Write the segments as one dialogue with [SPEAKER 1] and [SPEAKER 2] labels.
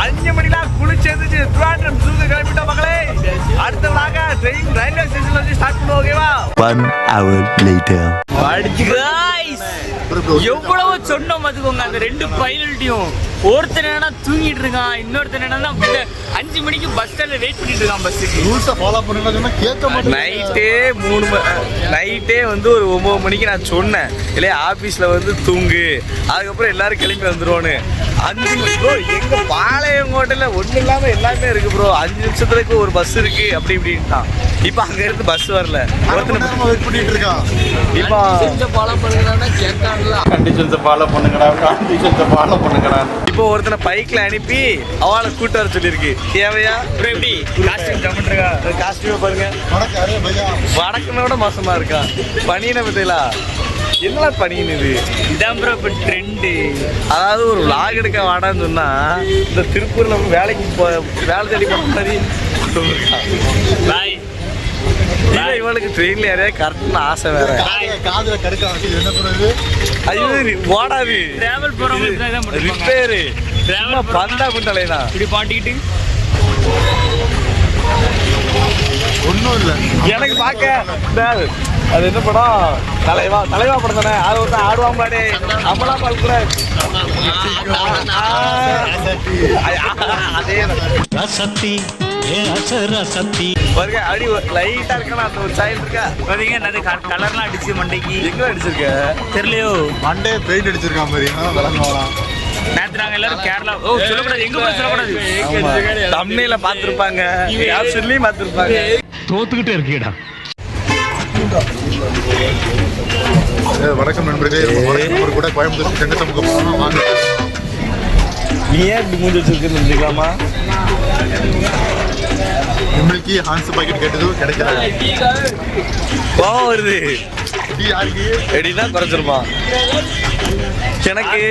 [SPEAKER 1] 5 மணிலாம் குளிச்செழுந்து திருவாரூர் ஜூக்கு கிளம்பிட்டோம் மக்களே. அடுத்தவனாக train railway ஸ்டேஷன்ல வந்து ஸ்டார்ட் பண்ணுவோம். ஓகேவா?
[SPEAKER 2] 1 hour later.
[SPEAKER 3] எவ்வளவு சொன்னோம் அதுக்கோங்க. அந்த 2 பைலட்டையும் ஒருத்தர் என்னன்னா தூங்கிட்டு இருக்கான், இன்னொருத்தர் என்னன்னா 5 மணிக்கு பஸ் ஸ்டாண்ட்ல வெயிட் பண்ணிட்டு இருக்கான் பஸ்ஸுக்கு.
[SPEAKER 4] ரூல்ஸை ஃபாலோ பண்ணுங்க கேட்க மாட்டேன்.
[SPEAKER 1] நைட்டே வந்து ஒரு 9 மணிக்கு நான் சொன்னேன் இல்லையா ஆஃபீஸில் வந்து தூங்கு, அதுக்கப்புறம் எல்லாரும் கிளம்பி வந்துருவோன்னு. 5 ப்ரோ எங்க பாளையங்கோட்டையில் ஒன்றும் இல்லாமல் எல்லாமே இருக்கு ப்ரோ. 5 நிமிஷத்துக்கு ஒரு பஸ் இருக்கு அப்படி இப்படின்ட்டான். இப்போ அங்க இருந்து பஸ் வரல.
[SPEAKER 4] வெயிட் பண்ணிட்டு இருக்கான்.
[SPEAKER 1] இப்போ
[SPEAKER 3] ஃபாலோ பண்ணுங்கடா கேட்கான்ல.
[SPEAKER 4] கண்டிஷன்ஸை ஃபாலோ பண்ணுங்கடா.
[SPEAKER 1] இப்போ ஒருத்தனை பைக்ல அனுப்பி அவளை கூட்டு வர சொல்லியிருக்கு. தேவையா? எப்படி காஸ்டியூம் ஜம்முன்றிருக்கா? காஸ்டியூமை பாருங்க. வடக்குனை விட மோசமா இருக்கா. பனியனை பத்திலா என்ன பனியன் இது?
[SPEAKER 3] இதான் ப்ரோ இப்போ ட்ரெண்டு.
[SPEAKER 1] அதாவது ஒரு விளாக் எடுக்க வாடான்னு சொன்னா இந்த திருப்பூர்ல வேலைக்கு வேலை தேடி போன மாதிரி
[SPEAKER 3] பாய்.
[SPEAKER 1] இவளுக்கு ட்ரெயின்ல யாரையா கரெக்ட்னு ஆசை வேற.
[SPEAKER 4] காதுல கடுக்க என்ன பண்ணுறது?
[SPEAKER 1] அது ஓடாது.
[SPEAKER 3] டிராவல் போறவங்களுக்கு தான் இதான் பண்ணுவாங்க.
[SPEAKER 1] ரிப்பேரு. டிராவல் பந்தா குண்டலைனா
[SPEAKER 3] இப்படி பாட்டிக்கிட்டு
[SPEAKER 4] ஒன்றும் இல்லை.
[SPEAKER 1] எனக்கு பார்க்க அது என்ன படம்? தலைவா படம் தானே. அது ஒரு ஆடுவாங்க பாடே அமலா பால் கூட அதே பாருங்க. அடி லைட்டா இருக்கா அந்த ஒரு சாயல் இருக்கா
[SPEAKER 3] பாத்தீங்க. அது கலர்லாம் அடிச்சு மண்டைக்கு.
[SPEAKER 1] எங்க அடிச்சிருக்க
[SPEAKER 3] தெரியலையோ.
[SPEAKER 4] மண்டே பெயிண்ட் அடிச்சிருக்கான் மாதிரி விளங்குவாலாம்.
[SPEAKER 3] நேத்து நாங்க எல்லாரும் கேரளா. ஓ சொல்லக்கூடாது, எங்க போய் சொல்லக்கூடாது.
[SPEAKER 1] தம்னையில பாத்துருப்பாங்க, கேப்ஷன்லயும் பாத்துருப்பாங்க.
[SPEAKER 2] தோத்துக்கிட்டே இருக்கீடா.
[SPEAKER 4] வணக்கம் நண்பர்களே. வணக்கம் கூட கோயம்புத்தூர் செங்கத்தமுக போனோம். வாங்க.
[SPEAKER 1] நீ ஏன் இப்படி மூஞ்சி வச்சிருக்குன்னு தெரிஞ்சுக்கலாமா?
[SPEAKER 4] நம்மளுக்கு ஹான்ஸ் பாக்கெட் கேட்டது கிடைக்கல.
[SPEAKER 1] கோவம் வருது.
[SPEAKER 4] டீ யாருக்கு?
[SPEAKER 1] எப்படின்னா குறைச்சிருப்பான். எனக்கு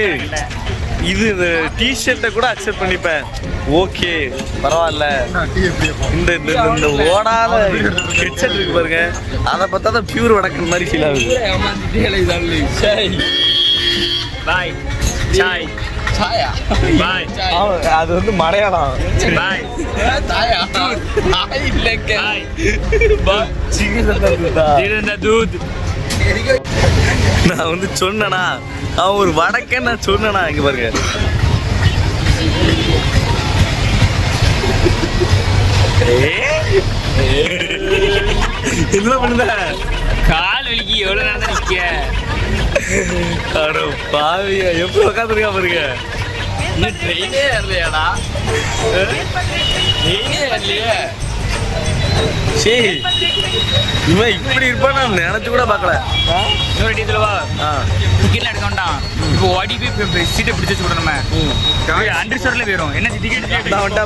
[SPEAKER 1] இது இந்த டிஷர்ட்டை கூட அக்செப்ட் பண்ணிப்பேன். ஓகே பரவாயில்ல.
[SPEAKER 4] டீ எப்படி
[SPEAKER 1] இந்த இந்த ஓடாத ஹெட்செட் இருக்கு பாருங்க, அதை பார்த்தா தான் பியூர் வடக்கன் மாதிரி ஃபீல் ஆகுது.
[SPEAKER 3] பாய் சாய் சாயா பாய்.
[SPEAKER 1] அது வந்து மலையாளம்.
[SPEAKER 3] பாய் சாயா பாய் இல்லங்க. பாய் ஜீரந்த தூத்.
[SPEAKER 1] நான் வந்து சொன்னனா அவன் ஒரு வடக்கன். நான் சொன்னனா இங்க பாருங்க. என்ன பண்ணுத?
[SPEAKER 3] கால் வலிக்கு எவ்வளவு நேரம் தான் நிக்க?
[SPEAKER 1] அட பாவியா, எப்படி உட்காந்துருக்கா பாருங்க.
[SPEAKER 3] இன்னும் ட்ரெயினே ஏறலையாடா? ட்ரெயினே ஏறலையே.
[SPEAKER 1] சரி இவன் இப்படி இருப்பான்னு நான் நினைச்சு கூட பார்க்கல.
[SPEAKER 3] இன்னொரு டீத்துல வா. டிக்கெட்ல எடுக்க வேண்டாம். இப்போ ஓடி போய் சீட்டை பிடிச்சி வச்சு கூட நம்ம அண்டர்ஸ்டோர்ல போயிடும். என்ன டிக்கெட்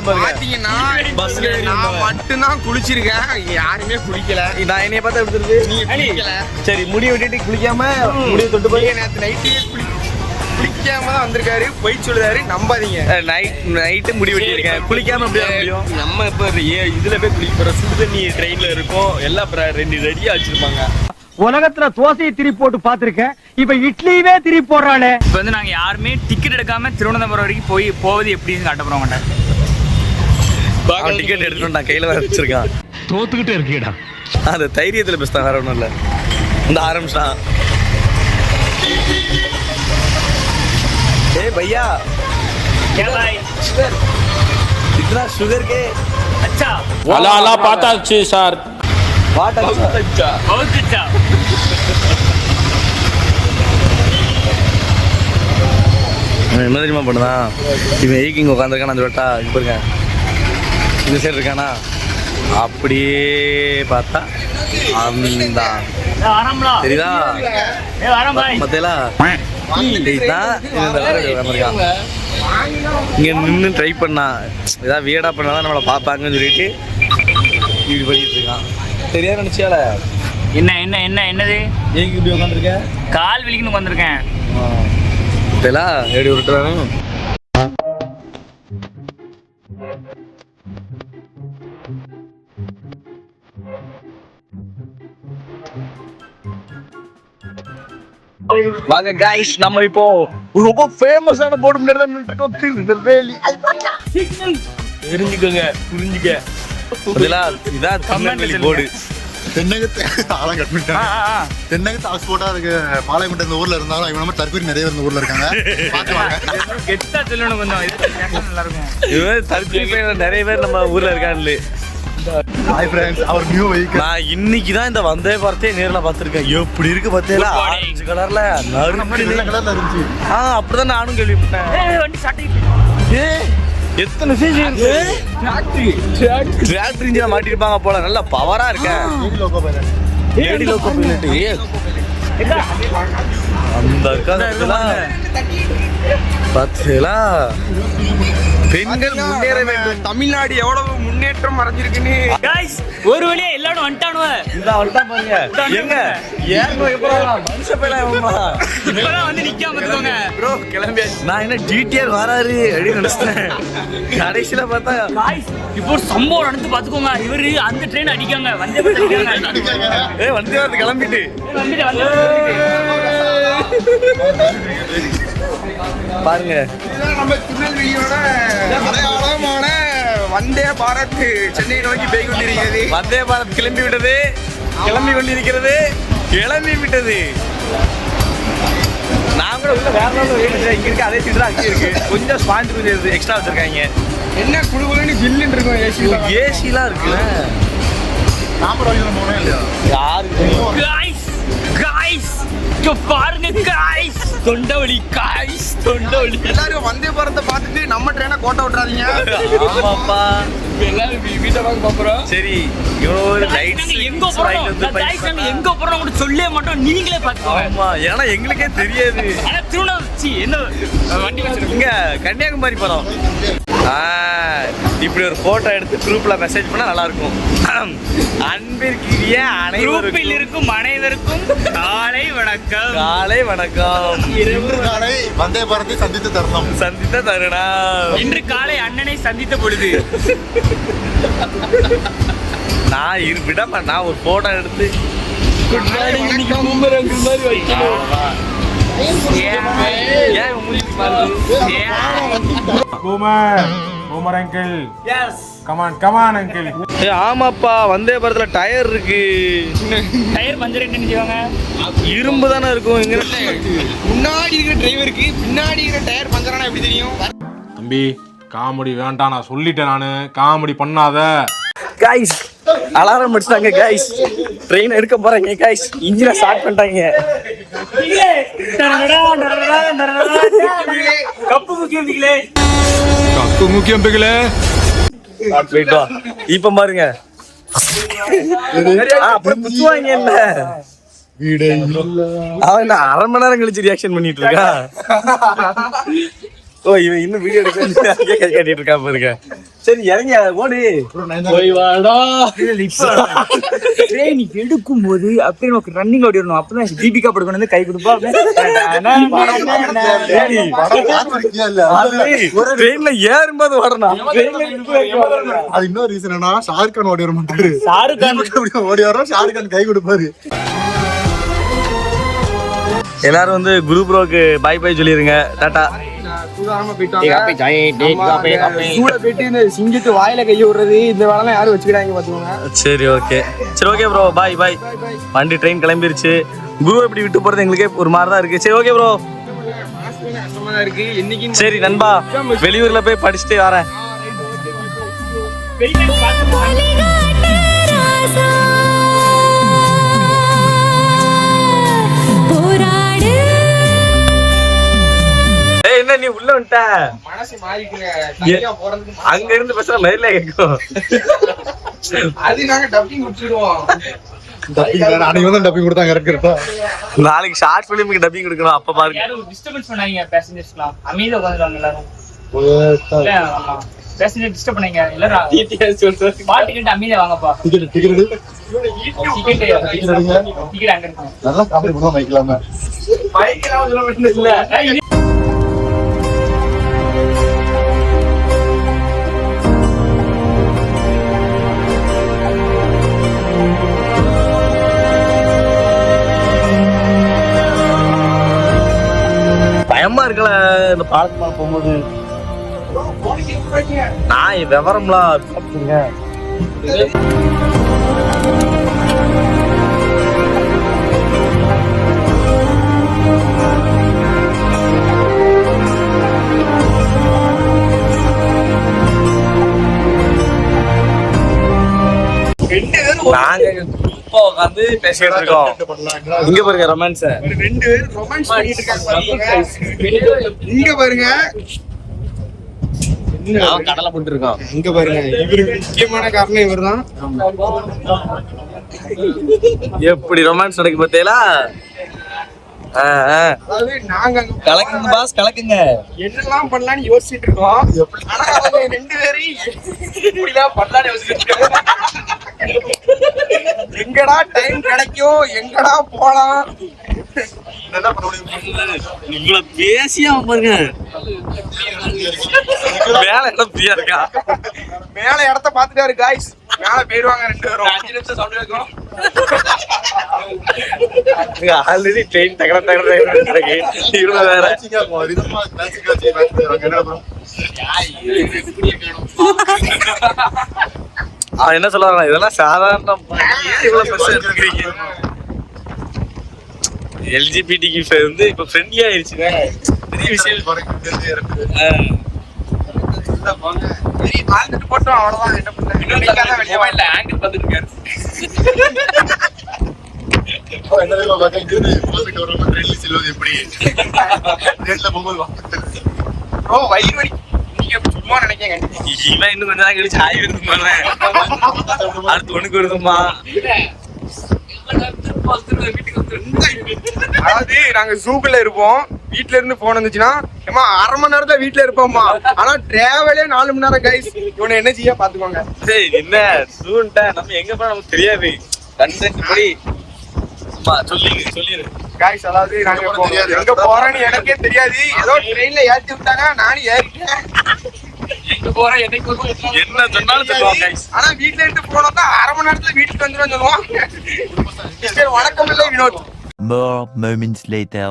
[SPEAKER 5] பாத்தீங்கன்னா பஸ்ல நான் மட்டும்தான் குளிச்சிருக்கேன். யாருமே குளிக்கல.
[SPEAKER 1] நான் என்னைய பார்த்தா எடுத்துருக்கு.
[SPEAKER 5] நீ குளிக்கல.
[SPEAKER 1] சரி முடி வெட்டிட்டு குளிக்காம முடிய தொட்டு போய்
[SPEAKER 5] நேற்று நைட்டு குளிக்காம தான் வந்திருக்காரு. போய் சொல்லுறாரு, நம்பாதீங்க.
[SPEAKER 1] நைட்டு முடி வெட்டியிருக்கேன். குளிக்காம எப்படி வர முடியும்?
[SPEAKER 5] நம்ம இப்ப இதுல போய் குளிக்கிற சுடு தண்ணி ட்ரெயின்ல இருக்கும். எல்லாம் ரெடியா வச்சிருப்பாங்க.
[SPEAKER 6] உலகத்துல தோசையை திரி போட்டு பாத்திருக்கேன். இப்ப இட்லியவே திரி போடுறாளே.
[SPEAKER 3] இப்போ வந்து நாங்க யாருமே டிக்கெட் எடுக்காம திருவனந்தபுரம் வரைக்கும் போவது எப்படின்னு காட்ட போறோம். மாட்டேன்
[SPEAKER 1] டிக்கெட் எடுத்துட்டு நான் கையில வச்சிருக்கான்.
[SPEAKER 2] தோத்துக்கிட்டே இருக்கீடா.
[SPEAKER 1] அந்த தைரியத்துல பேசுதான், வேற ஒன்றும் இல்லை. இந்த ஆரம்பிச்சான். ए भैया
[SPEAKER 3] क्या भाई?
[SPEAKER 1] इतना शुगर के
[SPEAKER 3] अच्छा
[SPEAKER 7] अला अला पाता अच्छी सर
[SPEAKER 1] बहुत अच्छा
[SPEAKER 3] बहुत अच्छा.
[SPEAKER 1] என்ன தெரியுமா பண்ணுதான்? இவன் ஏக்கிங் உட்காந்துருக்கான அந்த வெட்டா இது பாருங்க, இந்த சைடு இருக்கானா அப்படியே பார்த்தா அந்த தெரியுதா மத்தியலா இங்க நின்று ட்ரை பண்ணா ஏதாவது வீடா பண்ணாதான் நம்மளை பார்ப்பாங்கன்னு சொல்லிட்டு இப்படி பண்ணிட்டு இருக்கான். தெரியாது நினைச்சால
[SPEAKER 3] என்ன என்ன என்ன என்னது?
[SPEAKER 1] ஏன் இப்படி உட்காந்துருக்கேன்?
[SPEAKER 3] கால் வலிக்குன்னு உட்காந்துருக்கேன்.
[SPEAKER 1] எப்படி விட்டுறானு வாங்க guys, நம்ம இப்போ ரொம்ப ஃபேமஸான போர்டு முன்னாடி தான் நின்னுட்டோம். திருநெல்வேலி.
[SPEAKER 5] தெரிஞ்சுக்கோங்க, புரிஞ்சுக்க.
[SPEAKER 1] இதெல்லாம் இதான் திருநெல்வேலி போர்டு.
[SPEAKER 4] தென்னகத்து ஆளாம் கட் பண்ணிட்டாங்க. தென்னகத்து ஆக்ஸ்போர்ட்டா இருக்கு. பாளையங்கோட்டை இந்த ஊர்ல இருந்தாலும் இவங்க நம்ம தற்கொலை நிறைய இந்த ஊர்ல இருக்காங்க. பாத்துவாங்க.
[SPEAKER 3] கெத்தா சொல்லணும் கொஞ்சம். இது நல்லா இருக்கும்.
[SPEAKER 1] இவன் தற்கொலை நிறைய பேர் நம்ம ஊர்ல இருக்காங்க.
[SPEAKER 4] ஹாய் ஃப்ரெண்ட்ஸ், அவர் நியூ வெஹிக்கிள்.
[SPEAKER 1] நான் இன்னைக்கு தான் இந்த வந்தே பார்த்தே நேர்ல பார்த்திருக்கேன். எப்படி இருக்கு பார்த்தேல, ஆரஞ்சு கலர்ல
[SPEAKER 4] வெள்ளை கலர்ல இருந்துச்சு.
[SPEAKER 1] அப்படிதான் நானும் கேள்விப்பட்டேன்.
[SPEAKER 3] வண்டி சாட்டை
[SPEAKER 1] எத்தனை டிராக்டர் இன்ஜின மாட்டிருப்பாங்க போல. நல்ல பவரா இருக்கேன். லேடி லோக்கோ பைலட் அந்த இருக்காதுலாம் பார்த்தீங்களா? பெண்கள் முன்னேற வேண்டும்.
[SPEAKER 5] தமிழ்நாடு எவ்வளவு முன்னேற்றம் அடைஞ்சிருக்குன்னு.
[SPEAKER 3] गाइस ஒரு வழியா எல்லாரும் வந்துட்டானுவ.
[SPEAKER 1] இந்த வந்துட்டா பாருங்க. எங்க ஏறணும் எப்பறம் மனுஷ பேல இவங்களா
[SPEAKER 3] இப்பதான் வந்து நிக்காம இருக்கோங்க.
[SPEAKER 1] ப்ரோ கிளம்பியா? நான் என்ன டிடிஆர் வராரு அப்படின்னு நினைச்சேன். கடைசில பார்த்தா
[SPEAKER 3] गाइस இப்போ ஒரு சம்பவம் நடந்து பாத்துக்கோங்க. இவரு அந்த ட்ரெயின் அடிக்காங்க. வந்தே பாரத் அடிக்காங்க.
[SPEAKER 1] வந்தே வந்து கிளம்பிட்டு பாருங்க.
[SPEAKER 5] நம்ம திருநெல்வேலியோட அடையாளமான வந்தே பாரத் சென்னை நோக்கி போய் கொண்டிருக்கிறது.
[SPEAKER 1] வந்தே பாரத் கிளம்பி விட்டது, கிளம்பி கொண்டிருக்கிறது, கிளம்பி விட்டது. நான் கூட உள்ள வேற இங்க இருக்கு, அதே சீட் தான் அங்கே இருக்கு. கொஞ்சம் ஸ்பாஞ்ச் கொஞ்சம் எக்ஸ்ட்ரா வச்சிருக்காங்க.
[SPEAKER 5] என்ன குழுகுலுன்னு ஜில்லுன்னு இருக்கும்.
[SPEAKER 1] ஏசிலாம் இருக்கு.
[SPEAKER 4] நாம போனே இல்லையா?
[SPEAKER 1] யாருக்கு
[SPEAKER 3] गाइस गाइस இங்க பாருங்க गाइस. தொண்டவலி गाइस, தொண்டவலி.
[SPEAKER 5] எல்லாரும் வந்தே பாரத்தை பார்த்துட்டு நம்ம ட்ரெயினை கோட்டை விட்டுறாதீங்க.
[SPEAKER 1] ஆமாப்பா.
[SPEAKER 5] எல்லாரும் வீட்டை பார்க்க பாக்குறோம்.
[SPEAKER 1] சரி, இவ்வளோ ஒரு
[SPEAKER 3] நாங்க எங்க போறோம்? गाइस நாங்க எங்க போறோம் கூட சொல்லவே மாட்டோம். நீங்களே பாத்துக்கோங்க.
[SPEAKER 1] ஆமா, ஏன்னா எங்களுக்கே தெரியாது.
[SPEAKER 3] ஆனா திருவண்ணாமலை என்ன வண்டி வச்சிருக்கீங்க?
[SPEAKER 1] இங்க கன்னியாகுமரி போறோம். இப்படி ஒரு போட்டோ எடுத்து குரூப்ல மெசேஜ் பண்ணா நல்லா இருக்கும். அன்பிற்கிய
[SPEAKER 3] குரூப்பில்
[SPEAKER 1] அனைவருக்கும்
[SPEAKER 3] இருக்கும் அனைவருக்கும் காலை வணக்கம்.
[SPEAKER 1] காலை வணக்கம்.
[SPEAKER 4] இன்று காலை வந்தே பாரத்தை சந்தித்து தருணம்.
[SPEAKER 1] சந்தித்த தருணம்.
[SPEAKER 3] இன்று காலை அண்ணனை சந்தித்த பொழுது
[SPEAKER 1] நான் விடாம நான் ஒரு போட்டோ எடுத்து ஏன் இவன் மூஞ்சி மாறுது?
[SPEAKER 8] Boomer uncle. Yes. Come on uncle.
[SPEAKER 1] ஆமாப்பா, வந்தே பாரத்ல டயர் இருக்கு.
[SPEAKER 3] டயர் பஞ்சர் நினைச்சுவாங்க.
[SPEAKER 1] இரும்பு தானே இருக்கும். இங்க
[SPEAKER 5] முன்னாடி இருக்கிற டிரைவருக்கு பின்னாடி இருக்கிற டயர் பஞ்சரானா எப்படி தெரியும்?
[SPEAKER 8] தம்பி காமெடி வேண்டாம், நான் சொல்லிட்டேன். நானு காமெடி பண்ணாத.
[SPEAKER 1] கைஸ் அலாரம் அடிச்சிட்டாங்க. கைஸ் ட்ரெயின் எடுக்க போறாங்க. கைஸ் இன்ஜினை ஸ்டார்ட் பண்ணிட்டாங்க.
[SPEAKER 3] கப்பு முக்கியங்களே.
[SPEAKER 8] கப்பு முக்கியம் பிகளே.
[SPEAKER 1] இப்ப பாருங்க, அப்படி குத்துவாங்க. என்ன அவன் அரை மணி நேரம் கழிச்சு ரியாக்ஷன் பண்ணிட்டு இருக்கான். ஓ, இவன் இன்னும் வீடியோ எடுக்க கட்டிட்டு இருக்கா பாருங்க. சரி இறங்க ஓடு.
[SPEAKER 3] போய் வாடா. ட்ரெயின் எடுக்கும் போது அப்படியே நமக்கு ரன்னிங் ஓடிடணும். அப்பதான் தீபிகா படுக்கணும் வந்து கை கொடுப்பா.
[SPEAKER 1] ட்ரெயின்ல ஏறும்போது ஓடணும்.
[SPEAKER 4] அது இன்னொரு ரீசன் என்ன, ஷாருக் கான் ஓடி வர மாட்டாரு.
[SPEAKER 3] ஷாருக் கான்
[SPEAKER 4] ஓடி வரோம், ஷாருக் கான் கை கொடுப்பாரு.
[SPEAKER 1] எல்லாரும் வந்து குரு ப்ரோக்கு பை பை சொல்லிருங்க. டாடா.
[SPEAKER 5] சிங்கத்து வாயில கைய விடுறது இந்த வேலை யாரும் வச்சுக்கிறாங்க பாத்துக்கோங்க.
[SPEAKER 1] சரி ஓகே, சரி ஓகே ப்ரோ, பாய் பாய். வண்டி ட்ரெயின் கிளம்பிருச்சு. குரு இப்படி விட்டு போறது எங்களுக்கே ஒரு மாதிரி தான் இருக்கு. சரி ஓகே ப்ரோ.
[SPEAKER 5] கஷ்டமா தான் இருக்கு. இன்னைக்கு
[SPEAKER 1] சரி நண்பா, வெளியூர்ல போய் படிச்சுட்டு வரேன். என்ன நீ உள்ள வந்துட்ட?
[SPEAKER 5] மனசு மாறிக்குங்க.
[SPEAKER 1] அங்க இருந்து பேசுற மயில கேட்கும்.
[SPEAKER 5] அது நாங்க டப்பிங் முடிச்சிடுவோம்.
[SPEAKER 4] அன்னைக்கு வந்து டப்பிங் கொடுத்தாங்க. கரெக்டா
[SPEAKER 1] நாளைக்கு ஷார்ட் பிலிமுக்கு டப்பிங் கொடுக்கணும். அப்ப பாருங்க.
[SPEAKER 3] யாரும் டிஸ்டர்பன்ஸ் பண்ணாதீங்க. பேசஞ்சர்ஸ்லாம் அமைதியா உட்கார்ந்துருவாங்க எல்லாரும். பேசஞ்சர் டிஸ்டர்ப் பண்ணாங்க எல்லாரும். பாட்டு கேட்டு அமைதியா வாங்கப்பா.
[SPEAKER 4] டிக்கெட்
[SPEAKER 3] டிக்கெட் அங்க இருக்கு.
[SPEAKER 4] நல்லா காமெடி பண்ணுவோம். மைக்கலாம
[SPEAKER 3] பைக்லாம் சொல்ல வேண்டியது இல்ல.
[SPEAKER 1] இந்த பாலத்து மேல போகும்போது நான் விவரம்லாம் பார்த்துங்க. நாங்க குரூப்பா உட்காந்து பேசிட்டு இருக்கோம். இங்க பாருங்க ரொமான்ஸ்.
[SPEAKER 6] ரெண்டு பேரும் ரொமான்ஸ் பண்ணிட்டு இருக்காங்க. இங்க பாருங்க
[SPEAKER 1] கடலை போட்டு இருக்கோம்.
[SPEAKER 6] இங்க பாருங்க இவருக்கு முக்கியமான காரணம் இவர்தான்.
[SPEAKER 1] எப்படி ரொமான்ஸ் நடக்கு பார்த்தீங்களா?
[SPEAKER 6] அதாவது நாங்க
[SPEAKER 1] கலக்குங்க பாஸ், கலக்குங்க.
[SPEAKER 6] என்னெல்லாம் பண்ணலாம்னு யோசிச்சுட்டு இருக்கோம். ஆனா அவங்க ரெண்டு பேரும் இப்படிலாம் பண்ணலாம்னு யோசிச்சுட்டு இருக்காங்க. எங்கடா டைம் கிடைக்கும், எங்கடா போலாம்,
[SPEAKER 4] என்ன பண்ண முடியும்?
[SPEAKER 1] இவ்வளவு பேசியா பாருங்க. வேலை இடம் ஃப்ரீயா இருக்கா?
[SPEAKER 6] மேல இடத்த பாத்துட்டாரு காய்ஸ். மேல போயிருவாங்க ரெண்டு பேரும். 5 நிமிஷம் சவுண்ட் கேட்கும்.
[SPEAKER 1] ஆல்ரெடி ட்ரெயின் தகர தகர இருக்கு. இவ்வளவு வேற
[SPEAKER 4] ரிதமா கிளாசிக்கா செய்வாங்க. என்ன bro?
[SPEAKER 1] அவன் என்ன சொல்லுவாங்க, இதெல்லாம் சாதாரண இவ்வளவு பெருசா எடுத்துக்கிறீங்க. எல்ஜிபிடிக்கு வந்து இப்ப ஃப்ரெண்ட்லியா ஆயிடுச்சுங்க. பெரிய விஷயம்.
[SPEAKER 6] சரி, வாழ்ந்துட்டு போட்டோம், அவ்வளவுதான். என்ன பண்றது?
[SPEAKER 5] மொபைல்ல ஆங்கிள் பார்த்துட்டு இருக்காரு.
[SPEAKER 4] என்ன தெரியுமா பாக்க இருந்து போட்டுட்டு வர மாதிரி ட்ரெயின்ல செல்வது எப்படி? ரேட்ல போகும்போது
[SPEAKER 6] ப்ரோ வயிறு வலி. நீங்க சும்மா நினைக்கங்க.
[SPEAKER 1] இவன் இன்னும் கொஞ்ச நாள் கழிச்சு ஆய் வருதுமா, அடுத்து உனக்கு வருதுமா.
[SPEAKER 6] அதாவது நாங்க ஜூக்குள்ள இருப்போம். வீட்ல இருந்து போன் வந்துச்சுன்னா ஏமா 1/2 மணி நேரத்துல வீட்ல இருப்போம்மா. ஆனா டிராவலே 4 மணி நேரம் கைஸ். இவனை என்ன செய்ய பாத்துக்கோங்க.
[SPEAKER 1] சரி, என்ன ஸ்டூடெண்டா நம்ம எங்க போனா நமக்கு தெரியாது. கண்டென்ட் படி சொல்லிரு
[SPEAKER 6] கைஸ். அதாவது நாங்க எங்க போறோம்னு எனக்கே தெரியாது. ஏதோ ட்ரெயின்ல ஏத்தி விட்டாங்க, நானும் ஏறிட்டேன்.
[SPEAKER 5] எங்க போறேன் என்னைக்கு வருவோம்
[SPEAKER 1] என்ன சொன்னாலும் சொல்லுவாங்க guys.
[SPEAKER 6] ஆனா வீட்ல இருந்து போனோம்னா 1/2 மணி நேரத்துல வீட்டுக்கு வந்துடும் சொல்லுவோம். சரி, வணக்கம் இல்லை Vinod.
[SPEAKER 2] More moments later.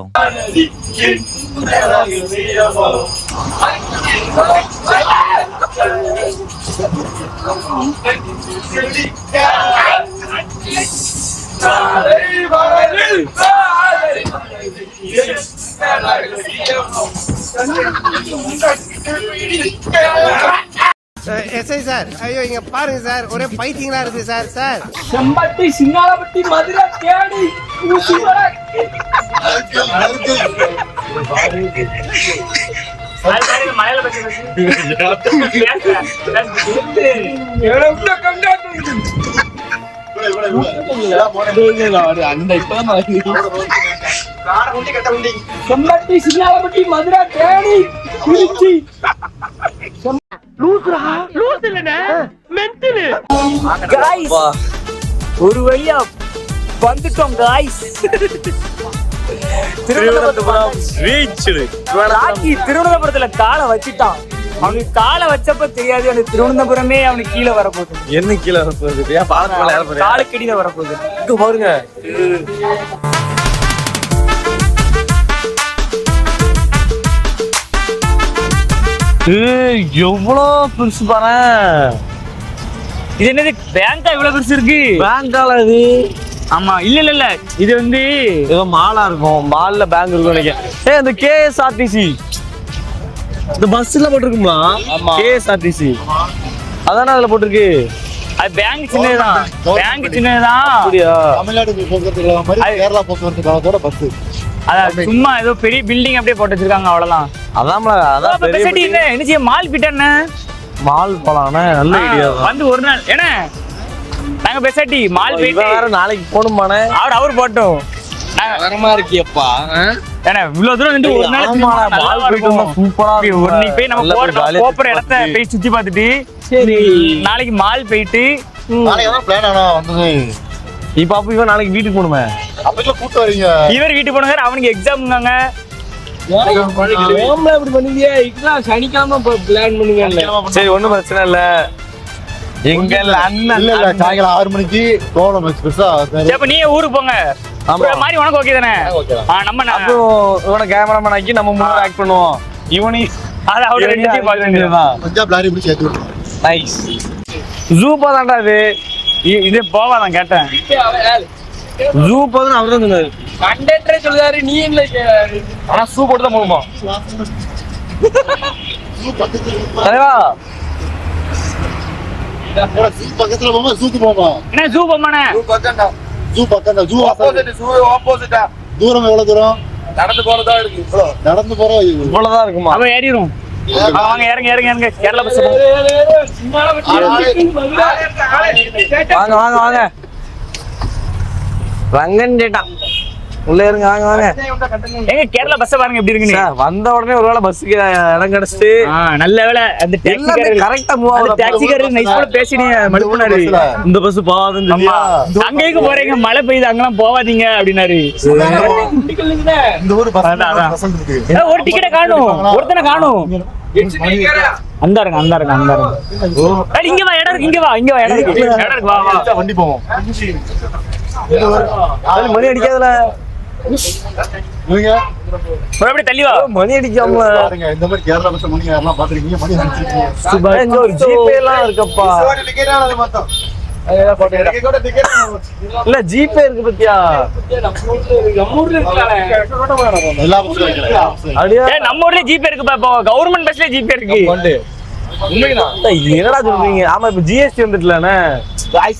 [SPEAKER 9] SI sir, ஐயோ இங்க பாருங்க சார், ஒரே பைத்தியங்களா இருக்கு சார். சார்
[SPEAKER 3] செம்பட்டி சிங்காரப்பட்டி மதுரை தேடி மலையில செம்பட்டி சிங்காரப்பட்டி மதுரை தேடி திருச்சி. ஒரு வழியா வந்துட்டோம் காய்ஸ்.
[SPEAKER 1] திருவனந்தபுரம் ரீச்.
[SPEAKER 3] ராக்கி திருவனந்தபுரத்துல காலை வச்சுட்டான். அவனுக்கு காலை வச்சப்ப தெரியாது அவனுக்கு திருவனந்தபுரமே அவனுக்கு கீழே வரப்போகுது.
[SPEAKER 1] என்ன கீழே வரப்போகுது? ஏன் பாலத்து மேல ஏற போறியா?
[SPEAKER 3] காலுக்கடியில வரப்போகுது.
[SPEAKER 1] இங்க பாருங்க. எவ்வளோ பெருசு பாரு.
[SPEAKER 3] இது என்னது பேங்கா இவ்வளவு பெருசு இருக்கு?
[SPEAKER 1] பேங்கால இது?
[SPEAKER 3] ஆமா, இல்ல இது வந்து
[SPEAKER 1] ஏதோ மாலா இருக்கும். மால்ல பேங்க் இருக்கும் நினைக்கிறேன். அந்த கேஎஸ்ஆர்டிசி இந்த பஸ்ல போட்டிருக்குமா? கேஎஸ்ஆர்டிசி அதானே அதுல போட்டிருக்கு.
[SPEAKER 3] அது பேங்க் சின்னதுதான். பேங்க் சின்னதுதான்.
[SPEAKER 1] அப்படியா?
[SPEAKER 4] தமிழ்நாடு போக்குவரத்து மாதிரி கேரளா போக்குவரத்து கழகத்தோட பஸ்.
[SPEAKER 3] அதான் சும்மா ஏதோ பெரிய பில்டிங் அப்படியே போட்டு வச்சிருக்காங்க, அவ்வளவுதான்.
[SPEAKER 1] அதான் பெரிய
[SPEAKER 3] என்ன செய்ய மால் பிட்டா
[SPEAKER 1] மால் போலாம்னா நல்ல ஐடியா
[SPEAKER 3] வந்து ஒரு நாள். ஏன்னா நாங்க பெசாட்டி மால் போயிட்டு
[SPEAKER 1] வேற நாளைக்கு போகணுமானே.
[SPEAKER 3] அவர் போட்டோம்.
[SPEAKER 1] வரமா இருக்கியப்பா.
[SPEAKER 3] ஏன்னா இவ்வளவு தூரம் வந்து ஒரு நாள்
[SPEAKER 1] மால் போயிட்டு வந்தா சூப்பரா இருக்கும்.
[SPEAKER 3] ஒரு நீ போய் நம்ம போற இடத்த போய் சுத்தி பார்த்துட்டு சரி நாளைக்கு மால் போயிட்டு
[SPEAKER 4] நாளைக்கு தான் பிளான் ஆனா வந்தது.
[SPEAKER 1] இப்ப அப்ப இவன் நாளைக்கு வீட்டுக்கு போகணுமே.
[SPEAKER 4] அப்ப கூட்டு வரீங்க.
[SPEAKER 3] இவர் வீட்டுக்கு போனாங்க, அவனுக்கு எக்ஸாம்ங்க.
[SPEAKER 5] அப்படி பண்ணுவீங்க. இதுதான் சனிக்கிழமை பிளான் பண்ணுங்க.
[SPEAKER 1] சரி, ஒண்ணும் பிரச்சனை இல்ல. எங்க அண்ணன்
[SPEAKER 4] இல்ல சாயங்காலம் 6 மணிக்கு ப்ராப்ளம் எக்ஸ்பிரஸா.
[SPEAKER 3] அப்ப நீ ஊருக்கு போங்க. மாதிரி உனக்கு ஓகே தானே? நம்ம
[SPEAKER 1] அப்புறம் இவனை கேமராமேன் ஆக்கி நம்ம முன்னாடி ஆக்ட் பண்ணுவோம். இவனி
[SPEAKER 3] அது அவரு ரெண்டுத்தையும் பார்க்க வேண்டியதுதான்.
[SPEAKER 4] பஞ்சாப் லாரி பிடிச்சி ஏற்றி விட்டுருவோம்.
[SPEAKER 1] நைஸ். ஜூ போதான்டா இது. இதே போவா நான் கேட்டேன். ஜூ போதுன்னு அவர் தான் சொன்னாரு.
[SPEAKER 5] கண்டக்டரே சொல்லுதாரு நீ இல்ல.
[SPEAKER 1] ஆனா ஷூ போட்டு தான் போகுமா? தலைவா
[SPEAKER 4] பக்கத்துல போமா ஜூக்கு போமா.
[SPEAKER 3] என்ன ஜூ பொம்மானே?
[SPEAKER 4] ஜூ பக்கம் தான். ஜூ
[SPEAKER 6] ஆப்போசிட்டா
[SPEAKER 4] தூரம் எவ்வளவு தூரம்?
[SPEAKER 6] நடந்து போறதா இருக்கு.
[SPEAKER 4] நடந்து போறோம்.
[SPEAKER 1] இவ்வளவுதான் இருக்குமா?
[SPEAKER 3] அவன் ஏறிடும். வாங்க இறங்க கேரளா பஸ்.
[SPEAKER 1] வாங்க ரங்கன் கேட்டான் உள்ள இருங்க. வாங்க
[SPEAKER 3] எங்க கேரளா பஸ் பாருங்க எப்படி இருக்குன்னு.
[SPEAKER 1] சார் வந்த உடனே ஒருவேளை பஸ்ஸுக்கு இடம் கிடைச்சிட்டு
[SPEAKER 3] நல்ல வேலை அந்த டாக்ஸிக்காரர்
[SPEAKER 1] கரெக்டா மூவ்
[SPEAKER 3] அந்த
[SPEAKER 1] ஆகுது.
[SPEAKER 3] டாக்ஸிக்காரர் நைஸ் கூட பேசினீங்க மடுப்புனாரு.
[SPEAKER 1] இந்த பஸ் போகாதுன்னு
[SPEAKER 3] ஆமா அங்கேயும் போறீங்க மழை பெய்யுது அங்கெல்லாம் போவாதீங்க அப்படின்னாரு.
[SPEAKER 4] இந்த ஊர் பஸ்
[SPEAKER 3] அதான்.
[SPEAKER 4] பசங்க இருக்கு.
[SPEAKER 3] ஒரு டிக்கெட்டை காணும் ஒருத்தனை காணும். அந்த இருங்க இங்க வா இடம் இருக்கு இடம் இருக்கு வா
[SPEAKER 4] வண்டி போவோம்.
[SPEAKER 1] மணி அடிக்காதுல
[SPEAKER 4] இவங்க
[SPEAKER 3] அப்படியே தள்ளி வா.
[SPEAKER 1] மணி அடிக்காம
[SPEAKER 4] பாருங்க இந்த மாதிரி கேரளா பஸ் மணி யாரெல்லாம் பாத்துருக்கீங்க? மணி அடிச்சிருக்கீங்க.
[SPEAKER 1] இங்க ஒரு ஜிபே எல்லாம் இருக்கப்பா. இல்ல ஜிபே இருக்கு பத்தியா?
[SPEAKER 4] எல்லா பஸ்ஸும் வைக்கிறேன்.
[SPEAKER 1] அப்படியே
[SPEAKER 3] நம்ம ஊர்லயே ஜிபே இருக்குப்பா. இப்போ கவர்மெண்ட் பஸ்லயே ஜிபே இருக்கு.
[SPEAKER 1] என்னடா சொல்றீங்க? ஆமா இப்ப ஜிஎஸ்டி வந்துட்டுலானே.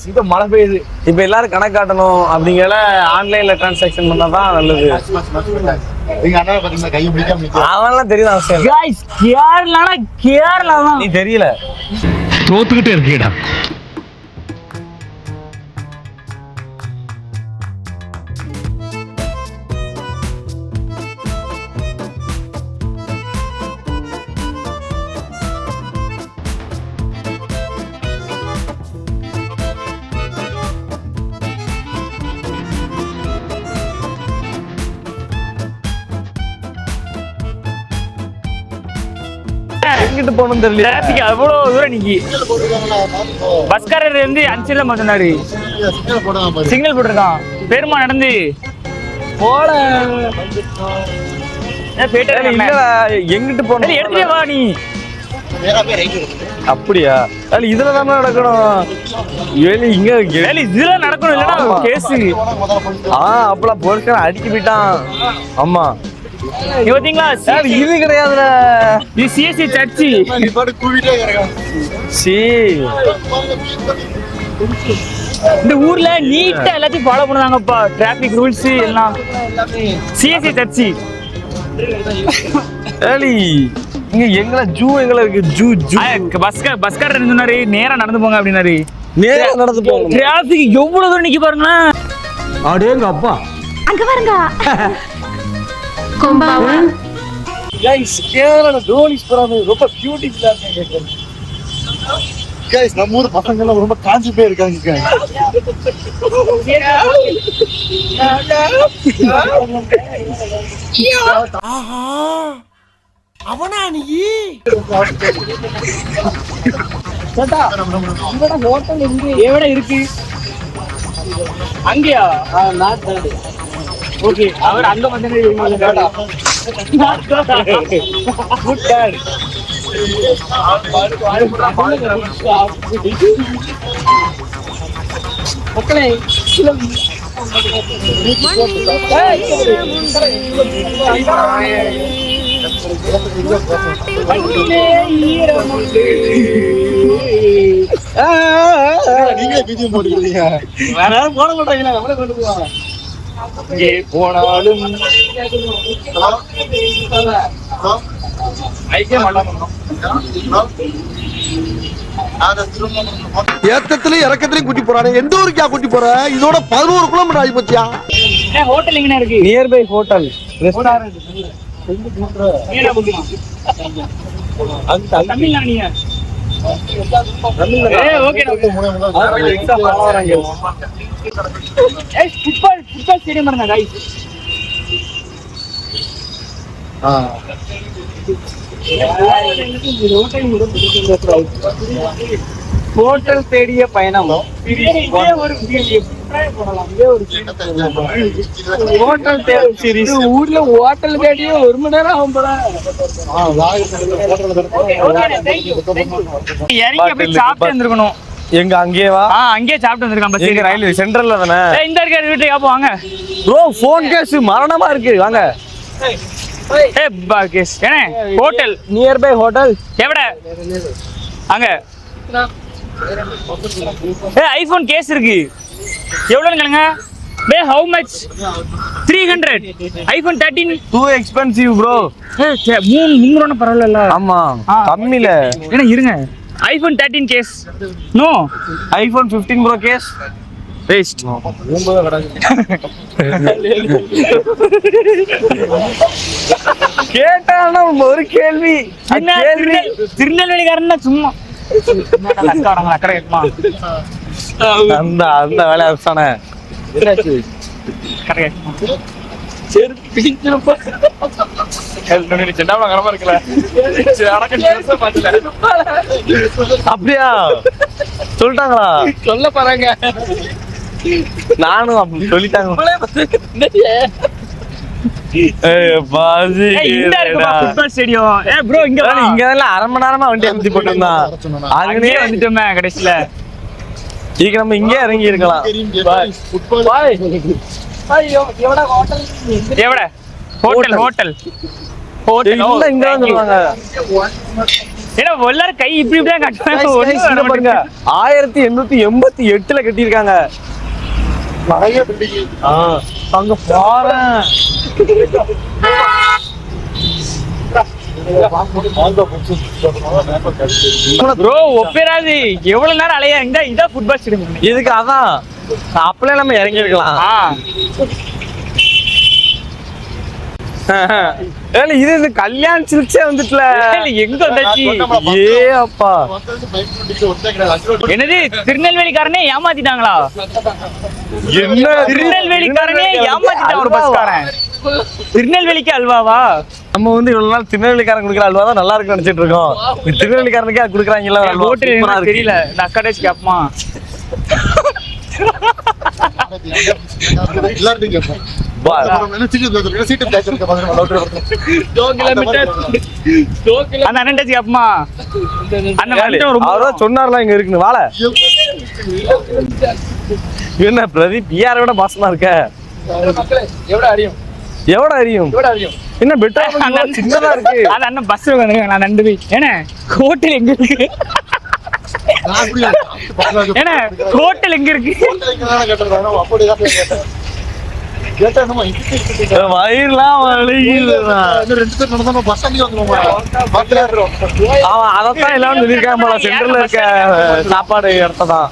[SPEAKER 1] இப்ப மழை பெய்யுது. இப்ப எல்லாரும் கணக்கு காட்டணும் அப்படிங்கல ஆன்லைன்ல டிரான்சாக்சன் பண்ணாதான் நல்லது.
[SPEAKER 4] எங்க அண்ணா பாத்தீங்கன்னா கையை பிடிக்காம நிக்கிறான்.
[SPEAKER 1] அவன்லாம் தெரியுது அவசியம்.
[SPEAKER 3] गाइस கேரளா தான்.
[SPEAKER 1] நீ தெரியல
[SPEAKER 7] தோத்துக்கிட்டே இருக்கீடா.
[SPEAKER 1] எங்கிட்டு போகணும்னு தெரியல.
[SPEAKER 3] டிராபிக் அவ்வளவு தூரம் நிக்கி. பஸ்காரர் வந்து அன்சில மாட்டனாரு.
[SPEAKER 4] சிக்னல் போடுறான் பாரு.
[SPEAKER 3] சிக்னல் போட்டிருக்கான். பெருமா நடந்து போல
[SPEAKER 1] இல்ல எங்கிட்டு போகணும்?
[SPEAKER 3] எடுத்துட்டே வா நீ.
[SPEAKER 1] அப்படியா? இதுல தானே நடக்கணும். இங்க
[SPEAKER 3] வேலை இதெல்லாம் நடக்கணும் இல்லன்னா கேஸ்.
[SPEAKER 1] அப்பலாம் போலீஸ்காரன் அடிக்க போயிட்டான். ஆமா
[SPEAKER 3] நீ பாத்தீங்களா?
[SPEAKER 1] இது கிடையாதுல.
[SPEAKER 3] இது சிஎஸ்சி சர்ச்சி.
[SPEAKER 1] சி
[SPEAKER 3] இந்த ஊர்ல நீட்டா எல்லாத்தையும் ஃபாலோ பண்ணுவாங்கப்பா. டிராபிக் ரூல்ஸ் எல்லாம். சிஎஸ்சி சர்ச்சி.
[SPEAKER 1] ஏலி இங்க எங்கள எங்கள இருக்கு ஜூ
[SPEAKER 3] பஸ்காரர் சொன்னாரு நேரா நடந்து போங்க அப்படின்னாரு.
[SPEAKER 1] நேரா நடந்து போங்க.
[SPEAKER 3] டிராபிக் எவ்வளவு தூரம் நிக்கி பாருங்களா.
[SPEAKER 1] அடேங்க அப்பா.
[SPEAKER 10] அங்க பாருங்க. கொம்பாவா
[SPEAKER 1] गाइस கேரளா டோனிஸ் போறாங்க. ரொம்ப பியூட்டிஃபுல்லா இருக்கு.
[SPEAKER 4] Guys, நம்ம ஊர் பசங்க எல்லாம் ரொம்ப காஞ்சி போய் இருக்காங்க.
[SPEAKER 9] அவனா நீ
[SPEAKER 3] ஹோட்டல் எவ்வளோ இருக்கு அங்கேயா? ஓகே அவர் அங்க வந்து மக்களே
[SPEAKER 4] நீங்களே வீடியோ போட்டுக்கிறீங்க.
[SPEAKER 1] வேற யாரும் போட மாட்டாங்க. நம்மளே கொண்டு போவாங்க. இங்கே போனாலும்
[SPEAKER 9] ஏத்தத்திலயும் இறக்கத்திலயும் கூட்டி போறானே. எந்த ஊருக்கா கூட்டி போற? இதோட 11 கிலோமீட்டர் ஆகி போச்சியா?
[SPEAKER 3] ஹோட்டல் எங்க இருக்கு?
[SPEAKER 1] Nearby hotel restaurant.
[SPEAKER 3] Tamil Nadu football stadium பாருங்க गाइस.
[SPEAKER 1] ஹோட்டல் தேடிய பயணம்.
[SPEAKER 3] ஒரு ஊர்ல ஹோட்டல் தேடியே 1 மணி நேரம் ஆகும் போல. இறங்கி அப்படியே சாப்பிட்டு வந்துருக்கணும்.
[SPEAKER 1] எங்க அங்கேவா?
[SPEAKER 3] அங்கேயே சாப்பிட்டு வந்திருக்கான் பஸ்.
[SPEAKER 1] எங்க ரயில்வே சென்ட்ரல்ல தானே?
[SPEAKER 3] இந்த இருக்க வீட்டுக்கு அப்போ வாங்க
[SPEAKER 1] ப்ரோ. போன் கேஸ் மரணமா இருக்கு, வாங்க.
[SPEAKER 3] ஹோட்டல்
[SPEAKER 1] நியர்பை ஹோட்டல்
[SPEAKER 3] எவட அங்க ஐபோன் கேஸ் இருக்கு. எவ்வளவுன்னு கேளுங்க. how much? 300. iPhone 13
[SPEAKER 1] too expensive bro.
[SPEAKER 3] 300 பரவாயில்ல.
[SPEAKER 1] ஆமா கம்மில.
[SPEAKER 3] என்ன இருங்க. iPhone 13 case. No.
[SPEAKER 1] iPhone 15 pro case
[SPEAKER 3] waste.
[SPEAKER 1] கேட்டானா ஒரு கேள்வி.
[SPEAKER 3] திருநெல்வேலிக்காரன்னா சும்மா
[SPEAKER 1] அந்த அந்த வேலை அவசான அப்படியா சொல்லிட்டாங்களா?
[SPEAKER 3] சொல்ல பாருங்க.
[SPEAKER 1] நானும் அப்படி சொல்லிட்டாங்க. அரை மணி நேரமா வண்டி அமுத்தி போட்டிருந்தான். அங்கனே
[SPEAKER 3] வந்துட்டோமே கடைசியில.
[SPEAKER 1] ಈಗ நம்ம இங்கே இறங்கி இருக்கலாம்.
[SPEAKER 3] எவட ஹோட்டல் ஹோட்டல்
[SPEAKER 1] இல்ல இங்க தான் சொல்லுவாங்க.
[SPEAKER 3] ஏன்னா எல்லாரும் கை இப்படி இப்படி காட்டுறாங்க.
[SPEAKER 1] 1888ல கட்டியிருக்காங்க. அங்க பாரு.
[SPEAKER 3] ப்ரோ ஒப்பேராது எவ்வளவு நேரம் அலையா. இதான் ஃபுட்பால் ஸ்டேடியம்.
[SPEAKER 1] இதுக்கு அதான் அப்பளே நம்ம இறங்கி இருக்கலாம். இது கல்யாண் சில்க்ஸே வந்துட்டுல.
[SPEAKER 3] எங்க வந்தாச்சு?
[SPEAKER 1] ஏ அப்பா,
[SPEAKER 3] என்னது திருநெல்வேலிக்காரனே ஏமாத்திட்டாங்களா?
[SPEAKER 1] என்ன
[SPEAKER 3] திருநெல்வேலிக்காரனே ஏமாத்திட்டான் ஒரு பஸ்காரன். திருநெல்வேலிக்கு அல்வாவா?
[SPEAKER 1] நம்ம வந்து இவ்வளவு நாள் திருநெல்வேலிக்காரன் குடுக்குற அல்வா தான் நல்லா இருக்குன்னு நினைச்சிட்டு இருக்கோம். திருநெல்வேலிக்காரனுக்கே குடுக்குறாங்கல்ல
[SPEAKER 3] ஹோட்டல் தெரியல. நான் கடைசி கேப்பமா
[SPEAKER 4] எல்லாரும் கேட்போம்.
[SPEAKER 1] சொன்னார்ல இங்க இருக்குன்னு வாழ. என்ன பிரதீப் யாரை விட மாசமா இருக்க? எவ்வளவு அறியும் என்ன பெட்டர் சின்னதா இருக்கு.
[SPEAKER 3] அது அண்ணன் பஸ் நான் நன்றி. ஏன்னா ஹோட்டல் எங்க இருக்கு? ஏன்னா ஹோட்டல் எங்க இருக்கு?
[SPEAKER 1] வயிறுலாம் அவன் அதைத்தான் எல்லாரும் சொல்லியிருக்காங்க போல. சென்டர்ல இருக்க சாப்பாடு இடத்தான்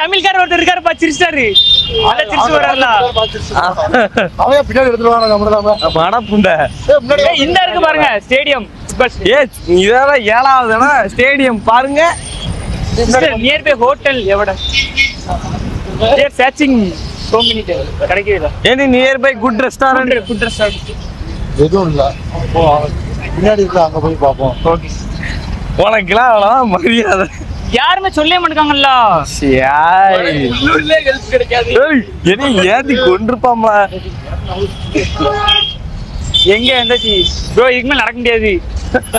[SPEAKER 3] தமிழ்காரர் ஒருத்தர் இருக்காருப்பா சிரிச்சாரு. சிரிச்சு வர்றாருல
[SPEAKER 4] பின்னாடி எடுத்துருவாங்க.
[SPEAKER 1] மடப்புண்ட
[SPEAKER 3] இந்த இருக்கு பாருங்க ஸ்டேடியம்.
[SPEAKER 1] இதெல்லாம் 7வது ஸ்டேடியம் பாருங்க.
[SPEAKER 3] நியர் பை ஹோட்டல் எவட சர்ச்சிங் கிடைக்கவே இல்லை.
[SPEAKER 1] Any nearby good restaurant.
[SPEAKER 3] Good restaurant
[SPEAKER 4] எதுவும் இல்ல. பின்னாடி இருக்க அங்க போய் பார்ப்போம்.
[SPEAKER 1] உனக்குலாம் அவ்வளவுதான் மரியாதை.
[SPEAKER 3] யாருமே சொல்ல மாட்டாங்கல்ல.
[SPEAKER 1] என்ன ஏத்தி கொண்டிருப்பாம்ல.
[SPEAKER 3] எங்க இருந்தாச்சு ப்ரோ? இதுக்கு மேல நடக்க முடியாது.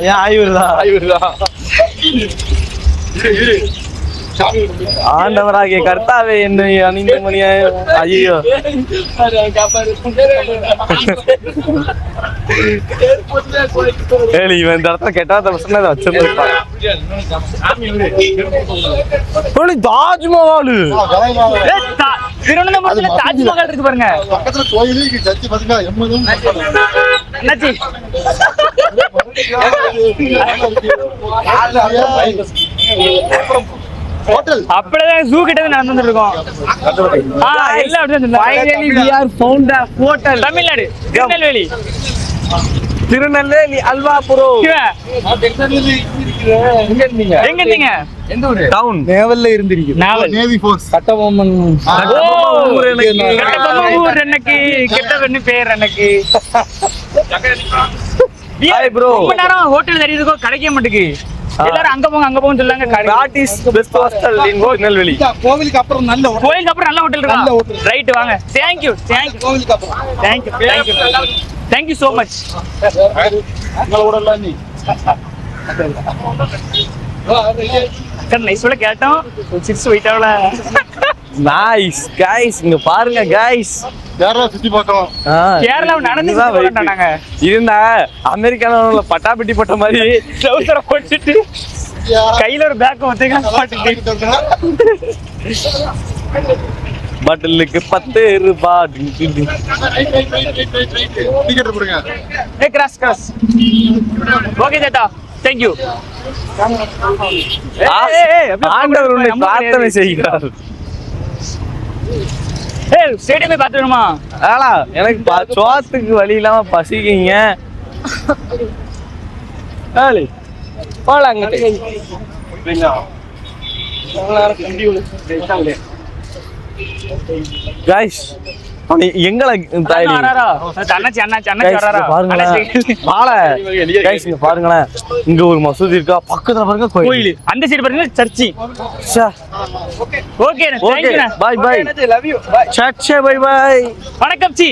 [SPEAKER 1] ஏன் ஆய்வுதான். ஆண்டவராகிய கர்த்தாவே என்னை அணிந்த மணியா. ஐயோ இவன் இந்த இடத்துல கெட்டாத பிரச்சனை வச்சிருந்திருப்பான். தாஜ்மஹால்.
[SPEAKER 3] திருவனந்தபுரத்துல தாஜ்மஹால் இருக்கு பாருங்க.
[SPEAKER 4] பக்கத்துல கோயில் சர்ச்சு பாத்தீங்களா?
[SPEAKER 3] அப்படிதான் ஜூ கிட்ட நடந்துட்டு இருக்கோம். தமிழ்நாடு திருநெல்வேலி.
[SPEAKER 1] திருநெல்வேலி அல்வா ப்ரோ.
[SPEAKER 3] எங்க இருந்தீங்க?
[SPEAKER 1] எந்த ஊரு? டவுன்
[SPEAKER 6] நேவல்ல இருந்திருக்கு.
[SPEAKER 4] Navy force
[SPEAKER 6] Kattabomman.
[SPEAKER 3] கட்டபொம்மன் எனக்கு கெட்டவன்னு பேர் எனக்கு.
[SPEAKER 1] Hi bro.
[SPEAKER 3] ரொம்ப நேரம் ஹோட்டல் தெரியுதுக்கோ கிடைக்க மாட்டேங்குது. எல்லாரும் அங்க போங்க சொல்லாங்க.
[SPEAKER 1] வாட் இஸ் பெஸ்ட் ஹாஸ்டல் இன் திருநெல்வேலி?
[SPEAKER 9] கோவிலுக்கு அப்புறம் நல்ல
[SPEAKER 3] கோயிலுக்கு அப்புறம் நல்ல ஹோட்டல் இருக்கு. ரைட் வாங்க. Thank you.
[SPEAKER 9] கோவிலுக்கு அப்புறம்
[SPEAKER 3] Thank you so much. நைஸ்ல கேட்டோம். 6 வெயிட்டாவல.
[SPEAKER 1] நைஸ் गाइस, இங்க பாருங்க गाइस.
[SPEAKER 4] கேரளா சுத்தி பார்த்தோம்.
[SPEAKER 3] கேரளா நடந்து போறாங்க.
[SPEAKER 1] இருந்தா அமெரிக்கால பட்டாபட்டி போட்ட மாதிரி
[SPEAKER 3] ட்ரவுசரை போட்டுட்டு கையில ஒரு பேக் வச்சுக்கலாம் பாட்டுட்டு.
[SPEAKER 1] பாட்டிலுக்கு 10 ரூபாய்.
[SPEAKER 4] டிக்கெட் போடுங்க.
[SPEAKER 3] கிராஸ். ஓகே தாத்தா. Thank you.
[SPEAKER 1] ஆண்டவர் உன்னை பிரார்த்தனை செய்கிறார்.
[SPEAKER 3] ஏய் ஸ்டேடியமே பாத்துறோமா?
[SPEAKER 1] ஆளா எனக்கு சோத்துக்கு வழி இல்லாம பசிக்குங்க. ஆளு போலாங்க. गाइस எங்கள தாயி
[SPEAKER 3] அண்ணாச்சி வராரா?
[SPEAKER 1] गाइस இங்க பாருங்களேன். இங்க ஒரு மசூதி இருக்கா, பக்கத்துல பாருங்க கோயில்.
[SPEAKER 3] அந்த சைடு பாருங்க சர்ச்சி. Okay
[SPEAKER 1] bye bye. Love you. சச்சே பை பை.
[SPEAKER 3] வணக்கம் சி.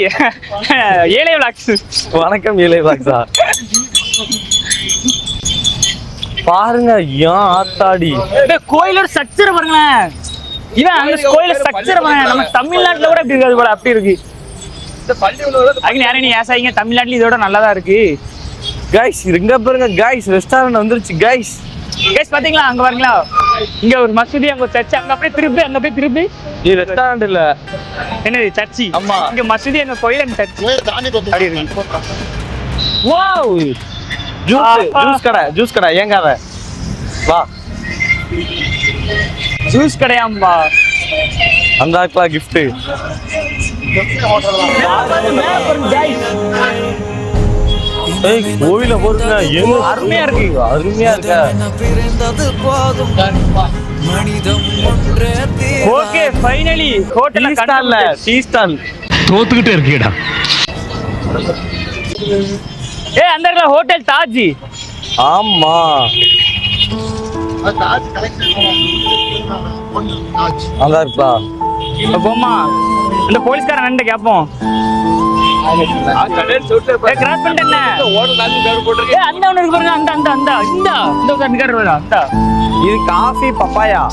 [SPEAKER 3] ஏலே விலாக்ஸ்.
[SPEAKER 1] வணக்கம் ஏலே விலாக்ஸா. பாருங்க ஏன் ஆத்தாடி
[SPEAKER 3] கோயிலோட ஸ்ட்ரக்சர் பாருங்களேன். இவன் அந்த கோயில ஸ்ட்ரக்சர் பாருங்க. நம்ம தமிழ்நாட்டுல கூட அப்படி இருக்காது போல. அப்படி இருக்கு. அதுக்கு யாரையும் நீ ஏசாயிங்க, தமிழ்நாட்டுல இதோட நல்லாதான் இருக்கு.
[SPEAKER 1] गाइस இங்க பாருங்க गाइस, ரெஸ்டாரண்ட் வந்துருச்சு गाइस.
[SPEAKER 3] பாத்தீங்களா? அங்க பாருங்களா, இங்க ஒரு மசூதி, அங்க ஒரு சர்ச், அங்க அப்படியே திருப்பி அங்க போய் திருப்பி.
[SPEAKER 1] இது ரெஸ்டாரண்ட் இல்ல,
[SPEAKER 3] என்னது சர்ச்சி?
[SPEAKER 1] ஆமா,
[SPEAKER 3] இங்க மசூதி, அங்க கோயில், அங்க சர்ச். அப்படி இருக்கு.
[SPEAKER 1] வாவ். ஜூஸ் கடை ஏங்காத வா.
[SPEAKER 3] ஜூஸ் கடையாம்பா.
[SPEAKER 1] அந்த கிஃப்ட். ஏய் கோவில போறீங்க, எங்க
[SPEAKER 3] அருமையா இருக்கு.
[SPEAKER 1] அருமையா இருக்கு.
[SPEAKER 3] ஓகே ஃபைனலி ஹோட்டல்ல
[SPEAKER 1] கண்டல்ல டீ ஸ்டால்.
[SPEAKER 7] தோத்துக்கிட்டே இருக்கீடா.
[SPEAKER 3] ஏய் அந்த இடத்துல ஹோட்டல் தாஜ்.
[SPEAKER 1] ஆமா அங்க இருக்கா.
[SPEAKER 3] போமா அந்த போலீஸ்காரன் வந்து கேப்போம். கிராஸ் பண்ணிட்டேன். அந்த ஒண்ணு இருக்கு பாருங்க. அந்த
[SPEAKER 1] இது காஃபி பப்பாயா.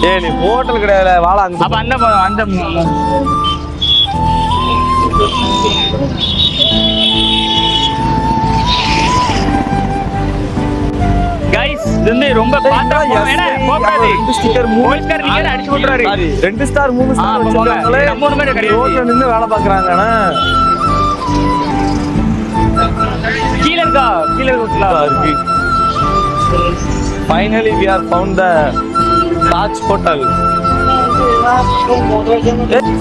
[SPEAKER 1] ஏ நீ ஹோட்டல் கிடையாது, வாழ அங்க.
[SPEAKER 3] அப்ப அந்த गाइस இது வந்து ரொம்ப பாத்தா வேணா போகாது.
[SPEAKER 1] ஸ்டிக்கர்
[SPEAKER 3] போலீஸ்காரர் நிக்கிற அடிச்சு விட்டுறாரு.
[SPEAKER 1] 2 ஸ்டார் 3 ஸ்டார் வச்சிருக்காங்களே.
[SPEAKER 3] நம்ம ஒண்ணுமே கிடையாது.
[SPEAKER 1] ரோட்ல நின்னு வேலை பாக்குறாங்கனா.
[SPEAKER 3] கீழ இருக்கா? கீழ இருக்கு.
[SPEAKER 1] Finally we are found the Taj Hotel.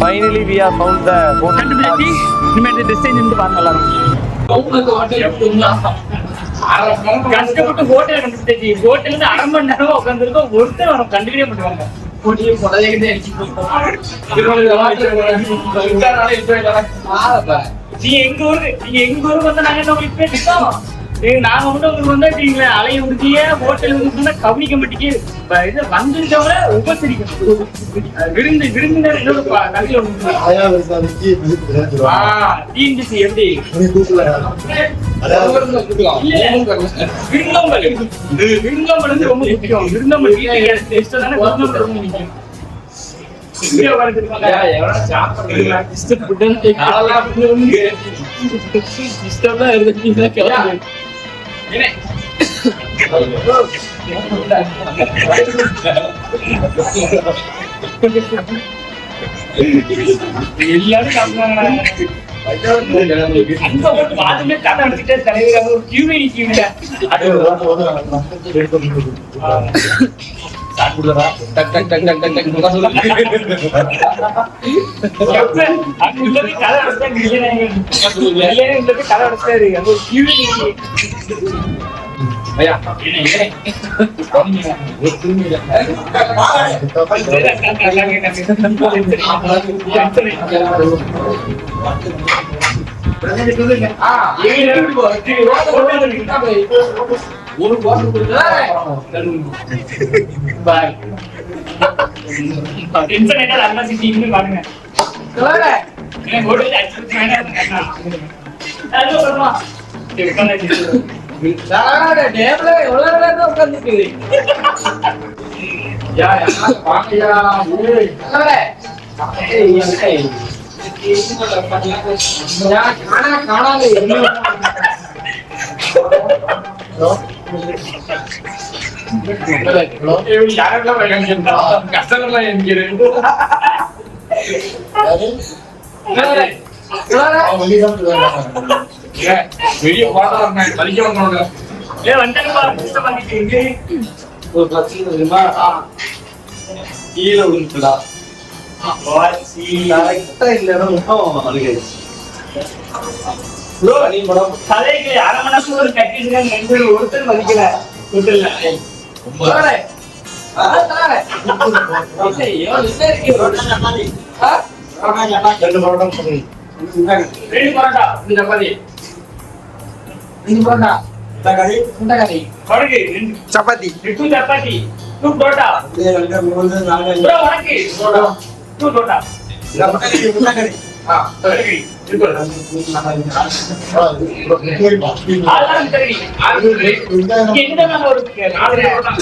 [SPEAKER 1] Finally we are found the hotel.
[SPEAKER 3] கண்டுபிடிச்சி இனிமே இந்த டிசைன் இருந்து பாருங்க எல்லாரும். கஷ்டப்பட்டு ஹோட்டல் கண்டுபிடிச்சி ஹோட்டல்ல அரை மணி நேரம் உட்காந்துருக்கோம். ஒருத்தர் வரும் கண்டுபிடிக்க மாட்டாங்க. நீங்க எங்க ஊருக்கு வந்தா நாங்க என்ன உங்களுக்கு பேசிட்டோம். நாங்க மட்டும் உங்களுக்கு வந்தா நீங்களே அலைய விடுக்கீங்க, ஹோட்டல் வந்து கவனிக்க மாட்டீங்க. இது வந்துட்டவங்கள உபசரிக்கணும். விருந்தினர் என்னோட கல்வியில டிஎன்பிசி எப்படி விருந்தோம்பல் வந்து ரொம்ப முக்கியம். விருந்தோம்பல் வீட்டுக்கு தானே விருந்தோம்பல் ரொம்ப முக்கியம். எல்லாரும் சாப்பிடுவாங்க. அந்த ஒரு பாதுமே கதை எடுத்துட்டே தலைவர் ஒரு கியூவே நிக்கிங்க. சாப்பிடுறா டக் டக் டக் டக் டக் டக் சொல்லுங்க. அங்க கதை எடுத்துட்டே இல்லையே இந்த கதை எடுத்துட்டே அங்க ஒரு கியூவே நிக்கிங்க. ஐயா என்ன ஒரு பாட்டில் கொடுத்தா பாய் டென்ஷன் ஆயிட்டா அண்ணா சிட்டின்னு பாருங்க எனக்கு ஓடி அடிச்சு வேணாம் கண்ணா அது வரமா டேபிள்ல எவ்வளவு நேரம் உட்கார்ந்துட்டு யா பாக்கையா கஷ்டங்கள்லாம் என்கிறேன் வெளியே பாடுறாங்க பலிக்க வந்தோட ஒரு பிரச்சனை தெரியுமா கீழே விழுந்துடா தலைக்கு அரை மணி நேரம் ஒரு கட்டிட்டு ஒருத்தர் மதிக்கல ரெண்டு பரோட்டா இந்த சப்பாத்தி ரெண்டு parotta chapati two chapati two parotta bro உனக்கு டூ பரோட்டா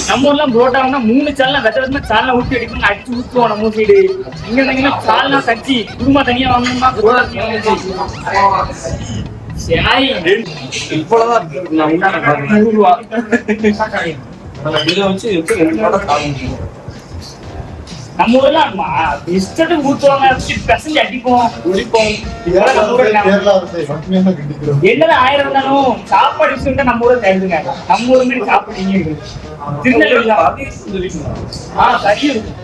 [SPEAKER 3] நம்ம ஊர்லாம் புரோட்டானா 3 சால்னா வெத்தலை சால்னா ஊற்றி அடிக்கணும் அடிச்சு ஊற்றுவோம் நம்ம சைடு. இங்க இருந்தீங்கன்னா சால்னா கட்சி குருமா தனியா வாங்கணும்னா நம்ம ஊர்லாம் இஷ்டத்துக்கு ஊத்துவாங்க, பெசஞ்சு அடிப்போம் குடிப்போம். என்னதான் 1000 இருந்தாலும் சாப்பாடு விஷயம் நம்ம ஊரை தருதுங்க. நம்ம ஊர் மாதிரி சாப்பிடுறீங்க திருநெல்வேலி சரி இருக்கும்.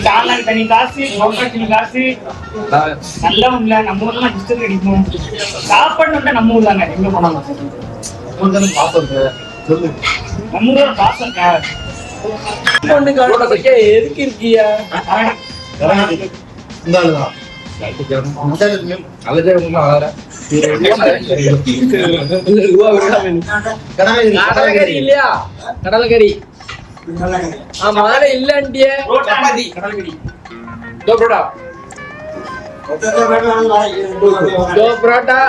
[SPEAKER 3] சாலாக்கு தனி காசு, தனி காசு நல்லா இல்ல. நம்ம ஊர்லாம் இஷ்டத்துக்கு அடிப்போம். சாப்பாடு வந்து நம்ம ஊர் தாங்க. எங்க போனாலும் நம்ம ஊரோட பாசம் எதுக்கு இருக்கியா கடலக்கறி இல்லையா? கடலக்கறி முதல்ல இல்லன்ட்டிய दो परोठा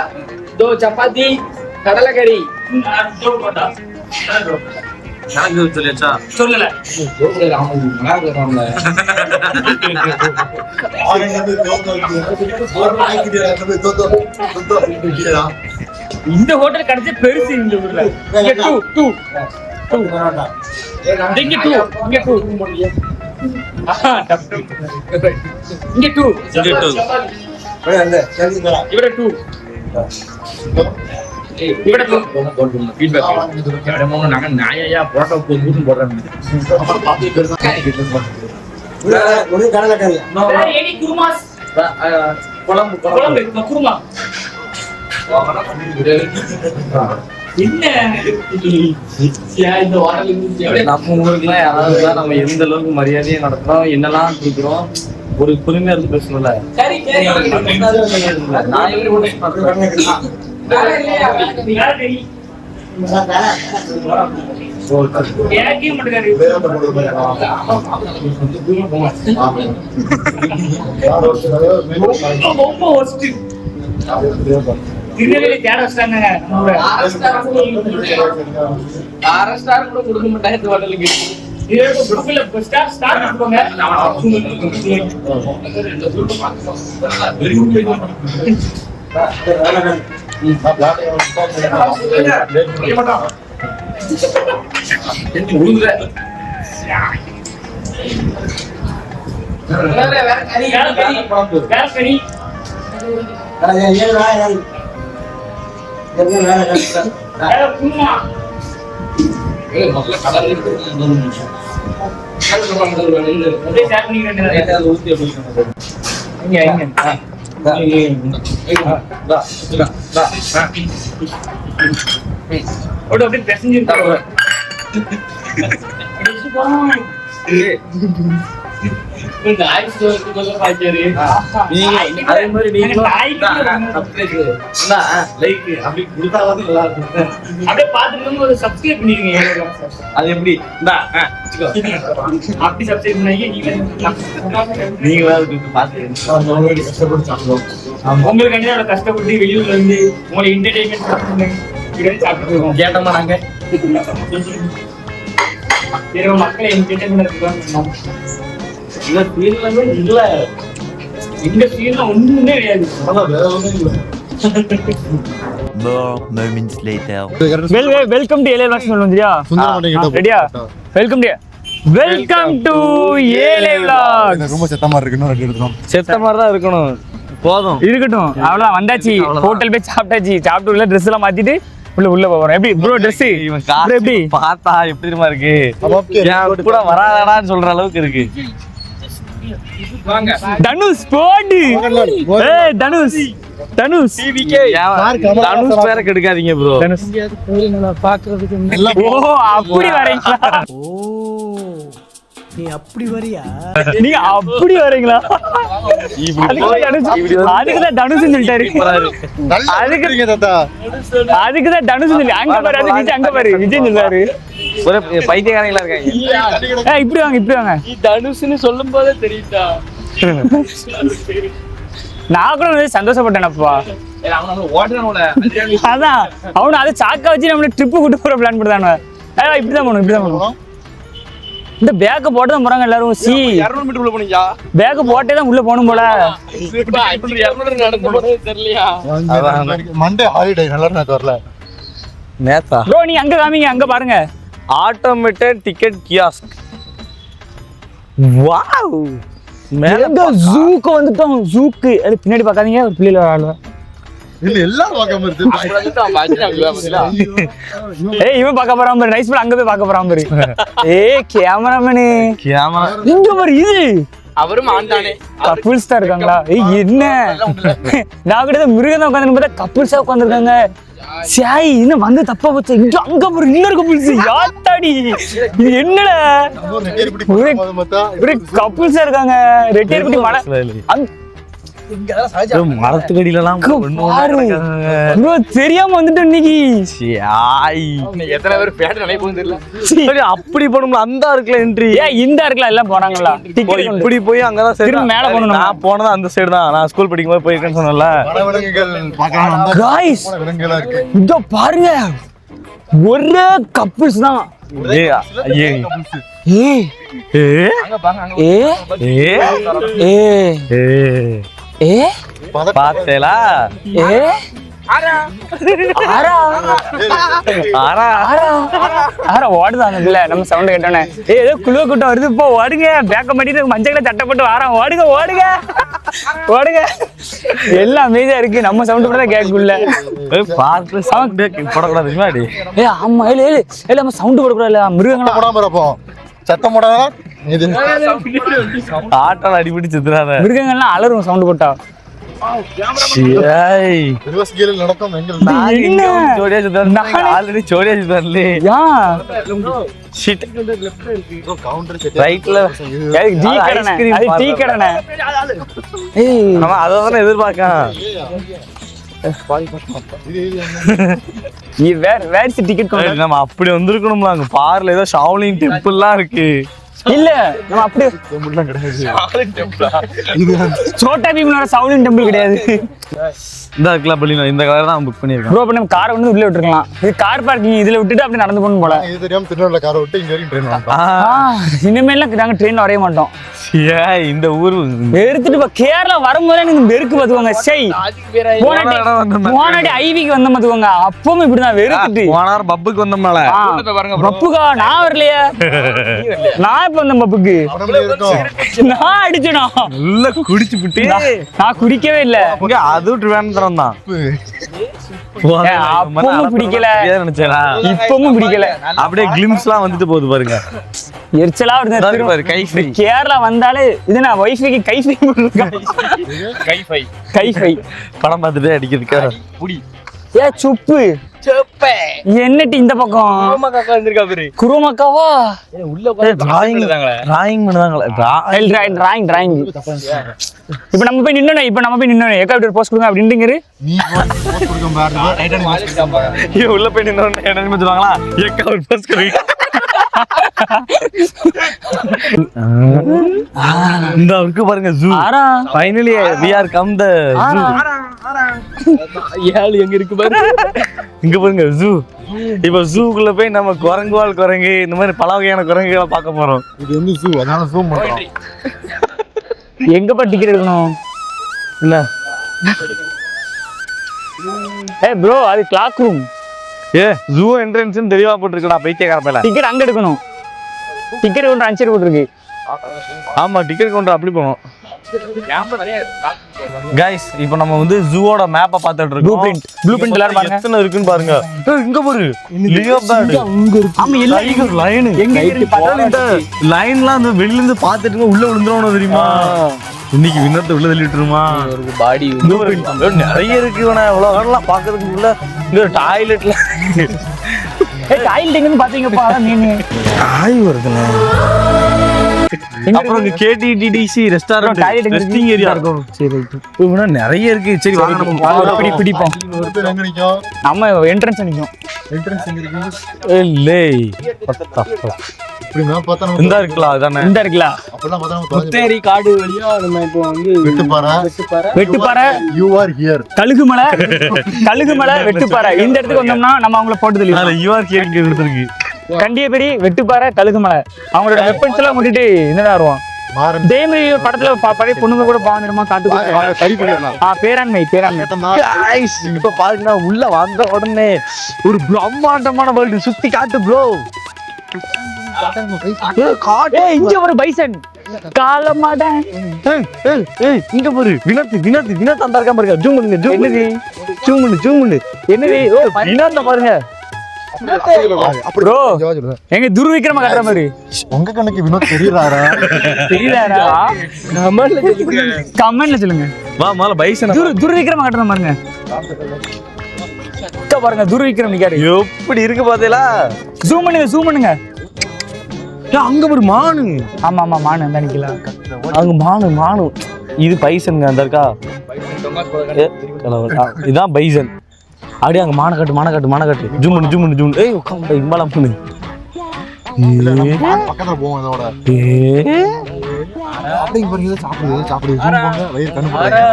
[SPEAKER 3] 2 चपाती கடலக்கறி சொல்லல இந்த ஹோட்டல் கிடைச்ச பெருசு இந்த ஊர்ல. இங்க 2 நாயா போட்டோ போடுறாங்க. நம்ம ஊருக்குலாம் யாராவது நம்ம எந்த அளவுக்கு மரியாதையை நடத்துறோம், என்னெல்லாம் கொடுக்குறோம், ஒரு புதுமையா இருந்து பேசணும்ல. நான் திருநெல்வேலி தேட வச்சிட்டாங்க. 6 ஸ்டார் கூட கொடுக்க மாட்டாங்க இந்த ஹோட்டலுக்கு. நாய் ஸ்டோருக்கு போல பாச்சாரு.
[SPEAKER 1] அதே மாதிரி நீங்களும்
[SPEAKER 3] நாய்க்கு
[SPEAKER 1] லைக் அப்படி கொடுத்தாலும் நல்லா இருக்கும்.
[SPEAKER 3] அப்படியே பார்த்துட்டு ஒரு சப்ஸ்கிரைப் பண்ணிருங்க.
[SPEAKER 1] அது எப்படி
[SPEAKER 3] அப்படி சப்ஸ்கிரைப் பண்ணி
[SPEAKER 1] நீங்க பார்த்து கஷ்டப்பட்டு சாப்பிடுவோம்.
[SPEAKER 3] உங்களுக்கு அவ்வளவு கஷ்டப்பட்டு வெளியூர்ல இருந்து உங்களை என்டர்டைன்மெண்ட் சாப்பிட்டு
[SPEAKER 1] கேட்டோமா நாங்க
[SPEAKER 3] மக்களை என்டர்டைன்மெண்ட்
[SPEAKER 1] இந்த ஃபீல்ட்லமே இல்ல.
[SPEAKER 3] இந்த ஃபீல்ட்ல ஒண்ணுமே கிடையாது.
[SPEAKER 2] More moments later.
[SPEAKER 3] Welcome to ஏலே vlogs சொல்லுங்க. ரெடியா? வெல்கம் டு ஏலே vlogs.
[SPEAKER 4] ரொம்ப செத்த மாதிரி இருக்குன்னு ரெடி எடுத்துறோம்.
[SPEAKER 1] செத்த மாதிரி தான் இருக்கணும். போதும்
[SPEAKER 3] இருக்கட்டும். அவ்வளவுதான் வந்தாச்சு. ஹோட்டல் போய் சாப்பிட்டாச்சு. சாப்பிட்டு உள்ள Dress எல்லாம் மாத்திட்டு உள்ள போறோம். எப்படி ப்ரோ Dress எப்படி
[SPEAKER 1] பார்த்தா எப்படி தெரியுமா இருக்கு? என் கூட வராதான்னு சொல்ற அளவுக்கு இருக்கு.
[SPEAKER 3] தனுஷ் போடு. ஏய் தனுஷ்
[SPEAKER 1] தனுஷ் பேரை கெடுக்காதீங்க ப்ரோ.
[SPEAKER 3] ஓ அப்படி வரீங்களா?
[SPEAKER 9] நீ அப்படி வரியா?
[SPEAKER 3] நீங்க அப்படி வரீங்களா? அதுக்குதான் தனுஷ் சொல்லிட்டாரு. அதுக்குதான் தனுஷ் சொல்லி அங்க பாரு. அது விஜய் அங்க பாரு. விஜய் சொல்றாரு.
[SPEAKER 1] ஒரு பைத்தியக்காரங்களா இருக்காங்க.
[SPEAKER 3] இப்படி வாங்க.
[SPEAKER 5] தனுஷ்னு சொல்லும் போதே தெரியுதா?
[SPEAKER 3] நான் கூட சந்தோஷப்பட்டேனப்பா. அதான் அவனு அதை சாக்க வச்சு நம்மள ட்ரிப்பு கூட்டு போற பிளான் பண்ணுதானு. இப்படிதான் போகணும். இந்த பேக்க போட்டு தான் போறாங்க எல்லாரும்.
[SPEAKER 5] 200 மீட்டர் உள்ள போனீங்க.
[SPEAKER 3] பேக்க போட்டே தான் உள்ள போகணும் போல.
[SPEAKER 5] 200 நடந்து போறது தெரியலையா?
[SPEAKER 4] மண்டே ஹாலிடே நல்லா வரல.
[SPEAKER 1] நேத்தா
[SPEAKER 3] ப்ரோ நீங்க அங்க காமிங்க. அங்க பாருங்க.
[SPEAKER 1] Automated ticket kiosk. வாவ்.
[SPEAKER 3] எங்க ஜூக்கு வந்துட்டோம். ஜூக்கு அது பின்னாடி பார்க்காதீங்க. ஒரு பிள்ளைல ஆளு.
[SPEAKER 4] இல்ல எல்லாம் பார்க்காம இருக்கு.
[SPEAKER 3] ஏய் இவன் பார்க்க போறான் பாரு. நைஸ் பாரு. அங்க போய் பார்க்க போறான் பாரு. ஏய் கேமராமேனு இங்க பாரு. இது
[SPEAKER 5] அவரும் ஆண்டானே.
[SPEAKER 3] கப்புள்ஸ் தான் இருக்காங்களா? ஏய் என்ன நான் கூட மிருகம் தான் உட்காந்து பார்த்தா கப்புள்ஸா உட்காந்துருக்காங்க. சாய் இன்னும் வந்து தப்பா போச்சு. இங்க அங்க ஒரு இன்னொரு கப்புள்ஸ். யாத்தாடி இது என்னடா? ஒரு கப்புள்ஸா இருக்காங்க. ரெட்டியர் குட்டி
[SPEAKER 1] மரத்துக்கடியிலாம்
[SPEAKER 3] ப்ரோ தெரியாம வந்துட்டோம் இன்னைக்கு.
[SPEAKER 5] எத்தனை பேர் பேட் நினைப்போம் தெரியல.
[SPEAKER 1] அப்படி போனோம்ல. அந்த இருக்குல என்ட்ரி.
[SPEAKER 3] ஏன் இந்த இருக்குல எல்லாம் போனாங்களா?
[SPEAKER 1] இப்படி போய் அங்கதான் சைடு
[SPEAKER 3] மேல போகணும்.
[SPEAKER 1] நான் போனது அந்த சைடு தான். நான் ஸ்கூல் படிக்கும் போது போயிருக்கேன்னு சொன்னல.
[SPEAKER 3] காய்ஸ் இதோ பாருங்க. ஒரே கப்புள்ஸ் தான்.
[SPEAKER 1] பாத்தேலா?
[SPEAKER 3] ஓடுதான் நம்ம சவுண்ட் கேட்டோன்னே. ஏதோ குழுவ கூட்டம் வருது. இப்போ ஓடுங்க. பேக்க மாட்டிட்டு மஞ்சள் சட்டப்பட்டு வாரம். ஓடுங்க. எல்லாம் அமைதியா இருக்கு. நம்ம சவுண்ட் கூட கேட்கல.
[SPEAKER 1] போடக்கூடாது.
[SPEAKER 3] ஏ ஆமா. இல்ல நம்ம சவுண்ட் போடக்கூடாது. மிருகங்களா
[SPEAKER 4] போடாம இருப்போம். சத்தம் போடாத. இது
[SPEAKER 1] ஆட்டால அடிபடி செத்துறாத.
[SPEAKER 3] மிருகங்கள்லாம் அலறும் சவுண்ட் போட்டா.
[SPEAKER 4] ரிவர்ஸ் கியரில் நடக்கும்.
[SPEAKER 1] ஆல்ரெடி ஜோடியா சுத்தரல. அதான் எதிர்பார்க்கான். நம்ம அப்படி வந்திருக்கணும்ல. அங்க பார்ல ஏதோ ஷாவ்லிங் டெம்பிள்லாம் இருக்கு.
[SPEAKER 3] இல்ல நம்ம அப்படியே சோட்டா பீமோட ஷாவ்லின் டெம்பிள் கிடையாது.
[SPEAKER 1] இந்த இருக்குல பள்ளி. இந்த கலர் தான் புக் பண்ணிருக்கேன்.
[SPEAKER 3] ப்ரோ நம்ம காரை வந்து உள்ள விட்டுறலாம். இது கார் பார்க்கிங். இதுல விட்டுட்டு அப்படியே நடந்து போகணும் போல.
[SPEAKER 4] இது தெரியாம திருநெல்வேலியில காரை விட்டு இங்க வரைக்கும் ட்ரெயின் வந்தோம்.
[SPEAKER 3] இனிமேலாம் நாங்க ட்ரெயின்ல வரைய மாட்டோம்.
[SPEAKER 1] இந்த ஊரு
[SPEAKER 3] வெறுத்துட்டு கேரளா வரும்போது நீங்க வெறுக்கு பாத்துக்கோங்க. போனாடி ஐவிக்கு வந்த பாத்துக்கோங்க. அப்பவும் இப்படிதான் வெறுத்துட்டு.
[SPEAKER 1] போனார் பப்புக்கு வந்தோம்னால.
[SPEAKER 3] பப்புக்கா நான் வரலையே. நான் இப்ப வந்தேன் பப்புக்கு. நான் அடிச்சேனா
[SPEAKER 1] நல்லா குடிச்சு விட்டு.
[SPEAKER 3] நான் குடிக்கவே இல்ல.
[SPEAKER 1] அதுவும் ட்ரிவாண்ட்ரம் தான்.
[SPEAKER 3] அப்பவும் பிடிக்கல.
[SPEAKER 1] நினைச்சேனா
[SPEAKER 3] இப்பவும் பிடிக்கல.
[SPEAKER 1] அப்படியே கிளிம்ஸ்லாம் வந்துட்டு போகுது பாருங்க.
[SPEAKER 3] எரிச்சலா வருது.
[SPEAKER 1] கைஃபை
[SPEAKER 3] கேரளா வந்தாலே இது நான் வைஃபைக்கு கைஃபை
[SPEAKER 5] கைஃபை
[SPEAKER 3] கைஃபை
[SPEAKER 1] படம் பார்த்துட்டு அடிக்கிறதுக்கா.
[SPEAKER 3] ஏ சுப்பு என்னட்டி இந்த பக்கம்
[SPEAKER 5] குரோமக்காக்கா வந்திருக்கா பேரு.
[SPEAKER 3] குரோமக்காவா
[SPEAKER 5] உள்ள டிராயிங்
[SPEAKER 3] டிராயிங் இப்ப நம்ம போய் நின்னோம் ஏக்கா இப்படி போஸ்ட் கொடுங்க அப்படின்னுங்கிறது
[SPEAKER 4] நீ போஸ்ட் கொடுக்க பாரு.
[SPEAKER 1] உள்ள போய் நின்று என்ன சொல்லுவாங்களா ஏக்கா ஒரு பஸ் இந்த இருக்கு பாருங்க zoo finally we are come the zoo
[SPEAKER 5] ஏழு எங்க இருக்கு பாரு.
[SPEAKER 1] இங்க பாருங்க ஜூ இப்ப ஜூக்குள்ள போய் நம்ம குரங்கு இந்த மாதிரி பல வகையான குரங்குகளை பார்க்க போறோம்.
[SPEAKER 4] இது வந்து ஜூ, அதனால ஜூம் பண்றோம்.
[SPEAKER 3] எங்கப்பா டிக்கெட் எடுக்கணும்
[SPEAKER 1] என்ன
[SPEAKER 3] ப்ரோ அது கிளாக் ரூம்
[SPEAKER 1] ஜூ என்ட்ரன்ஸ் தெளிவா போட்டுருக்கா பைத்தியக்கார பையல.
[SPEAKER 3] டிக்கெட் அங்க எடுக்கணும். டிக்கெட் கவுண்டர் அஞ்சு போட்டுருக்கு.
[SPEAKER 1] ஆமா டிக்கெட் கவுண்டர் அப்படி போனோம். கைஸ் இப்போ நம்ம வந்து ஜூவோட மேப்பை பார்த்துட்டு இருக்கோம்.
[SPEAKER 3] ப்ளூ பிரிண்ட் எல்லாரும் பாருங்க
[SPEAKER 1] எத்தனை இருக்குன்னு பாருங்க. இங்க பாரு லியோபார்ட்
[SPEAKER 3] ஆமா எல்லா
[SPEAKER 1] டைகர் லைன்
[SPEAKER 3] எங்க இருக்கு
[SPEAKER 1] பட்டால இந்த லைன்லாம் அந்த வெளியில இருந்து பார்த்துட்டு உள்ள விழுந்துறோம் தெரியுமா. இன்னைக்கு விண்ணத்தை உள்ள தள்ளிட்டுருமா
[SPEAKER 5] பாடி
[SPEAKER 1] நிறைய இருக்கு. இவ்வளவு வரலாம் பாக்குறதுக்கு உள்ள இங்க டாய்லெட்ல
[SPEAKER 3] டாய்லெட் எங்கன்னு பாத்தீங்கப்பா நீங்க
[SPEAKER 1] ஆய் வருதுண்ணே. அப்புறம் KTDC ரெஸ்டாரண்ட் ரெஸ்டிங் ஏரியா இருக்கும்.
[SPEAKER 3] சரி
[SPEAKER 1] இவனா நிறைய இருக்கு. சரி வாங்க நம்ம
[SPEAKER 3] பிடிப்போம்.
[SPEAKER 4] ஒரு பேர் எங்க நிக்கும்?
[SPEAKER 3] நம்ம என்ட்ரன்ஸ் நிக்கும்.
[SPEAKER 4] என்ட்ரன்ஸ் எங்க இருக்கு?
[SPEAKER 1] இல்லை
[SPEAKER 4] இப்படி மேப் பார்த்தா
[SPEAKER 1] இந்த இருக்கலாம் அதானே.
[SPEAKER 3] இந்த இருக்குல
[SPEAKER 4] அப்பதான் பார்த்தா நம்ம தொலைஞ்சு
[SPEAKER 5] முத்தேரி காடு வழியா நம்ம இப்போ வந்து
[SPEAKER 3] வெட்டுப்பாறை
[SPEAKER 4] you are here.
[SPEAKER 3] கழுகுமலை வெட்டுப்பாறை இந்த இடத்துக்கு வந்தோம்னா நம்ம அவங்கள போட்டு
[SPEAKER 1] அதுல
[SPEAKER 3] தள்ளி
[SPEAKER 1] யூஆர் கேட்க கொடுத்துருக்கு.
[SPEAKER 3] கண்டியபெரி வெட்டுப்பாறை கழுகுமலை அவங்களோட வெப்பன்ஸ் எல்லாம் முட்டிட்டு என்னடா வருவான்.
[SPEAKER 4] மாறன்
[SPEAKER 3] இதே மாதிரி படத்துல பழைய பொண்ணுங்க கூட பாவனிடமா காட்டுக்கு
[SPEAKER 4] சரி பண்ணிடலாம்.
[SPEAKER 3] பேராண்மை
[SPEAKER 1] Guys, இப்ப பாருங்க உள்ள வந்த உடனே ஒரு பிரம்மாண்டமான வேர்ல்டு சுத்தி காட்டு ப்ரோ.
[SPEAKER 3] இங்க ஒரு பைசன் காலமாடன்
[SPEAKER 1] இங்க பாரு வினோத் அந்த இருக்கா பாருங்க. ஜூம் பண்ணுங்க ஜூம் பண்ணு என்னது வினோத் பாருங்க
[SPEAKER 3] ப்ரோ எங்க துர்விக்ரம கட்டுற மாதிரி
[SPEAKER 4] உங்க கண்ணுக்கு வினோத் தெரியறாரா?
[SPEAKER 3] தெரியலடா கமெண்ட்ல சொல்லுங்க.
[SPEAKER 1] வா முதல்ல பைசன்
[SPEAKER 3] துர்விக்ரம கட்டுற பாருங்க. பாருங்க துர்விக்ரம் நிக்காரு
[SPEAKER 1] எப்படி இருக்கு பாத்தீங்களா.
[SPEAKER 3] ஜூம் பண்ணுங்க
[SPEAKER 1] அங்க ஒரு மானு.
[SPEAKER 3] ஆமா மானு அந்த நிக்கலாம்.
[SPEAKER 1] அங்க மானு இது பைசனுங்க அந்த இருக்கா. இதான் பைசன். அப்படியே அங்க மான காட்டு ஜூம் பண்ணு ஏய் உட்காந்து இம்பாலாம் பண்ணு.
[SPEAKER 4] பக்கத்துல போவோம் இதோட. அப்படிங்க பாருங்க சாப்பிடுது ஜூம் போங்க வயிறு கண்ணு போடுறாங்க.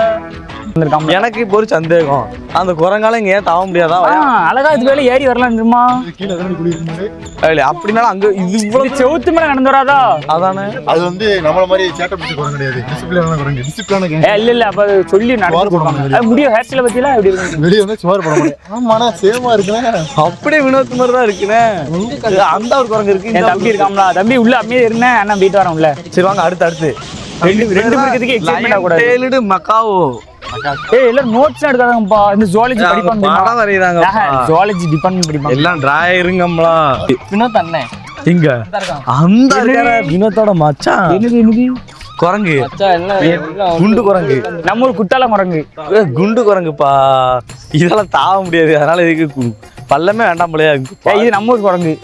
[SPEAKER 1] எனக்கு இப்போ ஒரு சந்தேகம், அந்த குரங்கால இங்க ஏன் தாவ முடியாதா?
[SPEAKER 3] அழகா இது வேலை ஏறி வரலாம் தெரியுமா?
[SPEAKER 4] கீழ தான் குடி இருக்கும்போது
[SPEAKER 1] அப்படினால அங்க இது இவ்வளவு
[SPEAKER 3] செவுத்து மேல நடந்து வராதா?
[SPEAKER 1] அதானே.
[SPEAKER 4] அது வந்து நம்மள மாதிரி சேட்டை பிடிச்ச குரங்கு கிடையாது. டிசிப்ளினான குரங்கு. டிசிப்ளினான
[SPEAKER 3] இல்ல அப்ப அது சொல்லி நடந்து போடுவாங்க. அது முடிய ஹேர் ஸ்டைல பத்திலாம் எப்படி இருக்கு?
[SPEAKER 4] வெளிய வந்து சுமார் போட முடியும். ஆமாண்ணா சேமா இருக்குண்ணே.
[SPEAKER 1] அப்படியே வினோத் மாதிரி தான் இருக்குண்ணே. அந்த ஒரு குரங்கு இருக்கு.
[SPEAKER 3] என் தம்பி இருக்காம்ல, தம்பி உள்ள அப்படியே இருந்தேன். அண்ணா போயிட்டு வரேன் உள்ள.
[SPEAKER 1] சரி வாங்க அடுத்து
[SPEAKER 3] ரெண்டு பேருக்கு எக்ஸைட்மென்ட் ஆக கூடாது.
[SPEAKER 1] டெய்லடு மக்காவோ
[SPEAKER 3] எல்லாரும் நோட்ஸ் எடுக்காதப்பா. இந்த ஜுவாலஜி படிப்பாங்க.
[SPEAKER 1] படம் வரையறாங்க.
[SPEAKER 3] ஜுவாலஜி டிபார்ட்மென்ட் படிப்பாங்க.
[SPEAKER 1] எல்லாம் டிராயருங்கம்மா.
[SPEAKER 3] வினோத் அண்ணே
[SPEAKER 1] இங்க அந்த வினோத்தோட மச்சான்.
[SPEAKER 3] என்னது
[SPEAKER 1] குரங்கு குண்டு குரங்கு.
[SPEAKER 3] நம்ம ஒரு குத்தால குரங்கு.
[SPEAKER 1] குண்டு குரங்குப்பா. இதெல்லாம் தாவ முடியாது. அதனால இதுக்கு பல்லமே வேண்டாம் போலயா.
[SPEAKER 3] இது நம்ம ஒரு குரங்கு.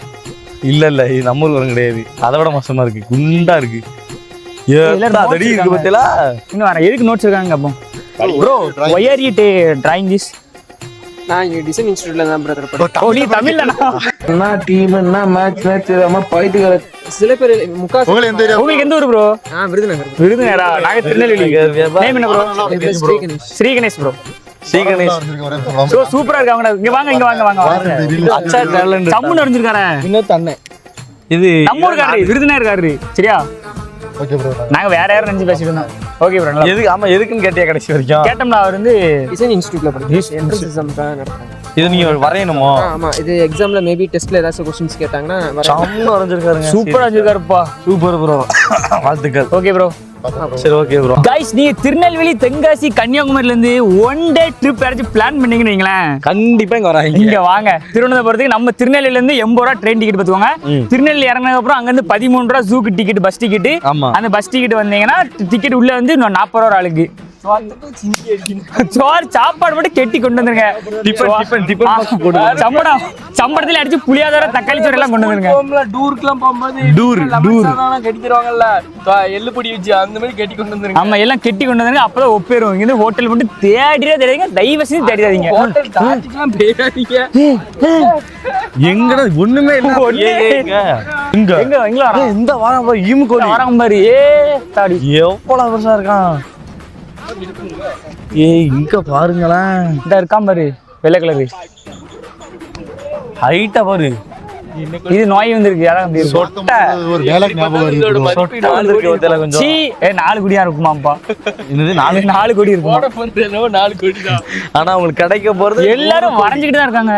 [SPEAKER 1] இல்ல இது நம்ம ஒரு குரங்கு கிடையாது. அதை விட மோசமா இருக்கு. குண்டா இருக்கு. இருக்கு பத்தியா.
[SPEAKER 3] இன்னும் வேற எதுக்கு நோட்ஸ் இருக்காங்க அப்போ? Bro why are you drawing this?
[SPEAKER 5] நான் இங்க டிசைன் இன்ஸ்டிடியூட்ல தான் பிரதர் படிச்சேன்.
[SPEAKER 3] ஓ நீ தமிழ்லனா?
[SPEAKER 5] நான் டீம்னா மேட்ச் நம்ம பைட்டுகற சில பேர் முக்கா.
[SPEAKER 4] உங்களுக்கு எந்த ஏரியா?
[SPEAKER 3] உங்களுக்கு எந்த ஊர் ப்ரோ? விருதுநகரா. நாங்க திருநெல்வேலி. நேம் என்ன bro? Sri Ganesh bro.
[SPEAKER 1] Sri Ganesh
[SPEAKER 3] so சூப்பரா இருக்கு. அவங்க இங்க வாங்க.
[SPEAKER 1] அச்சா டேலண்ட்.
[SPEAKER 3] சம்முன்னு அறிஞ்சிருக்காரே.
[SPEAKER 5] வினோத் அண்ணன்.
[SPEAKER 1] இது
[SPEAKER 3] நம்ம ஊர்காரரு விருதுநகர்காரரு. சரியா?
[SPEAKER 4] Okay bro.
[SPEAKER 3] நாங்க வேற யாரும் நினைச்சு பேசிட்டு இருந்தோம். Okay bro.
[SPEAKER 1] எதுக்கு ஆமா எதுக்குன்னு கேட்டியா கடைசி வரைக்கும்?
[SPEAKER 3] கேட்டோம்னா அவர் வந்து
[SPEAKER 5] டிசைன் இன்ஸ்டிடியூட்ல படிச்சேன். என்ட்ரன்ஸ் எக்ஸாம் தான் நடத்துறாங்க.
[SPEAKER 1] இது நீங்க வரையணுமோ?
[SPEAKER 5] ஆமா இது எக்ஸாம்ல மேபி டெஸ்ட்ல ஏதாவது क्वेश्चंस கேட்டாங்கன்னா
[SPEAKER 1] சம்ம வரைஞ்சிருக்காருங்க.
[SPEAKER 3] சூப்பரா வச்சிருக்காருப்பா.
[SPEAKER 1] Super bro. வாழ்த்துக்கள்.
[SPEAKER 3] Okay bro.
[SPEAKER 1] சரி ஓகே ப்ரோ.
[SPEAKER 3] गाइस நீங்க திருநெல்வேலி, தென்காசி, கன்னியாகுமரியில இருந்து ஒன் டே ட்ரிப் யாராச்சும் பிளான் பண்ணீங்கன்னு வைங்களேன்,
[SPEAKER 1] கண்டிப்பா இங்க வராங்க.
[SPEAKER 3] இங்க வாங்க. திருவனந்தபுரத்துக்கு நம்ம திருநெல்வேலில இருந்து 80 ரூபா ட்ரெயின் டிக்கெட் பாத்துக்கோங்க. திருநெல்வேலி இறங்கினதுக்கு அப்புறம் அங்க இருந்து 13 ரூபா ஜூக்கு டிக்கெட், பஸ் டிக்கெட்.
[SPEAKER 1] ஆமா.
[SPEAKER 3] அந்த பஸ் டிக்கெட் வந்தீங்கன்னா டிக்கெட் உள்ள வந்து 40 ரூபா ஆளுக்கு. சோறு சாப்பாடு மட்டும் கெட்டி கொண்டு வந்துருங்க. சம்பளத்துல அடிச்சு புளியாதர தக்காளி சோறு எல்லாம் கொண்டு வந்துருங்க.
[SPEAKER 5] டூருக்குலாம் போகும்போது கட்டி தருவாங்கல்ல, எள்ளு பொடி வச்சு அந்த மாதிரி கட்டி கொண்டு வந்துருங்க.
[SPEAKER 3] ஆமா, எல்லாம் கெட்டி கொண்டு வந்துருங்க. அப்பதான் ஒப்பேரும். இங்க இருந்து ஹோட்டல் மட்டும் தேடிடாதீங்க, தயவு செஞ்சு தேடிடாதீங்க.
[SPEAKER 5] ஹோட்டல் தாட்டிக்கலாம் போயிடாதீங்க.
[SPEAKER 1] எங்கடா ஒண்ணுமே இல்ல.
[SPEAKER 3] எங்க வரோம்?
[SPEAKER 1] இந்த வாரம் ஈமுக்கோழி
[SPEAKER 3] வரோம் பாரு. தாடி
[SPEAKER 1] எவ்வளவு வருஷம் இருக்கான். இங்க பாருங்களேன்,
[SPEAKER 3] இந்த இருக்கான் பாரு, வெள்ளை கலரு
[SPEAKER 1] ஹைட்டா பாரு.
[SPEAKER 3] இது நோய் வந்திருக்கு. அதான் அப்படி இருக்கு.
[SPEAKER 1] சொட்டை
[SPEAKER 4] ஒரு வேலைக்கு ஞாபகம் இருக்கு.
[SPEAKER 1] சொட்டை வந்திருக்கு ஒருத்தல கொஞ்சம்.
[SPEAKER 3] சீ, 4 கோடியா இருக்குமாப்பா?
[SPEAKER 1] என்னது
[SPEAKER 3] 4 கோடி இருக்குமா?
[SPEAKER 5] 4 கோடி தான்.
[SPEAKER 1] ஆனா உங்களுக்கு கிடைக்க போறது
[SPEAKER 3] எல்லாரும் வரைஞ்சுக்கிட்டு தான் இருக்காங்க.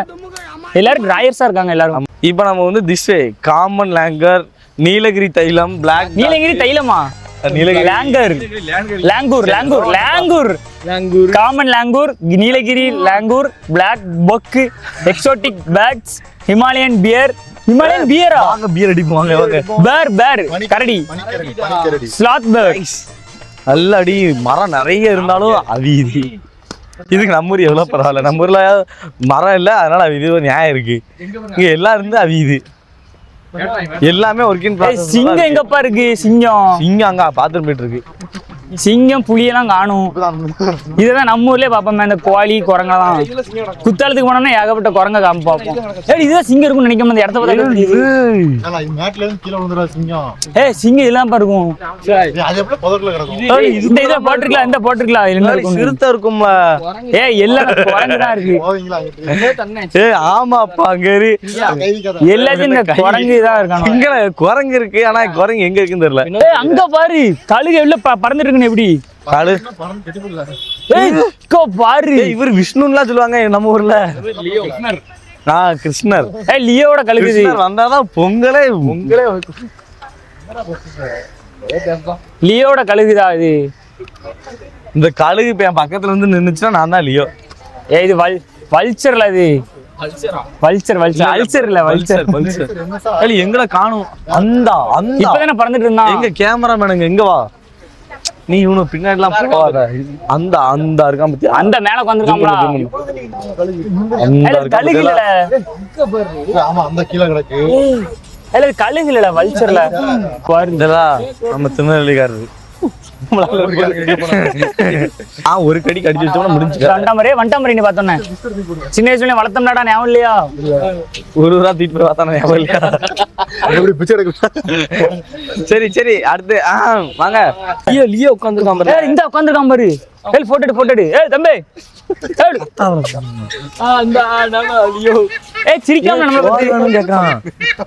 [SPEAKER 3] எல்லாரும் டிரையர்ஸா இருக்காங்க எல்லாரும்.
[SPEAKER 1] இப்ப நம்ம வந்து திஸ்வே காமன் லேங்கர், நீலகிரி தைலம், பிளாக்
[SPEAKER 3] நீலகிரி தைலமா?
[SPEAKER 1] Nilgiri
[SPEAKER 3] langur, langur, langur, langur, common langur, Nilgiri langur, black buck, exotic பேக்ஸ், ஹிமாலயன் பியர். ஹிமாலயன் பியரா?
[SPEAKER 1] வாங்க பியர் அடிப்போம் வாங்க.
[SPEAKER 3] பேர் பேர் கரடி,
[SPEAKER 4] பனிக்கரடி.
[SPEAKER 3] ஸ்லாத் பேர்.
[SPEAKER 1] நல்ல அடி. மரம் நிறைய இருந்தாலும் அவியுது. இதுக்கு நம்ம ஊர் எவ்வளவு பரவாயில்ல. நம்ம ஊர்ல மரம் இல்ல, அதனால அவியுது. ஒரு நியாயம் இருக்கு. இங்க எல்லாம் இருந்து அவியுது. எல்லாமே ஒர்க்கிங் ப்ராசஸ்.
[SPEAKER 3] சிங்கம் எங்கப்பா இருக்கு? சிங்கம்
[SPEAKER 1] அங்க பாத்துட்டு போயிட்டு இருக்கு.
[SPEAKER 3] சிங்கம் புலியெல்லாம் காணும். இதுதான் நம்ம ஊர்லயே பாப்போம். இந்த கோழி குரங்கெல்லாம் குத்தாலத்துக்கு போனோம்னா ஏகப்பட்ட குரங்க காமி பார்ப்போம். இதுதான் சிங்கம் இருக்கும்னு நினைக்காம அந்த இடத்த பார்த்தா
[SPEAKER 4] மேட்ல இருந்து கீழே விழுந்துடா சிங்கம்.
[SPEAKER 3] சிங்கம் இதெல்லாம் இருக்கும்.
[SPEAKER 4] அது எப்படி புதர்ல கிடக்கும்?
[SPEAKER 3] இந்த இதை போட்டிருக்கலாம், இந்த போட்டிருக்கலாம்.
[SPEAKER 1] சிறுத்தை இருக்கும்ல.
[SPEAKER 3] எல்லாம் குரங்குதான் இருக்கு.
[SPEAKER 4] போவீங்களா அங்கிட்டு?
[SPEAKER 1] ஆமாப்பா அங்க
[SPEAKER 3] எல்லாத்தையும் இந்த குரங்கு தான் இருக்காங்க.
[SPEAKER 1] இங்க குரங்கு இருக்கு. ஆனா குரங்கு எங்க இருக்குன்னு தெரியல.
[SPEAKER 3] அங்க பாரு, கழுகு எவ்வளவு பறந்துட்டு இருக்குன்னு. எப்படி பாரு.
[SPEAKER 1] இவர் விஷ்ணுன்னுலாம் சொல்லுவாங்க நம்ம ஊர்ல. கிருஷ்ணர்.
[SPEAKER 3] லியோட கழுகு
[SPEAKER 1] வந்தாதான் பொங்கலே.
[SPEAKER 3] லியோட கழுகுதான் இது.
[SPEAKER 1] இந்த கழுகு இப்ப என் பக்கத்துல வந்து நின்னுச்சுன்னா நான் தான் லியோ.
[SPEAKER 3] இது வல்ச்சர்ல. இது வல்ச்சர் அல்சர் இல்ல, வல்ச்சர்.
[SPEAKER 1] எங்கட காணும். அந்த
[SPEAKER 3] இப்பதானே பறந்துட்டு இருந்தான்.
[SPEAKER 1] எங்க கேமராமேனுங்க எங்க வா. நீ இவனு பின்னாடி எல்லாம் போகாத. அந்த இருக்கான் பத்தி.
[SPEAKER 3] அந்த மேல உட்கார்ந்திருக்காங்களா? கழுகு இல்ல.
[SPEAKER 4] ஆமா, அந்த கீழே கிடக்கு.
[SPEAKER 3] கழுகு இல்ல, வல்ச்சர்ல.
[SPEAKER 1] நம்ம திருநெல்வேலிக்காரரு. ஒரு கடி கடிச்சு வச்சோம்னா முடிஞ்சு.
[SPEAKER 3] வண்டாமரே நீ பார்த்தோன்னே சின்ன வயசுல வளர்த்தோம்னாடா ஞாபகம் இல்லையா?
[SPEAKER 1] ஒரு ஊரா தீட்டு போய் பார்த்தானே ஞாபகம் இல்லையா?
[SPEAKER 4] எப்படி பிச்சை எடுக்க?
[SPEAKER 1] சரி அடுத்து வாங்க. லியோ உட்காந்துருக்கான் பாரு.
[SPEAKER 3] இந்த உட்காந்துருக்கான் பாரு. போட்டோ எடு. தம்பி சிரிக்காம நம்ம
[SPEAKER 1] கேட்கான்.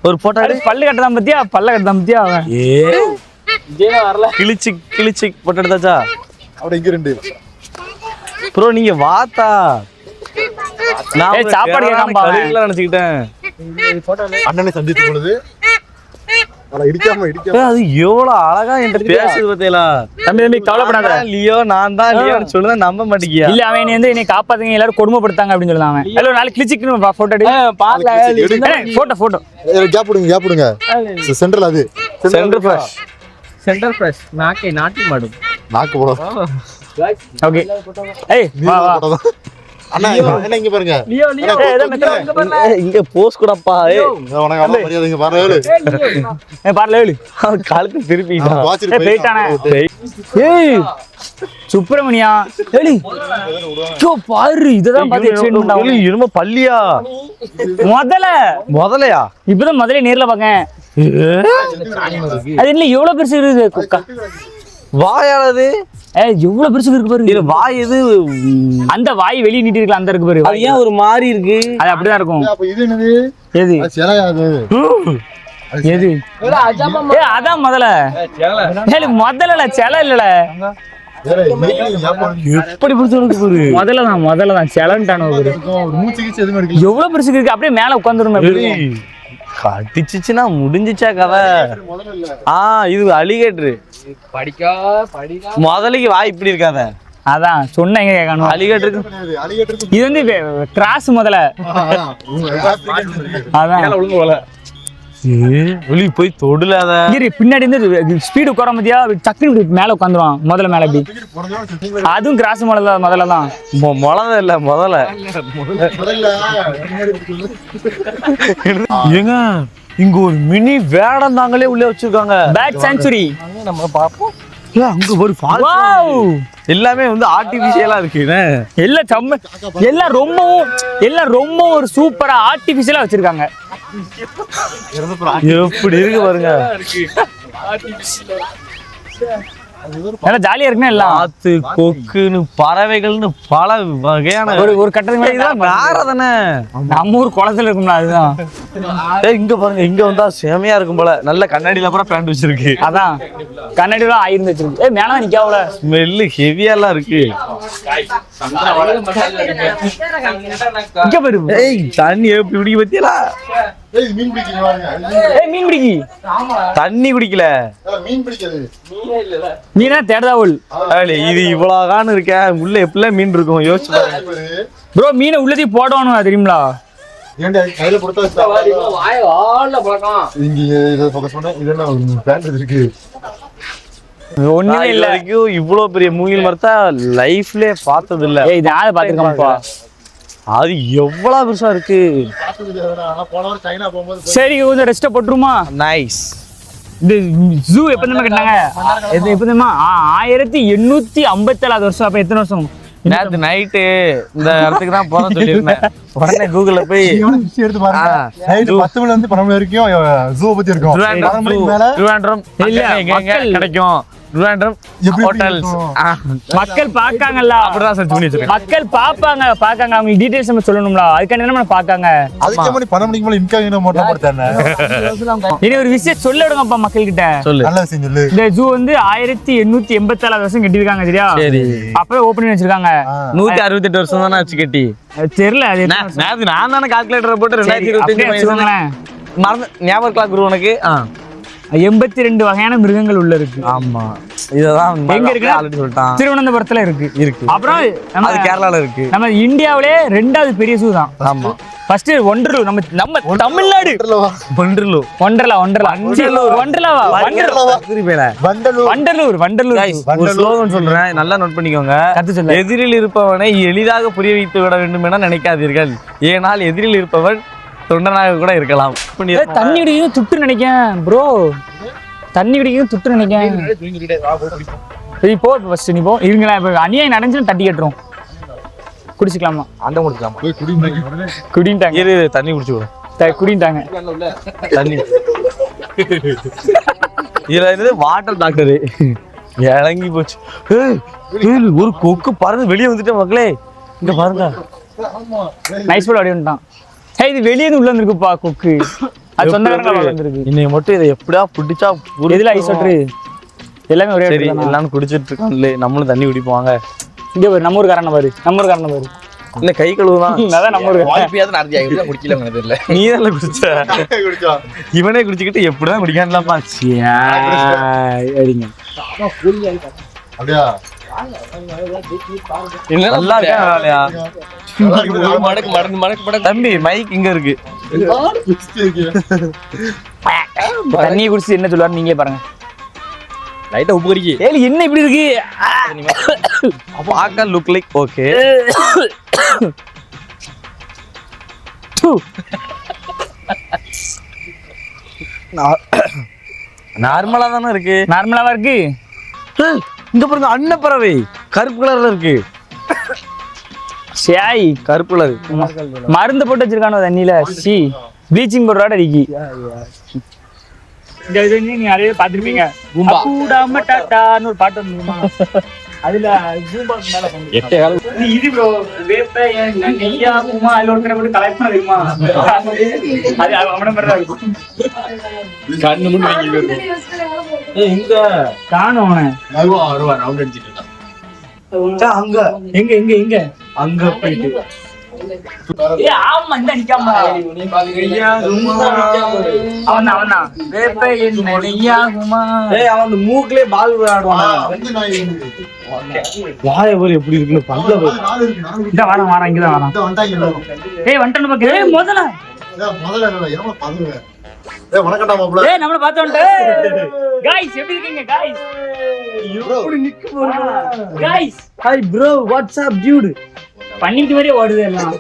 [SPEAKER 1] ஒரு போட்டோ
[SPEAKER 3] பல்லு கட்டதான் பத்தியா அவன்.
[SPEAKER 1] கிழிச்சு போட்டோ எடுத்தாச்சா?
[SPEAKER 4] அப்படி இங்க 2
[SPEAKER 1] ப்ரோ நீங்க வாத்தா.
[SPEAKER 3] நான் சாப்பாடு கேட்காம
[SPEAKER 1] நினைச்சுக்கிட்டேன்.
[SPEAKER 4] அண்ணனை சந்தித்த பொழுது இடிக்காம
[SPEAKER 1] அது எவ்வளவு அழகா என்கிட்ட பேசுது பாத்தீங்களா?
[SPEAKER 3] தம்பி கவலைப்படாத.
[SPEAKER 1] லியோ நான் தான் லியோன்னு சொல்லுதான் நம்ப மாட்டேங்கியா?
[SPEAKER 3] இல்ல, அவன் வந்து என்னை காப்பாத்துங்க, எல்லாரும் கொடுமைப்படுத்தாங்க அப்படின்னு சொல்லுவாங்க. ஹலோ, நாளைக்கு கிளிச்சிக்கணும். போட்டோ எடு. போட்டோ
[SPEAKER 4] கேப் விடுங்க. சென்ட்ரல். அது
[SPEAKER 5] சென்டர் ஃப்ரெஷ் நாட்டி மாடு
[SPEAKER 4] நாக்கு போடும்.
[SPEAKER 3] ஓகே. வா
[SPEAKER 4] அண்ணா என்ன இங்க பாருங்க.
[SPEAKER 1] இங்க போஸ் கூடப்பா.
[SPEAKER 4] உனக்கு மரியாதை இங்க பாரு.
[SPEAKER 3] பாருல
[SPEAKER 1] காலத்து திருப்பி
[SPEAKER 3] சுப்பிரமணியா. பாரு, இததான் பார்த்து
[SPEAKER 1] இரும பள்ளியா முதலையா?
[SPEAKER 3] இப்பதான் முதல்ல நேர்ல பாக்கேன். அது என்ன எவ்வளவு பெருசு இருக்கு?
[SPEAKER 1] வாயானது
[SPEAKER 3] எவ்வளவு பெருசு இருக்கு பாரு.
[SPEAKER 1] வாய் எது?
[SPEAKER 3] அந்த வாய் வெளியே நீட்டி இருக்கலாம். அந்த இருக்கு பாரு.
[SPEAKER 1] அது ஏன் ஒரு மாதிரி இருக்கு?
[SPEAKER 3] அது அப்படிதான் இருக்கும்.
[SPEAKER 4] இது என்னது?
[SPEAKER 3] எது
[SPEAKER 4] எது?
[SPEAKER 3] அதான் முதல்ல செல இல்லல.
[SPEAKER 1] எப்படி
[SPEAKER 3] முதல்லதான் செலன்டான. எவ்வளவு பெருசு இருக்கு. அப்படியே மேல உட்காந்துரும்.
[SPEAKER 1] கடிச்சிச்சுன்னா முடிஞ்சிச்சா கதை. இது அலிகேட்டரு. முதலைக்கு வாய் இப்படி இருக்காத.
[SPEAKER 3] அதான் சொன்னேன்.
[SPEAKER 1] அலிகேட்டருக்கு
[SPEAKER 3] இது வந்து கிராஸ் முதல்ல. அதான்
[SPEAKER 1] வெளியே போய் தொடலாத
[SPEAKER 3] இரு பின்னாடி இருந்து ஸ்பீடு உட்கார மதியா டக்குனு இப்படி மேல உட்காந்துருவான் மேல இப்படி அதுவும் கிராஸ் முதல்ல தான்
[SPEAKER 1] முளத இல்ல முதல்ல ஏங்க இங்க ஒரு மினி வேடம் தாங்களே உள்ள வச்சிருக்காங்க
[SPEAKER 3] பேட் செஞ்சுரி
[SPEAKER 1] நம்ம பாப்போம் அங்க ஒரு ஃபால்ஸ் எல்லாமே வந்து ஆர்டிபிஷியலா இருக்கு
[SPEAKER 3] எல்லாம் ரொம்ப ஒரு சூப்பரா ஆர்டிபிஷியலா வச்சிருக்காங்க
[SPEAKER 1] எப்படி இருக்கு பாருங்க
[SPEAKER 3] நல்லா ஜாலியா இருக்குன்னா எல்லாம்
[SPEAKER 1] ஆத்து கொக்குன்னு பறவைகள்னு பல வகையான
[SPEAKER 3] ஒரு கட்டத்துக்கு
[SPEAKER 1] இதெல்லாம் வேற தானே
[SPEAKER 3] நம்ம ஊர் குளத்துல இருக்கும்ல அதுதான்
[SPEAKER 1] இங்க பாருங்க இங்க வந்தா செமையா இருக்கும் போல நல்ல கண்ணாடியில கூட பேண்ட் வச்சிருக்கு
[SPEAKER 3] அதான் கண்ணாடிலாம் ஆயிருந்து வச்சிருக்கு மேலதான் நிக்காவுல
[SPEAKER 1] ஸ்மெல்லு ஹெவியாலாம் இருக்கு
[SPEAKER 3] இங்க பாரு
[SPEAKER 1] தண்ணி எப்படி குடிக்க பத்தியலா
[SPEAKER 4] மீன் பிடிக்கிறீங்க
[SPEAKER 3] மீன் பிடிக்கி
[SPEAKER 1] தண்ணி குடிக்கல
[SPEAKER 4] மீன் பிடிக்கிறது
[SPEAKER 3] மீனா தேடதாவுல்
[SPEAKER 1] இது இவ்வளவுகான்னு இருக்க உள்ள எப்படிலாம் மீன் இருக்கும் யோசிச்சு பாருங்க
[SPEAKER 3] ப்ரோ மீனை உள்ளதையும் போடணும் தெரியுங்களா
[SPEAKER 4] ஏன்டா கையில கொடுத்தா இங்க இத ஃபோக்கஸ் பண்ணா இதெல்லாம் பேண்ட் இருக்கு
[SPEAKER 3] ஒண்ணுமே இல்ல
[SPEAKER 1] வரைக்கும் இவ்வளவு பெரிய மூங்கில் மரத்தா லைஃப்ல பார்த்தது இல்ல
[SPEAKER 3] இது யாரை பாத்துருக்கோம்ப்பா
[SPEAKER 1] அது எவ்வளவு பெருசா இருக்கு
[SPEAKER 4] போன வாரம் சைனா போகும்போது
[SPEAKER 3] சரி கொஞ்சம் ரெஸ்ட போட்டுருமா
[SPEAKER 1] நைஸ்
[SPEAKER 3] இது ஜூ எப்ப தெரியுமா கட்டினாங்க எப்ப தெரியுமா 1857 வருஷம் அப்ப எத்தனை வருஷம்
[SPEAKER 1] நேத்து நைட்டு இந்த இடத்துக்கு தான் போறேன்னு சொல்லியிருந்தேன் உடனே கூகுள்ல போய்
[SPEAKER 4] எடுத்து பாருங்க நைட் 10 மணி வந்து 12 மணி வரைக்கும் ஜூ பத்தி இருக்கும் 12 மணிக்கு மேல
[SPEAKER 1] ட்ரிவாண்ட்ரம்
[SPEAKER 3] இல்ல,
[SPEAKER 1] எங்க
[SPEAKER 3] மக்கள்
[SPEAKER 1] கிடைக்கும் ட்ரிவாண்ட்ரம்
[SPEAKER 4] எப்படி
[SPEAKER 1] ஹோட்டல்ஸ்
[SPEAKER 3] மக்கள் பாக்காங்கல்ல
[SPEAKER 1] அப்படிதான் சர்ச் பண்ணி வச்சிருக்கேன்
[SPEAKER 3] மக்கள் பாக்காங்க அவங்களுக்கு டீடைல்ஸ் நம்ம சொல்லணும்ல அதுக்கான என்ன பாக்காங்க
[SPEAKER 4] அதுக்கே மணி 12 மணிக்கு மேல இன்காகினோ மோட்டா போட்டானே
[SPEAKER 3] இனி ஒரு விஷயம் சொல்ல விடுங்கப்பா மக்கள் கிட்ட
[SPEAKER 1] சொல்லு
[SPEAKER 4] நல்ல விஷயம் சொல்லு
[SPEAKER 3] இந்த ஜூ வந்து 1887 வருஷம் கட்டிருக்காங்க சரியா
[SPEAKER 1] சரி
[SPEAKER 3] அப்பவே ஓபன் பண்ணி வச்சிருக்காங்க
[SPEAKER 1] 168 வருஷம் தானே வச்சு கட்டி
[SPEAKER 3] தெரியல அது
[SPEAKER 1] நேத்து நான் தானே கால்குலேட்டர் போட்டு
[SPEAKER 3] அப்படியே
[SPEAKER 1] 2025
[SPEAKER 3] வச்சுக்கோங்களேன்.
[SPEAKER 1] மறந்து ஞாபகம் கிளாக் குரு உனக்கு
[SPEAKER 3] 82 வகையான மிருகங்கள் உள்ள இருக்கு
[SPEAKER 1] ஆமா இததான்
[SPEAKER 3] எங்க இருக்கு
[SPEAKER 1] ஆல்ரெடி சொல்லிட்டான்
[SPEAKER 3] திருவனந்தபுரத்துல இருக்கு அப்புறம்
[SPEAKER 1] அது கேரளால இருக்கு
[SPEAKER 3] நம்ம இந்தியாவிலே 2வது பெரிய ஜூ தான்
[SPEAKER 1] ஆமா
[SPEAKER 3] ஃபர்ஸ்ட் ஒண்டர்லூர் நம்ம தமிழ்நாடு
[SPEAKER 1] பண்டலூர் ஒரு ஸ்லோகன் சொல்றேன் நல்லா நோட் பண்ணிக்கோங்க
[SPEAKER 3] கத்து சொல்லு.
[SPEAKER 1] எதிரில் இருப்பவனை எளிதாக புரிய வைத்து விட வேண்டும் என நினைக்காதீர்கள் ஏனால் எதிரில் இருப்பவன் தொண்டனாக கூட இருக்கலாம்
[SPEAKER 3] தண்ணி குடிக்கும் துட்டு நினைக்கேன் ப்ரோ தண்ணி குடிக்கும் துட்டு நினைக்கேன் சரி போ ஃபர்ஸ்ட் நீ போ இருங்களேன் இப்ப அநியாயம் நடந்துச்சுன்னு தட்டி கட்டுறோம் குடிச்சுக்கலாமா
[SPEAKER 1] அந்த முடிச்சாமா
[SPEAKER 4] போய் குடிங்க
[SPEAKER 3] குடின்ட்டாங்க
[SPEAKER 1] இரு தண்ணி குடிச்சு விடும்
[SPEAKER 3] குடின்ட்டாங்க
[SPEAKER 1] தண்ணி இதுல இருந்து வாட்டர் டாக்டரு இறங்கி போச்சு ஒரு கொக்கு பறந்து வெளியே வந்துட்டேன் மக்களே இங்க பாருங்க
[SPEAKER 3] நைஸ் போல் அடிட்டான் இது வெளியே உள்ள இருந்துருக்குப்பா கொக்கு அது சொந்தக்காரங்க வந்திருக்கு
[SPEAKER 1] இன்னைக்கு மட்டும் இதை எப்படியா பிடிச்சா
[SPEAKER 3] எதுல ஐஸ் வாட்டரு எல்லாமே ஒரே
[SPEAKER 1] சரி எல்லாரும் குடிச்சிட்டு இருக்கோம்ல நம்மளும் தண்ணி குடிப்பாங்க
[SPEAKER 3] இங்க பாரு நம்ம ஊருக்காரன பாரு
[SPEAKER 1] இல்ல கை கழுவுதான்
[SPEAKER 3] அதான் நம்ம ஊருக்கு
[SPEAKER 1] தெரியல நீ தான் குடிச்ச இவனே குடிச்சுக்கிட்டு எப்படிதான் குடிக்கான்லாம்ப்பா
[SPEAKER 3] அடிங்க
[SPEAKER 4] அப்படியா
[SPEAKER 1] நல்லா இருக்கா தம்பி மைக் இங்க இருக்கு
[SPEAKER 3] தண்ணியை குடிச்சு என்ன சொல்லுவாரு நீங்க பாருங்க
[SPEAKER 1] லைட்டா உப்பு கறிக்கு
[SPEAKER 3] ஏய் என்ன இப்படி இருக்கு
[SPEAKER 1] பாக்க லுக் லைக் ஓகே நார்மலா தானே இருக்கு
[SPEAKER 3] நார்மலாவா இருக்கு
[SPEAKER 1] இங்க பாருங்க அன்னப்பறவை கருப்பு கலர்ல இருக்கு
[SPEAKER 3] ஷாய்
[SPEAKER 1] கருப்பு கலர்
[SPEAKER 3] மருந்து போட்டு வச்சிருக்கானோ தண்ணியில சி ப்ளீச்சிங் பவுடரோட அடிக்கி இந்த இது நீங்க நிறைய பாத்திருப்பீங்க கூடாம டாட்டான்னு ஒரு பாட்டு வந்துருமா அதுல ஜூம்பாக்கு மேல வந்து இது ப்ரோ வேப்ப நெய்யா உமா அதுல ஒருத்தர போட்டு கலெக்ட் பண்ண தெரியுமா அது அவன மாதிரி தான் இருக்கும்
[SPEAKER 5] கண்ணு முன்னாடி
[SPEAKER 1] இங்க
[SPEAKER 3] காணும் அவனை
[SPEAKER 5] வருவா ரவுண்ட் அடிச்சிட்டு இருக்கான்
[SPEAKER 1] அங்க
[SPEAKER 3] எங்க
[SPEAKER 1] அங்க போயிட்டு
[SPEAKER 3] ஆமா இந்த நிக்காம அவன் வேப்ப நெய்யா உமா
[SPEAKER 1] அவன் அந்த மூக்குலயே பால் விளையாடுவான் வாய ஒரு எப்படி இருக்குன்னு பல்ல
[SPEAKER 3] இந்த வாரம் இங்கதான் வரான் ஏய் வந்துட்டேன் பாக்க ஏய் முதல்ல
[SPEAKER 4] முதல்ல இல்ல ஏமா பதுவே வணக்கம்டா மாப்ள.
[SPEAKER 3] ஏய் நம்மள பார்த்தோம்டே गाइस எப்படி இருக்கீங்க गाइस எப்படி நிக்க போறீங்க guys
[SPEAKER 1] hi bro what's up Dude
[SPEAKER 3] பண்ணிட்டு மாதிரியே ஓடுது எல்லாம்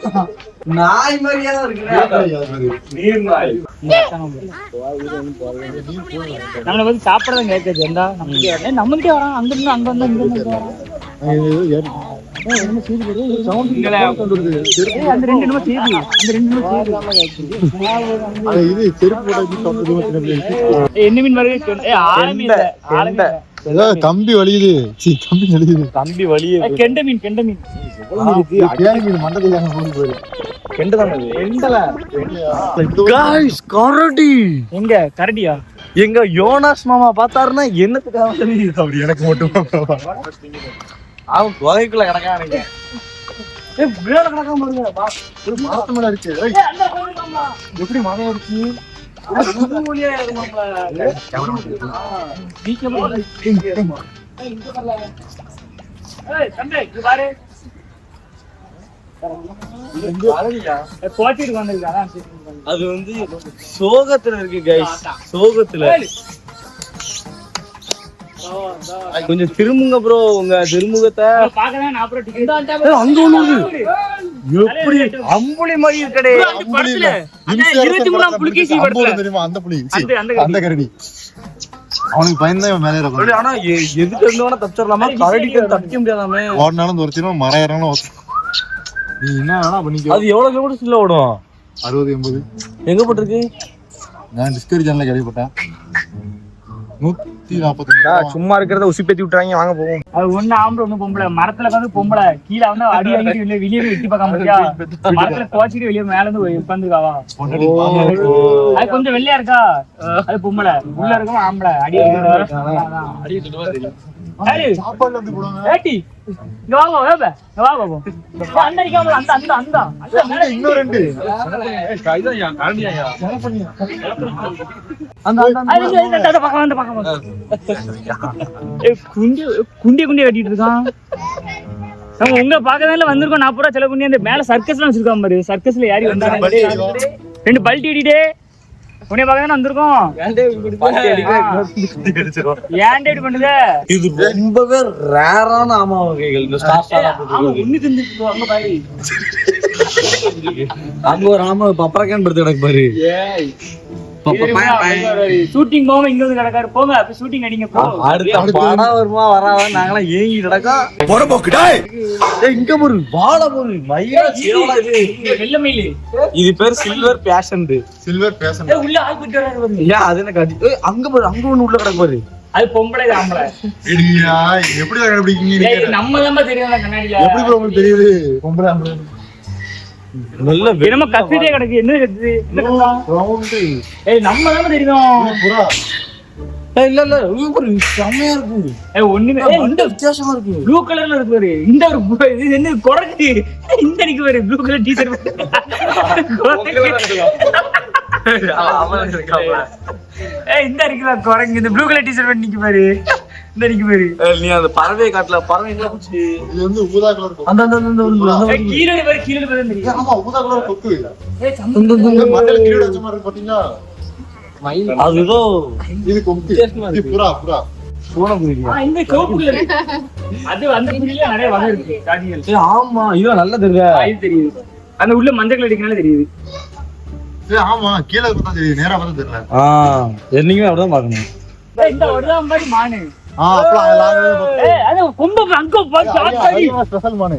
[SPEAKER 1] நாய் மாதிரியா தான் இருக்கு
[SPEAKER 3] நம்மள வந்து சாப்பிடறத கேட்காது ஏண்டா நம்ம கிட்ட வரான் அங்க இருந்து அங்க வந்து இங்க வந்து அந்த ரெண்டு நிமிஷம் சேது அந்த ரெண்டு நிமிஷம்
[SPEAKER 4] இது செருப்பு போட்டு
[SPEAKER 3] என்ன மீன் வருது ஆரம்பி இல்ல ஆரம்பி
[SPEAKER 4] ஏதோ கம்பி வலியுது. கம்பி வலியுது.
[SPEAKER 1] தம்பி வலியே
[SPEAKER 3] கெண்ட மீன்
[SPEAKER 4] கேணி மீன் மண்டல போய்
[SPEAKER 1] கெண்டதான் எண்டல गाइस கரடி
[SPEAKER 3] எங்க கரடியா
[SPEAKER 1] எங்க யோனாஸ் மாமா பார்த்தாருன்னா என்னத்துக்காக
[SPEAKER 4] அப்படி எனக்கு மட்டும்
[SPEAKER 1] அவன் குகைக்குள்ள கிடக்கானுங்க
[SPEAKER 3] கிடக்காம பாருங்க
[SPEAKER 4] ஒரு மரத்து மேல இருக்கு. எப்படி மரம் இருக்கு?
[SPEAKER 1] அது வந்து சோகத்துல இருக்கு கைஸ் சோகத்துல கொஞ்சம் திரும்புங்க ப்ரோ உங்க திருமுகத்தை அங்க ஒண்ணு எப்படி அம்புலி மாதிரி இருக்கடே
[SPEAKER 4] தெரியுமா அந்த புலி அந்த கரடி அவனுக்கு பயந்தான் மேலே இருக்கும்.
[SPEAKER 1] ஆனா எதுக்கு இருந்தவன தப்பிச்சிடலாமா கரடிக்கு தப்பிக்க முடியாதாமே
[SPEAKER 4] ஓடினாலும் துரத்திடும் மரம் ஏறாலும் நீ என்ன வேணா பண்ணிக்க.
[SPEAKER 1] அது எவ்வளவு கிலோமீட்டர் ஓடும்
[SPEAKER 4] 60-80
[SPEAKER 1] எங்க போட்டிருக்கு
[SPEAKER 4] நான் டிஸ்கவரி சேனல்ல கேள்விப்பட்டேன் 145.
[SPEAKER 6] சும்மா இருக்கிறத உசி பேத்தி விட்டுறாங்க வாங்க போவோம்.
[SPEAKER 3] அது ஒண்ணு ஆம்பளை ஒண்ணு பொம்பளை மரத்துல வந்து பொம்பளை கீழே வந்து அடி வாங்கிட்டு வெளியே வெட்டி பார்க்காம இருக்கியா மரத்துல துவச்சிட்டு வெளியே மேல இருந்து உட்காந்துருக்காவா அது கொஞ்சம் வெள்ளையா இருக்கா அது பொம்பளை உள்ள இருக்கும் ஆம்பளை அடி
[SPEAKER 4] சாப்பாடுல இருந்து போடுவாங்க.
[SPEAKER 3] ஏட்டி இங்க வா பாபா இங்க வா பாபா அந்த அடிக்காம அந்த அந்த அந்த அந்த
[SPEAKER 4] இன்னும் ரெண்டு
[SPEAKER 3] குண்டிய வெட்டிட்டு இருக்கான் நம்ம உங்க பாக்கதால வந்திருக்கோம் 40 ரூபா செலவு பண்ணி அந்த மேல சர்க்கஸ்லாம் வச்சிருக்கான் பாரு சர்க்கஸ்ல யாரி வந்தாங்க 2 பல்ட்டி அடிடே உன்னை பாக்கதானே வந்திருக்கோம் ஏன்டா இப்படி பண்ணுத
[SPEAKER 1] இது ரொம்பவே ரேரான ஆமா வகைகள் இந்த ஸ்டார்
[SPEAKER 3] ஒண்ணு தின்னுட்டு அங்க பாரு
[SPEAKER 1] அங்க ஒரு ஆமா பப்பரக்கான் படுத்து கிடக்கு பாரு
[SPEAKER 3] ஷூட்டிங் போகாம இங்க வந்து கிடக்காரு போங்க அப்ப ஷூட்டிங் அடிங்க போ
[SPEAKER 1] அடுத்த படம் வருமா வராதா நாங்களாம் ஏங்கி கிடக்கோம் இங்க ஒரு வாழை ஒரு மயிலா சேவலா இது
[SPEAKER 3] வெள்ள மயிலு
[SPEAKER 1] இது பேர் சில்வர் பேஷன்
[SPEAKER 4] சில்வர் பேசன்.
[SPEAKER 3] உள்ள ஆள் போயிட்டு வராரு
[SPEAKER 1] ஏன் அது என்ன காட்டி அங்க பாரு அங்க ஒண்ணு உள்ள கிடக்கு பாரு
[SPEAKER 3] அது பொம்பளை இது ஆம்பளை
[SPEAKER 4] இடியா எப்படி கண்டுபிடிக்கீங்க?
[SPEAKER 3] ஏய் நம்ம தான் தெரியும் கண்ணாடில
[SPEAKER 4] எப்படி bro உங்களுக்கு தெரியுது? பொம்பளை ஆம்பளை
[SPEAKER 1] நல்ல
[SPEAKER 3] என்னமோ கத்திட்டே கிடக்கு என்ன கத்துது
[SPEAKER 4] ரவுண்ட்
[SPEAKER 3] ஏய் நம்ம தான் தெரியும்
[SPEAKER 4] புறா.
[SPEAKER 1] இல்ல இல்ல ஒரு செமையா இருக்கு
[SPEAKER 3] ஏய் ஒண்ணுமே ஏய் இந்த
[SPEAKER 1] வித்தியாசமா இருக்கு
[SPEAKER 3] ப்ளூ கலர்ல இருக்கு பாரு இந்த ஒரு இது என்ன குரங்கு இந்த நிக்கு பாரு ப்ளூ கலர் டீ-ஷர்ட் ஏய் இந்த இருக்குல குரங்கு இந்த ப்ளூ கலர் டீ-ஷர்ட் பண்ணி நிக்கு பாரு இந்த நிக்கு பாரு
[SPEAKER 1] நீ அந்த பறவை காட்டுல பறவை எங்க போச்சு
[SPEAKER 4] இது வந்து ஊதா கலர் கொக்கு.
[SPEAKER 1] அந்த
[SPEAKER 3] ஏய் கீழே பாரு தெரியும்
[SPEAKER 4] ஆமா ஊதா கலர் கொக்கு.
[SPEAKER 3] ஏய் சம்பந்த
[SPEAKER 4] இந்த மண்டல கீழ வச்ச மாதிரி இருக்கு பாத்தீங்களா?
[SPEAKER 1] அது ஏதோ
[SPEAKER 4] இது கொக்கு. இது புறா புறா.
[SPEAKER 3] இந்த கோப்புல இருக்கு அது அந்த புள்ளில நிறைய வகை இருக்கு காடிகள்
[SPEAKER 1] ஆமா இது நல்லா தெரியுது
[SPEAKER 3] இது தெரியுது அந்த உள்ள மஞ்சள் கலர் அடிக்கனால தெரியுது
[SPEAKER 4] ஏய் ஆமா கீழ பார்த்தா தெரியுது நேரா பார்த்தா தெரியல.
[SPEAKER 1] என்னைக்குமே அப்படிதான் பாக்கணும்
[SPEAKER 3] இந்த ஒருதான் மாதிரி மானு
[SPEAKER 4] அப்புறம் எல்லாரும்
[SPEAKER 3] ஏய் அது கொம்ப அங்க பாரு
[SPEAKER 4] ஸ்பெஷல் மானு.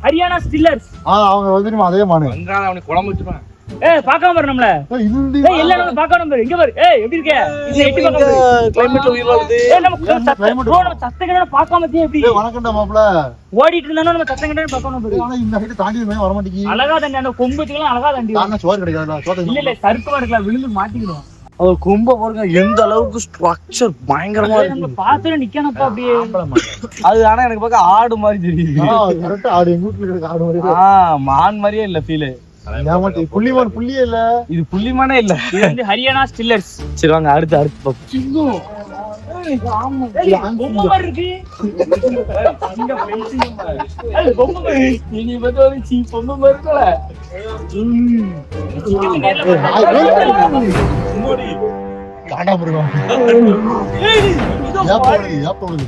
[SPEAKER 3] ஹரியானா ஸ்டில்லர்ஸ்
[SPEAKER 4] அவங்க வந்து அதே மானு.
[SPEAKER 1] அவனுக்கு குழம்பு வச்சுப்பான்
[SPEAKER 3] ஏய் பார்க்காம பாரு நம்மள
[SPEAKER 4] இது
[SPEAKER 3] ஏய் எல்லாரும் நம்ம பார்க்காம பாரு இங்க பாரு ஏய் எப்படி இருக்க இது எட்டி பார்க்காம பாரு
[SPEAKER 1] கிளைமேட்ல உயிர் வாழுது
[SPEAKER 3] ஏய் நம்ம ப்ரோ நம்ம சத்தங்கடா பார்க்காம தீ எப்படி
[SPEAKER 4] வணக்கம்டா மாப்ள.
[SPEAKER 3] ஓடிட்டு இருந்தானோ நம்ம சத்தங்கடா பார்க்காம பாரு
[SPEAKER 4] ஆனா இந்த ஹைட் தாண்டி வர மாட்டேங்குது.
[SPEAKER 3] அழகா தண்டி அந்த கொம்புச்சுலாம் அழகா தண்டி
[SPEAKER 4] தான சோறு கிடைக்காதுடா. சோத்தை
[SPEAKER 3] இல்ல இல்ல சறுக்கமா இருக்கலாம் விழுந்து மாட்டிக்கிறோம்
[SPEAKER 1] அது கொம்ப பாருங்க எந்த அளவுக்கு ஸ்ட்ரக்சர் பயங்கரமா
[SPEAKER 3] நம்ம
[SPEAKER 1] இருக்கு
[SPEAKER 3] பாத்துட்டு நிக்கணும்ப்பா அப்படியே
[SPEAKER 1] அது ஆனா எனக்கு பார்க்க ஆடு மாதிரி தெரியுது
[SPEAKER 4] கரெக்ட் ஆடு எங்க வீட்ல இருக்க ஆடு மாதிரி.
[SPEAKER 1] மான் மாதிரியே இல்ல ஃபீல்
[SPEAKER 4] ஏமாட்டி புள்ளிமான் புள்ளியே இல்ல.
[SPEAKER 1] இது புள்ளிமானே இல்ல
[SPEAKER 3] இது வந்து ஹரியானா ஸ்டில்லர்ஸ்
[SPEAKER 1] சரி வாங்க அடுத்து பாப்போம்
[SPEAKER 3] பொம்மை மாதிரி இருக்கு. பொம்மை மாதிரி.
[SPEAKER 5] இனி வந்து சீ பொம்மை மாதிரி இருக்கல.
[SPEAKER 4] காண்டாம இருக்கும். ஏப்போடுது.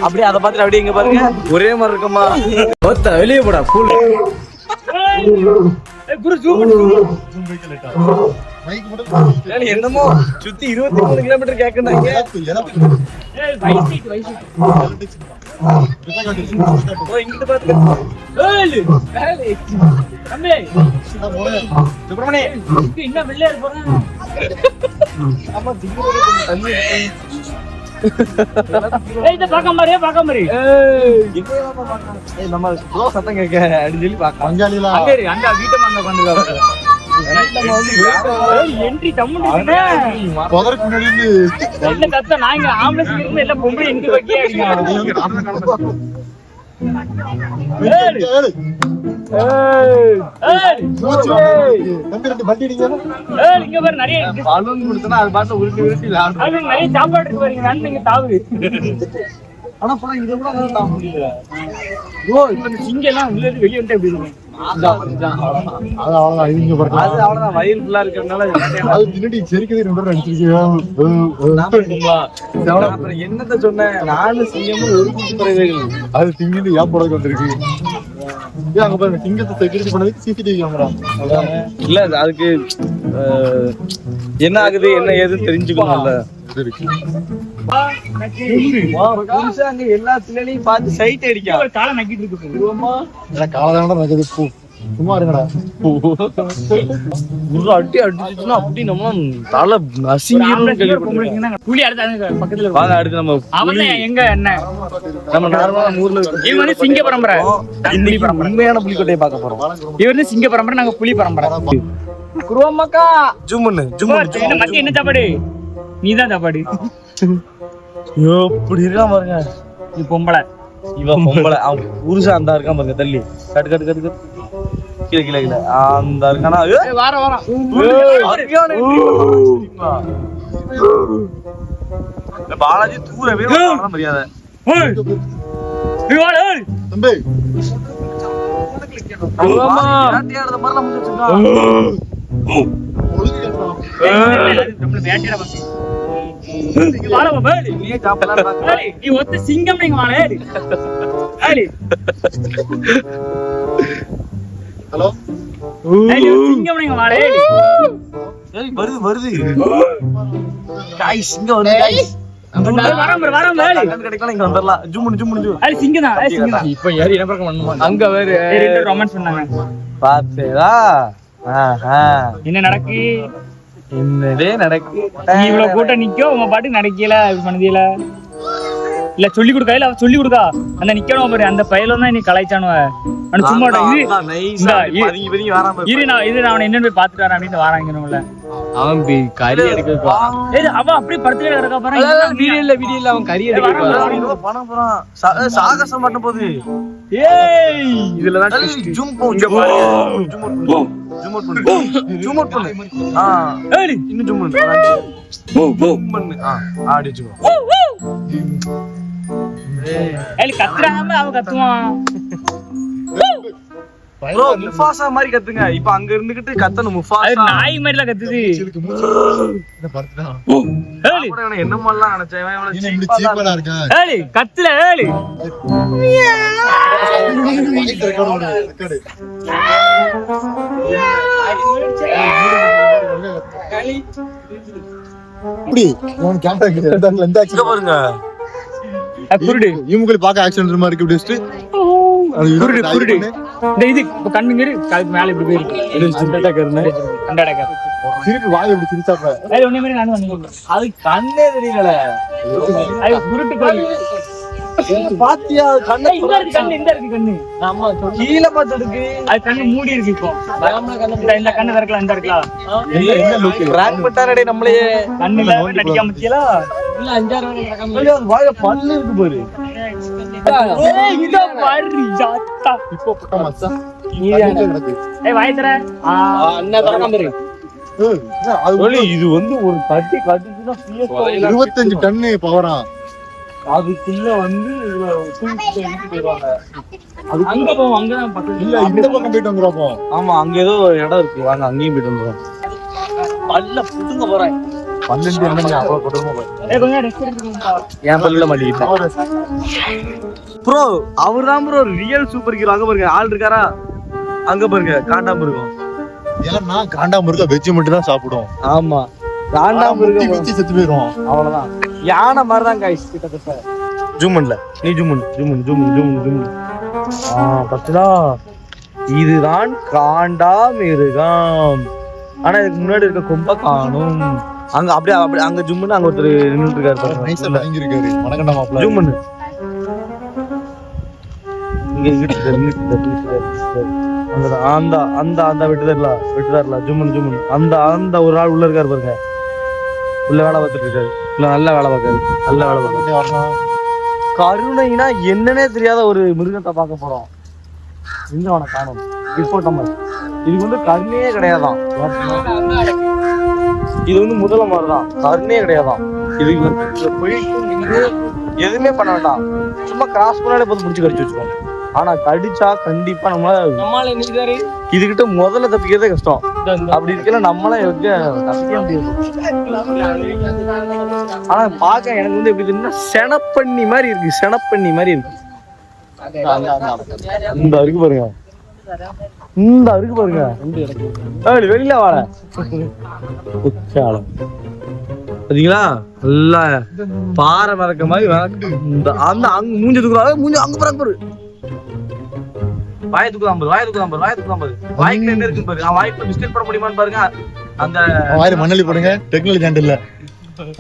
[SPEAKER 1] அப்படியே அதை பார்த்துட்டு அப்படியே இங்க பாருங்க ஒரே மாதிரி இருக்குமா வெளியே போடா கூல் என்னமோ சுத்தி 23 கிலோமீட்டர் கேக்குறாங்க. இங்கிட்டு பாத்து
[SPEAKER 3] என்ன வெள்ளையா போறேன். பாக்க மாதிரி
[SPEAKER 1] நம்ம சத்தம் கேட்க அப்படின்னு சொல்லி பாக்க
[SPEAKER 4] பஞ்சாலிலாம்
[SPEAKER 3] அங்க வீட்டை அங்க உட்காந்துருக்காங்க. என்ட்ரி தம்முன்னு
[SPEAKER 4] புதருக்கு முன்னாடி இருந்து
[SPEAKER 3] என்ன கத்த நாங்க ஆம்புலன்ஸ் இருந்து எல்லாம் பொம்பளை எங்க வைக்க இங்க பாரு நிறைய
[SPEAKER 1] பலூன் கொடுத்தனா அது பாட்டு உருட்டி உருட்டி
[SPEAKER 3] அது நிறைய சாப்பாடு இருக்கு பாருங்க. நான் நீங்க தாவு
[SPEAKER 1] ஆனா போனா இதை கூட தாங்க முடியல.
[SPEAKER 3] சிங்க எல்லாம் உள்ள இருந்து வெளியே வந்து எப்படி இருக்கும்.
[SPEAKER 4] அது அவ்வளவுதான். இவங்க பாருங்க.
[SPEAKER 1] அது அவ்வளவுதான் வயல் ஃபுல்லா இருக்கிறதுனால
[SPEAKER 4] அது பின்னாடி செரிக்கதை 2
[SPEAKER 1] அப்புறம் என்னத்த சொன்னேன் நானும் சிங்கமும் ஒரு கூட்டு பறவைகள்.
[SPEAKER 4] அது திங்கிட்டு ஏப்போடக்கு வந்திருக்கு. ஏன் அங்க பாருங்க சிங்கத்தை செக்யூரிட்டி பண்ணதுக்கு சிசிடிவி கேமரா.
[SPEAKER 1] இல்ல அதுக்கு என்ன ஆகுது என்ன ஏதுன்னு தெரிஞ்சுக்கணும்ல. அங்க எல்லா பிள்ளைகளையும் பார்த்து சைட் அடிக்கும்.
[SPEAKER 3] காலை நக்கிட்டு இருக்கு.
[SPEAKER 4] காலதான நடக்குது. சும்மா இருங்கடா.
[SPEAKER 1] ஒரு அடி அடிச்சுன்னா அப்படி நம்ம தலை நசிங்கிரும்.
[SPEAKER 3] புலி அடுத்த பக்கத்துல
[SPEAKER 1] வாங்க அடுத்து நம்ம
[SPEAKER 3] அவன் எங்க என்ன
[SPEAKER 1] நம்ம நார்மலா ஊர்ல
[SPEAKER 3] இவங்க வந்து சிங்க பரம்பரை.
[SPEAKER 1] இன்னைக்கு உண்மையான புலிக்கோட்டையை பார்க்க போறோம்.
[SPEAKER 3] இவர் வந்து சிங்க பரம்பரை, நாங்க புலி பரம்பரை.
[SPEAKER 1] குருவம்மாக்கா ஜும்முன்னு
[SPEAKER 3] என்ன மத்திய என்ன சாப்பாடு? நீதான் சாப்பாடு.
[SPEAKER 1] எப்படி இருக்கான் பாருங்க.
[SPEAKER 3] நீ பொம்பளை.
[SPEAKER 1] இவன் பொம்பளை. அவன் புருஷன் அந்த இருக்கான் பாருங்க. தள்ளி கட்டு கட்டு கட்டு கட்டு கீழே கீழே கீழே அந்த இருக்கானா.
[SPEAKER 3] வாரம்
[SPEAKER 1] பாலாஜி தூரவே மரியாதை.
[SPEAKER 4] தம்பி
[SPEAKER 3] நீ ஒத்த சிங்கம் நீங்க வாழ.
[SPEAKER 4] ஹலோ
[SPEAKER 3] சிங்கம் நீங்க வாழ.
[SPEAKER 1] வருது வருது காய்ஸ் இங்க வருது காய்ஸ். கிடைக்கலாம் இங்க வந்துடலாம். ஜூம் ஜூம்
[SPEAKER 3] சிங்கம் தான்.
[SPEAKER 5] இப்ப யாரு என்ன பக்கம் பண்ணுமா அங்க வேற
[SPEAKER 3] ரொமான்ஸ் பண்ணாங்க
[SPEAKER 1] பாத்தேடா.
[SPEAKER 3] என்ன நடக்கு?
[SPEAKER 1] என்னடே நடக்கு?
[SPEAKER 3] நீ இவ்வளவு கூட்டம் நிக்க உங்க பாட்டுக்கு நடக்கல பண்ணுதியல இல்ல சொல்லி கொடுக்கா. இல்ல அவ சொல்லி கொடுக்கா. அந்த நிக்கணும் பாரு அந்த பையலும் தான் நீ கலாய்ச்சானுவ. சும்மா இரு நான் அவனை என்னன்னு போய் பாத்துட்டு வரேன் அப்படின்னு வாராங்கணும்ல.
[SPEAKER 5] அவன் கறி எடுக்க
[SPEAKER 3] அவன் அப்படியே படுத்துட்டு கிடக்கா பாரு.
[SPEAKER 5] வீடியோல அவன் கறி எடுக்க
[SPEAKER 1] பணம் போறான். சாகசம் பண்ண போகுது.
[SPEAKER 3] ஏய் இதுலதான்
[SPEAKER 1] ஜூம் போ. இங்க பாரு. ஜூம் அவுட் பண்ணு. ஜூம் அவுட் பண்ணு. ஜூம் அவுட் பண்ணு. ஏய் இன்னும் ஜூம் பண்ணு. ஜூம் பண்ணு. ஆடி ஜூம்.
[SPEAKER 3] ஏய் கத்துறாம அவன் கத்துவான்.
[SPEAKER 1] ப்ரோ முஃபாசா மாதிரி கத்துங்க. இப்ப அங்க இருந்துகிட்டு கத்தணும் முஃபாசா.
[SPEAKER 3] அது நாய் மாதிரிலாம் கத்துது.
[SPEAKER 1] என்னமெல்லாம் நினைச்சேன்.
[SPEAKER 4] இப்படி சீப்பலா இருக்கா?
[SPEAKER 3] ஏய் கத்துல ஏய்
[SPEAKER 4] இப்படி நான் கேமரா இந்த
[SPEAKER 1] இங்க பாருங்க.
[SPEAKER 3] குருடு
[SPEAKER 4] இவங்களுக்கு பார்க்க ஆக்சிடென்ட் மாதிரி இருக்கு. இப்படி
[SPEAKER 3] குருடு குருடு இந்த இது கண்ணுங்க காலுக்கு மேல இப்படி போயிருக்கு.
[SPEAKER 4] திருப்பி வாய் எப்படி சிரிச்சாப்ப
[SPEAKER 1] அது கண்ணே தெரியல.
[SPEAKER 3] அது குருட்டு கோழி.
[SPEAKER 1] பாத்தியா கண்ணு
[SPEAKER 3] இந்த இருக்கு கண்ணு. இந்த இருக்கு கண்ணு.
[SPEAKER 1] ஆமா கீழே பார்த்து இருக்கு.
[SPEAKER 3] அது கண்ணு மூடி இருக்கு. இப்போ இந்த கண்ணு திறக்கலாம். இந்த இருக்கலாம்.
[SPEAKER 1] பிராங்க் பட்டாரடே நம்மளையே.
[SPEAKER 3] கண்ணுல நடிக்காம முத்தியலா
[SPEAKER 1] இல்ல 5-6 வாயில பல்லு இருக்கு பாரு. இது வந்து ஒரு கட்டி கட்டிச்சுன்னா
[SPEAKER 4] 25 டன்னு பவரா.
[SPEAKER 1] அதுக்குள்ள வந்து போயிருவாங்க.
[SPEAKER 3] அங்க போவோம், அங்கதான் பக்கத்துல.
[SPEAKER 4] இல்ல இந்த பக்கம் போயிட்டு வந்துருவோம்.
[SPEAKER 1] ஆமா அங்க ஏதோ இடம் இருக்கு, வாங்க அங்கேயும் போயிட்டு வந்துடும். பல்ல புடுங்க போறேன்.
[SPEAKER 4] 12 எண்ணெய் அவ்வளவு கொடுமை பாரு.
[SPEAKER 3] கொஞ்சம் ரெஸ்ட் எடுத்துக்கோங்க.
[SPEAKER 1] என் பல்லுல மாட்டிக்கிட்டேன். ப்ரோ அவர் தான் ப்ரோ ரியல் சூப்பர் ஹீரோ. அங்க பாருங்க ஆள் இருக்காரா, அங்க பாருங்க காண்டாமிருகம்.
[SPEAKER 4] ஏன்னா காண்டாமிருகம் வெஜ் மட்டும் தான் சாப்பிடும்.
[SPEAKER 1] ஆமா காண்டாமிருகம்
[SPEAKER 4] வெஜ் செத்து போயிடும்.
[SPEAKER 1] அவ்வளவுதான். யானை மாதிரி தான் கைஸ் கிட்டத்தட்ட. ஜூம் பண்ணல நீ, ஜூம் பண்ணு. பத்துடா, இதுதான் காண்டாமிருகம். ஆனா இதுக்கு முன்னாடி இருக்க கொம்ப காணும். அங்க அப்படியே அப்படியே அங்க ஜூம் பண்ணு, அங்க ஒருத்தர் நின்னுட்டு இருக்காரு.
[SPEAKER 4] நைஸா வாங்கி இருக்காரு மணக்கண்ட மாப்ள.
[SPEAKER 1] ஜூம் பண்ணு. இங்க அந்த அந்த அந்த வெட்டுதார்ல ஜூம் பண்ணு. அந்த அந்த ஒரு ஆள் உள்ள இருக்காரு பாருங்க, உள்ள வேலை பார்த்துட்டு இருக்காரு. இல்ல நல்ல வேலை பார்க்காரு. கருணைனா என்னன்னே தெரியாத ஒரு மிருகத்தை பார்க்க போறோம். எங்க அவனை காணும். இதுக்கு வந்து கருணையே கிடையாதான். இது வந்து முதல மாதிரிதான், கருணையே கிடையாதான். இதுக்கு வந்து போயிட்டு நின்று எதுவுமே பண்ண வேண்டாம், சும்மா கிராஸ் பண்ணாலே போது முடிச்சு கடிச்சு வச்சுக்கோங்க. ஆனா கடிச்சா கண்டிப்பா நம்மளால இதுகிட்ட முதல்ல தப்பிக்கிறதே கஷ்டம். அப்படி இருக்கல நம்மளால தப்பிக்க முடியாது. ஆனா பாக்க எனக்கு வந்து எப்படி தெரியுதுன்னா செனப்பண்ணி மாதிரி இருக்கு. இந்த இருக்கு பாருங்க, இந்த இருக்கு பாருங்க. வெளியில வாழ பாத்தீங்களா, நல்லா பாறை மறக்க மாதிரி அந்த அங்க மூஞ்சி தூக்குறாங்க. மூஞ்சி அங்க பாரு, வாய் தூக்குதான் பாரு. வாய்க்குள்ள என்ன இருக்கு பாரு. வாய்க்குள்ள பிஸ்கட் போட முடியுமான்னு பாருங்க. அந்த
[SPEAKER 4] வாயில மண்ணலி போடுங்க. டெக்னாலஜி ஹேண்ட் இல்ல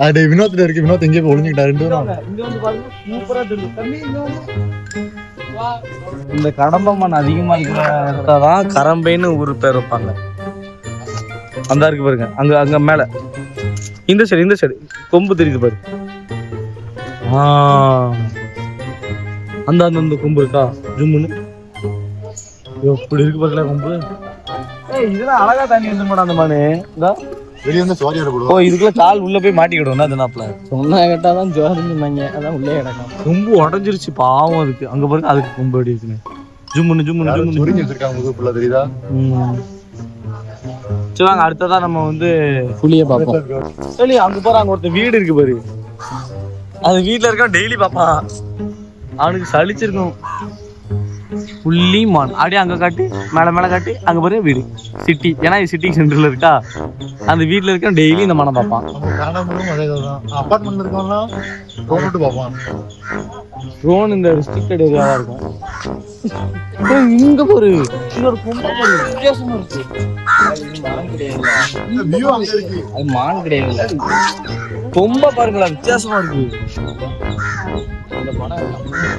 [SPEAKER 4] அது வினோத்ல இருக்கு. வினோத் எங்கே போய் ஒளிஞ்சுக்கிட்டாரு.
[SPEAKER 1] இங்க வந்து பாருங்க சூப்பரா தெரியும். இந்த கடம்பமண் அதிகமா இருக்கிறதான் கரம்பைன்னு ஒரு பேர் வைப்பாங்க. அந்த இருக்கு பாருங்க, அங்க அங்க மேல இந்த சைடு கொம்பு தெரியுது பாரு. அந்த அந்த கொம்பு இருக்கா, ஜும்முன்னு எப்படி இருக்கு பாருல கொம்பு. இதெல்லாம் அழகா தண்ணி வந்து மேடம். அந்த மானு
[SPEAKER 4] வெளிய வந்து சோரியோட போடுவோம்.
[SPEAKER 1] ஓ இதுக்குள்ள கால் உள்ள போய் மாட்டிக்கிடும். அந்த நாப்ல
[SPEAKER 3] சொன்னா கேட்டாதான் ஜோரிஞ்சுமாங்க, அதான் உள்ளே கிடக்கும்.
[SPEAKER 1] கொம்பு உடஞ்சிருச்சு, பாவம் இருக்கு. அங்க பாருங்க அதுக்கு கொம்பு எப்படி இருக்குன்னு. ஜும்முன்னு
[SPEAKER 4] சுருங்கி வச்சிருக்காங்க முதுகுல, தெரியுதா?
[SPEAKER 1] சரி வாங்க அடுத்ததான் நம்ம வந்து
[SPEAKER 3] புளிய பாப்போம்.
[SPEAKER 1] சொல்லி அங்க போற அங்க ஒருத்த வீடு இருக்கு பாரு. அந்த வீட்டுல இருக்க டெய்லி பாப்பான். அவனுக்கு சலிச்சிருக்கும். புள்ளிமான் அப்படியே அங்க காட்டி மேல காட்டி அங்க பாரு வீடு சிட்டி. ஏன்னா இது சிட்டி சென்டர்ல இருக்கா. அந்த வீட்டுல இருக்க டெய்லி இந்த மனம் பார்ப்பான்.
[SPEAKER 4] அபார்ட்மெண்ட்ல இருக்கவங்க ரோட் பார்ப்பான்.
[SPEAKER 1] ட்ரோன் இந்த ரெஸ்ட்ரிக்டட் ஏரியாவா இருக்கும். இங்க பாரு, இங்க ஒரு கொம்பு பாரு, வித்தியாசமா இருக்கு.
[SPEAKER 3] அது மான் கிடையாது,
[SPEAKER 1] கொம்ப பாருங்களா, வித்தியாசமா இருக்கு.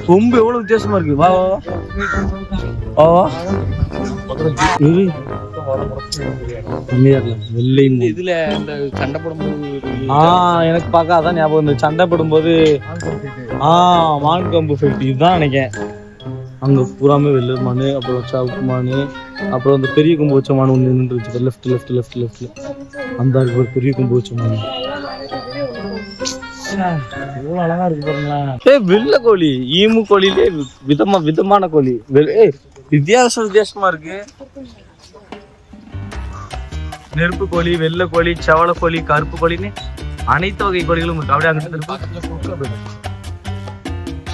[SPEAKER 1] கொம்பு எவ்வளவு வித்தியாசமா இருக்கு. வா வா வா வெள்ளை
[SPEAKER 3] இதுல இந்த சண்டை போடும்போது
[SPEAKER 1] எனக்கு பார்க்க அதான் ஞாபகம். இந்த சண்டை போடும்போது மான் கொம்பு ஃபைட் இதுதான் நினைக்கிறேன். அங்க பூராமே வெள்ளை மானு, அப்புறம் சவுக்கு மானு, அப்புறம் அந்த பெரிய கொம்பு வச்ச மானு ஒன்று நின்றுச்சு. லெஃப்ட்ல அந்த ஒரு பெரிய கொம்பு வச்ச மானு எவ்வளவு அழகா இருக்கு பாருங்களேன். வெள்ளை கோழி, ஈமு கோழிலே விதமான கோழி. வித்தியாசமா இருக்கு. நெருப்பு கோழி, வெள்ளை கோழி, செவலை கோழி, கருப்பு கோழின்னு அனைத்து வகை கோழிகளும் இருக்கு. அப்படியே அங்கிட்டு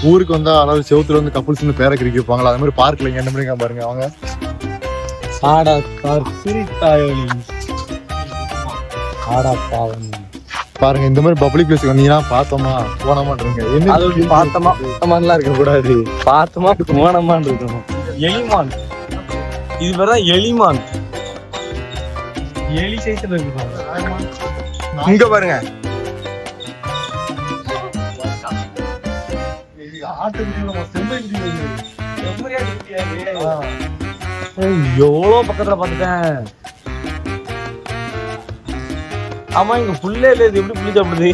[SPEAKER 4] ஊருக்கு வந்தா அதாவது செவத்துல வந்து கப்புள்ஸ் பேரை கிரிக்கி வைப்பாங்களா, அது மாதிரி பார்க்ல என்ன பண்ணி பாருங்க. அவங்க பாருங்க இந்த மாதிரி பப்ளிக் பிளேஸ் வந்தீங்கன்னா பார்த்தோமா போனமான்றீங்க. என்ன
[SPEAKER 1] பார்த்தமான்லாம் இருக்க கூடாது, பார்த்தமா போனமான் இருக்கணும். எலிமான், இது பேர்தான் எலிமான். எலி சைஸ்ல இருக்கு.
[SPEAKER 6] இங்க பாருங்க,
[SPEAKER 1] எவ்வளவு பக்கத்துல பாத்துட்டேன். ஆமா இங்க புல்லே இல்ல, இது எப்படி புள்ளி சாப்பிடுது?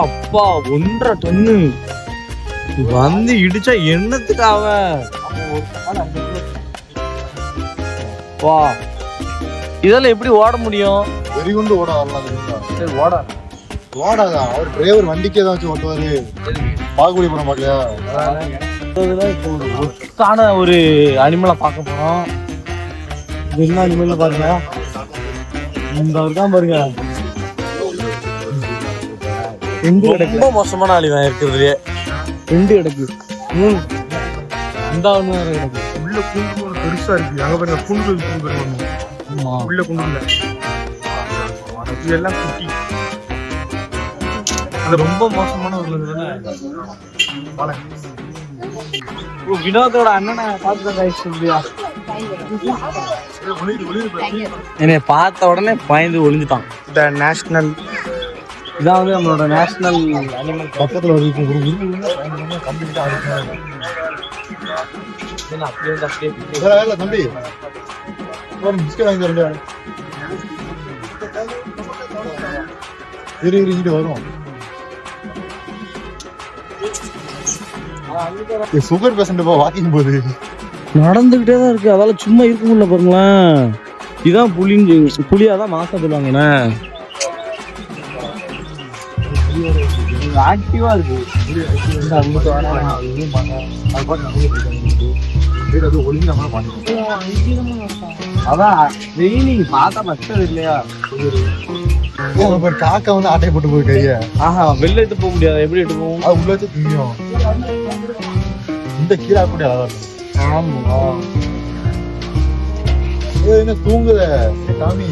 [SPEAKER 1] அப்பா 1.5 டன்னு வந்து இடிச்சா என்னத்துக்கு அவன் வா இதெல்லாம் எப்படி ஓட முடியும்?
[SPEAKER 4] வெறி கொண்டு ஓட வரலாம். ஓடாதா அவர் டிரைவர் வண்டிக்கே ஏதாச்சும் ஓட்டுவாரு. பாகுபலி படம் பார்க்கலையா?
[SPEAKER 1] ஒத்தான ஒரு அனிமலை பார்க்க போறோம். என்ன அனிமல் பாருங்க, இந்த இருக்கான் பாருங்க. ரொம்ப மோசமான அழிவன் இருக்கிறதுலயே. 2 கிடக்கு, 3 இந்த ஒண்ணு கிடக்கு.
[SPEAKER 6] உள்ள குண்டு பெருசா இருக்கு. அங்க பாருங்க குண்டு உள்ள குண்டு இதெல்லாம் குட்டி.
[SPEAKER 1] அது ரொம்ப மோசமான ஒரு வினோதோட அண்ணனை பார்த்து என்னை பார்த்த உடனே பயந்து ஒளிஞ்சுட்டான்.
[SPEAKER 6] த நேஷனல்
[SPEAKER 1] இதான் வந்து நம்மளோட நேஷனல் அனிமல்.
[SPEAKER 4] பக்கத்துல ஒரு தம்பி பிஸ்கட் வாங்கி தரல. இரு வரும். சுகர் பேஷண்ட் வாக்கிங் போகுது.
[SPEAKER 1] நடந்துகிட்டே தான் இருக்கு, அதால சும்மா இருக்க முடியல பாருங்களேன். இதான் புளியாதான் மாசம் சொல்லுவாங்க. என்ன ஆக்டிவா இருக்கு. அதான் டெய்லி பார்த்தா மஸ்டர் இல்லையா?
[SPEAKER 4] காக்கா வந்து ஆட்டையை போட்டு போய் கைய
[SPEAKER 1] வெளில எடுத்து போக முடியாது. எப்படி எடுத்து போவோம்?
[SPEAKER 4] அது உள்ள வச்சு திங்கும். இந்த கீழே கூட அழகா இருக்கும்.
[SPEAKER 1] ஆமா
[SPEAKER 4] என்ன தூங்குத சாமி?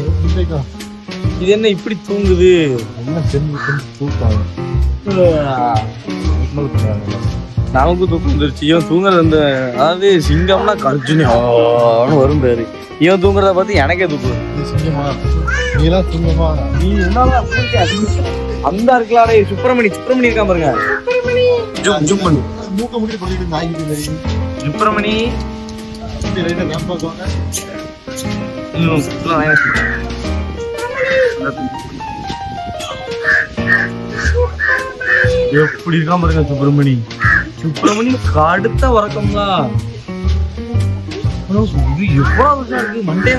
[SPEAKER 1] இது என்ன இப்படி தூங்குது?
[SPEAKER 4] என்ன செஞ்சு தூக்கம்
[SPEAKER 1] நமக்கு தூக்கம் வந்துருச்சு. இவன் தூங்குறது வந்து, அதாவது சிங்கம்னா கர்ஜுனி வரும் பேரு. இவன் தூங்குறத பார்த்து எனக்கே தூக்குது.
[SPEAKER 4] நீ சிங்கமா? நீ எல்லாம் சிங்கமா?
[SPEAKER 1] நீ என்ன அந்த இருக்கலாடே. சுப்பிரமணி இருக்கான் பாருங்க.
[SPEAKER 4] மூக்க முடி பண்ணிட்டு நாய்க்கு
[SPEAKER 1] சுப்பிரமணி எப்படி இருக்கான் பாருங்க. சுப்பிரமணி அடுத்த வரக்கம்லா. இது எவ்வளவு வருஷம் இருக்கு. மண்டே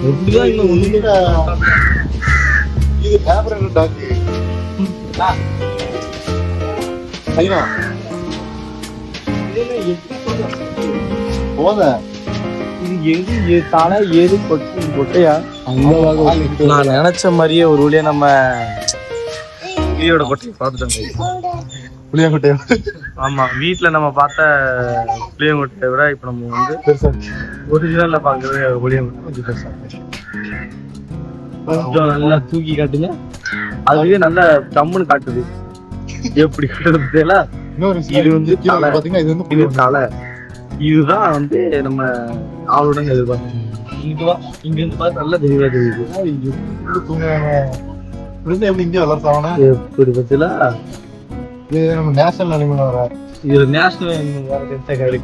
[SPEAKER 1] எப்படிதான் இன்னும்
[SPEAKER 4] இது ஃபேவரட் டாக். ஐயா போத
[SPEAKER 1] இது தலை ஏறி கொட்டையா? நான் நினைச்ச மாதிரியே ஒரு வழியா நம்ம புலியோட கொட்டையை பார்த்துட்டோம்.
[SPEAKER 4] புளியாங்கொட்டையா?
[SPEAKER 1] ஆமா, வீட்டுல நம்ம பார்த்த புளியங்கொட்டையை விட இப்ப நம்ம வந்து ஒரிஜினல்ல பாக்குறது புளியங்கொட்டை கொஞ்சம் பெருசா. கொஞ்சம் நல்லா தூக்கி காட்டுங்க. அதுவே நல்லா கம்முன்னு காட்டுது. எப்படி காட்டுறது?
[SPEAKER 4] இன்னொரு
[SPEAKER 1] இது வந்து தலை.
[SPEAKER 4] பாத்தீங்கன்னா இது வந்து
[SPEAKER 1] இது தலை. இதுதான் வந்து நம்ம ஆளுடன் எதிர்பார்க்கணும். இங்க இருந்து பார்த்து நல்லா தெளிவா தெரியுது.
[SPEAKER 4] தூங்குறாங்க. எப்படி இங்கே வளர்த்தாங்கன்னா
[SPEAKER 1] எப்படி பத்தில
[SPEAKER 4] இது நம்ம நேஷனல் அனிமல் வர.
[SPEAKER 1] இது நேஷனல் அனிமல்.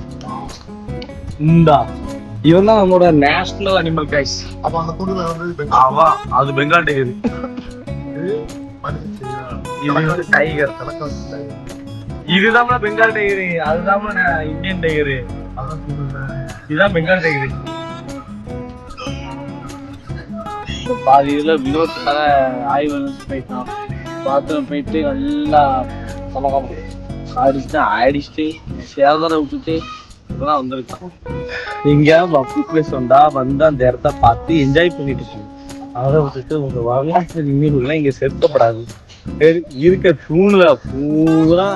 [SPEAKER 1] இந்தா இவன் தான் நம்மளோட நேஷனல் அனிமல் கைஸ்.
[SPEAKER 4] அப்ப அந்த கூண்டுல வந்து
[SPEAKER 1] அது பெங்கால் டைகர். இது வந்து டைகர். இதுதான் பெங்கால் டைகர். அதுதான் இந்தியன் டைகர். இதுதான் பெங்கால் டைகர். பாதி இதுல வினோத்துக்காக ஆய்வு போயிட்டோம். பாத்ரூம் போயிட்டு நல்லா ஆடிச்சுட்டு சேதனை விட்டுட்டு இப்பதான் வந்திருக்கான். இங்க பப்ளிக் பிளேஸ் வந்தா வந்து அந்த இடத்த பார்த்து என்ஜாய் பண்ணிட்டு இருக்கோம். அதை விட்டுட்டு உங்க வரலாற்று நிகழ்வுகள்லாம் இங்க சேர்க்கப்படாது. இருக்க தூணுல பூரா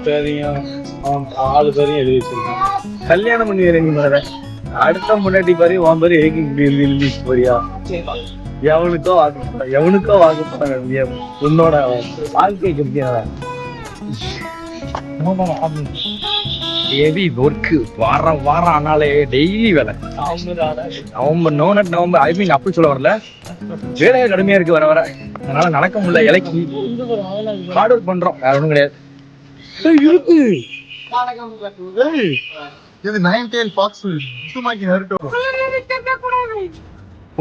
[SPEAKER 1] பேரையும் 4 பேரையும் எழுதி வச்சிருக்கேன். கல்யாணம் பண்ணி வேற நீ வர அடுத்த முன்னாடி பாரு உன் பேரு எழுதி போறியா? எவனுக்கோ வாக்குப்பட உன்னோட வாழ்க்கை கிடைக்காத ஹெவி ஒர்க். வாரம் ஆனாலே டெய்லி வேலை. நவம்பர் ஐ மீன் அப்படி சொல்ல வரல, வேலையே கடுமையா இருக்கு வர அதனால நடக்க முடியல. இலைக்கு ஹார்ட் ஒர்க் பண்றோம், வேற ஒன்றும் கிடையாது. இருக்கு
[SPEAKER 4] இது 9 tail fox சும்மாக்கி நறுட்டோம்.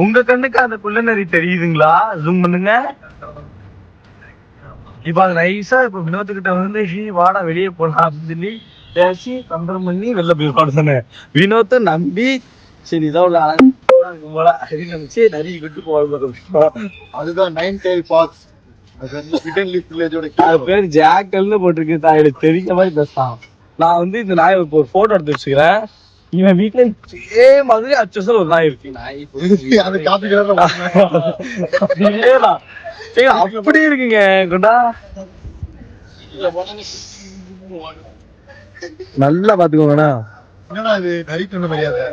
[SPEAKER 1] உங்க கண்ணுக்கு அந்த குள்ளநரி தெரியுதுங்களா? ஜூம் பண்ணுங்க. இப்ப அது நைஸா இப்ப வினோத்துக்கிட்ட வந்து வாடா வெளியே போலாம் அப்படின்னு சொல்லி பேசி தந்திரம் பண்ணி வெளில போய் தானே வினோத்தை நம்பி சரி இதான் போல நினைச்சு நிறைய விட்டு போக.
[SPEAKER 4] அதுதான் 9 tail fox. அது வந்து hidden leaf village ஓட
[SPEAKER 1] அது பேர் ஜாக்கல்னு போட்டிருக்கு. தான் எனக்கு தெரிஞ்ச மாதிரி பேசலாம். நான் வந்து இந்த நாய் இப்போ ஒரு போட்டோ எடுத்து வச்சுக்கிறேன். இவன் வீட்டுல இதே மாதிரி அச்சசல் ஒரு நாய் இருக்கு. நாய்
[SPEAKER 4] அது காப்பி கலர்ல
[SPEAKER 1] அப்படி இருக்குங்க கொண்டா. நல்லா பாத்துக்கோங்கண்ணா.
[SPEAKER 4] என்னடா இது நரிக்கு ஒண்ணு மரியாதை.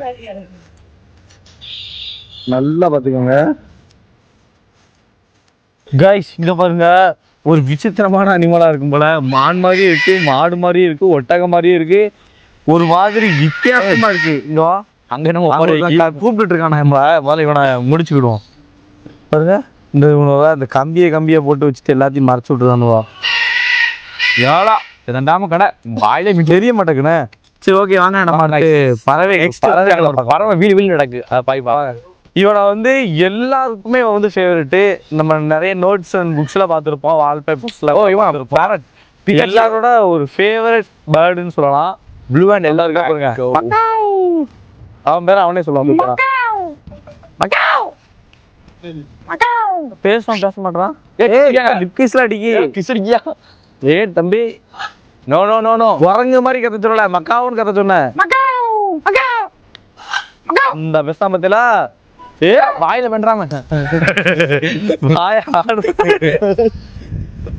[SPEAKER 1] நல்லா பாத்துக்கோங்க கைஸ். இங்க பாருங்க ஒரு விசித்திரமான அனிமலா இருக்கும் போல. மான் மாதிரியும் இருக்கு, மாடு மாதிரியும் இருக்கு, ஒட்டகம் மாதிரியும் இருக்கு, ஒரு மாதிரி வித்தியாசமா இருக்கு. இங்க அங்க நம்ம கூப்பிட்டு இருக்கான முதல்ல இவனை முடிச்சுக்கிடுவோம் பாருங்க. இந்த இந்த கம்பியை போட்டு வச்சுட்டு எல்லாத்தையும் மறைச்சு விட்டுதானுவா. ஏடா இதண்டாம கடை வாயில தெரிய மாட்டேங்குண்ணே. சரி ஓகே வாங்க நம்ம பறவை வீடு நடக்கு பாய்ப்பா. இவனை வந்து எல்லாருக்குமே வந்து ஃபேவரெட்டு. நம்ம நிறைய நோட்ஸ் அண்ட் புக்ஸ்ல பார்த்துருப்போம், வால்பேப்பர்ஸ்ல. எல்லாரோட ஒரு ஃபேவரட் பேர்டுன்னு சொல்லலாம். ப்ளூ அண்ட் எல்லாருக்கும் பாருங்க. அவன் பேர் அவனே சொல்லுவான். பேச மாட்டான். ஏ தம்பி நோ நோ நோ நோ குரங்கு மாதிரி கத்த சொல்லல, மக்காவுன்னு கத்த சொன்ன. இந்த பேசாமத்தில ஏ வாயில பண்றாம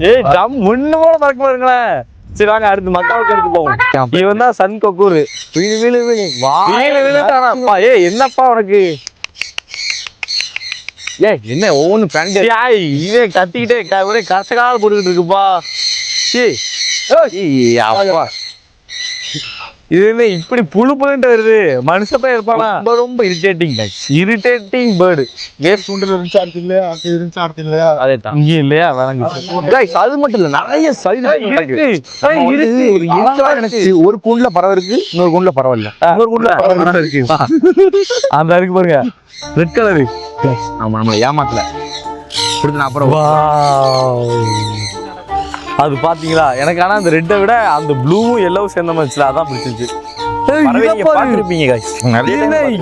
[SPEAKER 1] ஏய் டம் ஒண்ணு போல பறக்க பாருங்களேன். சரி வாங்க அடுத்து மக்காவுக்கு எடுத்து போவோம். இவன் தான் சன் கொக்கூரு. வாயில ஏ என்னப்பா உனக்கு ஏ என்ன ஒவ்வொன்னு பேண்ட் இவன் கத்திக்கிட்டே ஒரே கசகால போட்டுக்கிட்டு இருக்குப்பா. இது என்ன இப்படி புழு புழுன்ட்டு வருது? மனுஷப்பா இருப்பானா? ரொம்ப இரிட்டேட்டிங் பேர்டு.
[SPEAKER 4] இருந்துச்சு அடுத்து இல்லையா, அது இருந்துச்சு அடுத்து இல்லையா,
[SPEAKER 1] அதே தான் இங்கே இல்லையா வழங்கு. அது மட்டும் இல்ல நிறைய ஒரு கூண்டுல பறவை இருக்கு, இன்னொரு கூண்டுல பரவாயில்ல, இன்னொரு கூண்டுல பறவை இருக்கு. அந்த இருக்கு பாருங்க ரெட் கலரு. ஆமா நம்மள ஏமாத்தல கொடுத்து நான் அப்புறம் அது பாத்தீங்களா. எனக்கு ஆனா அந்த ரெட்டை விட அந்த ப்ளூவும் எல்லோவும் சேர்ந்த மாதிரி அதான் பிடிச்சிருச்சு.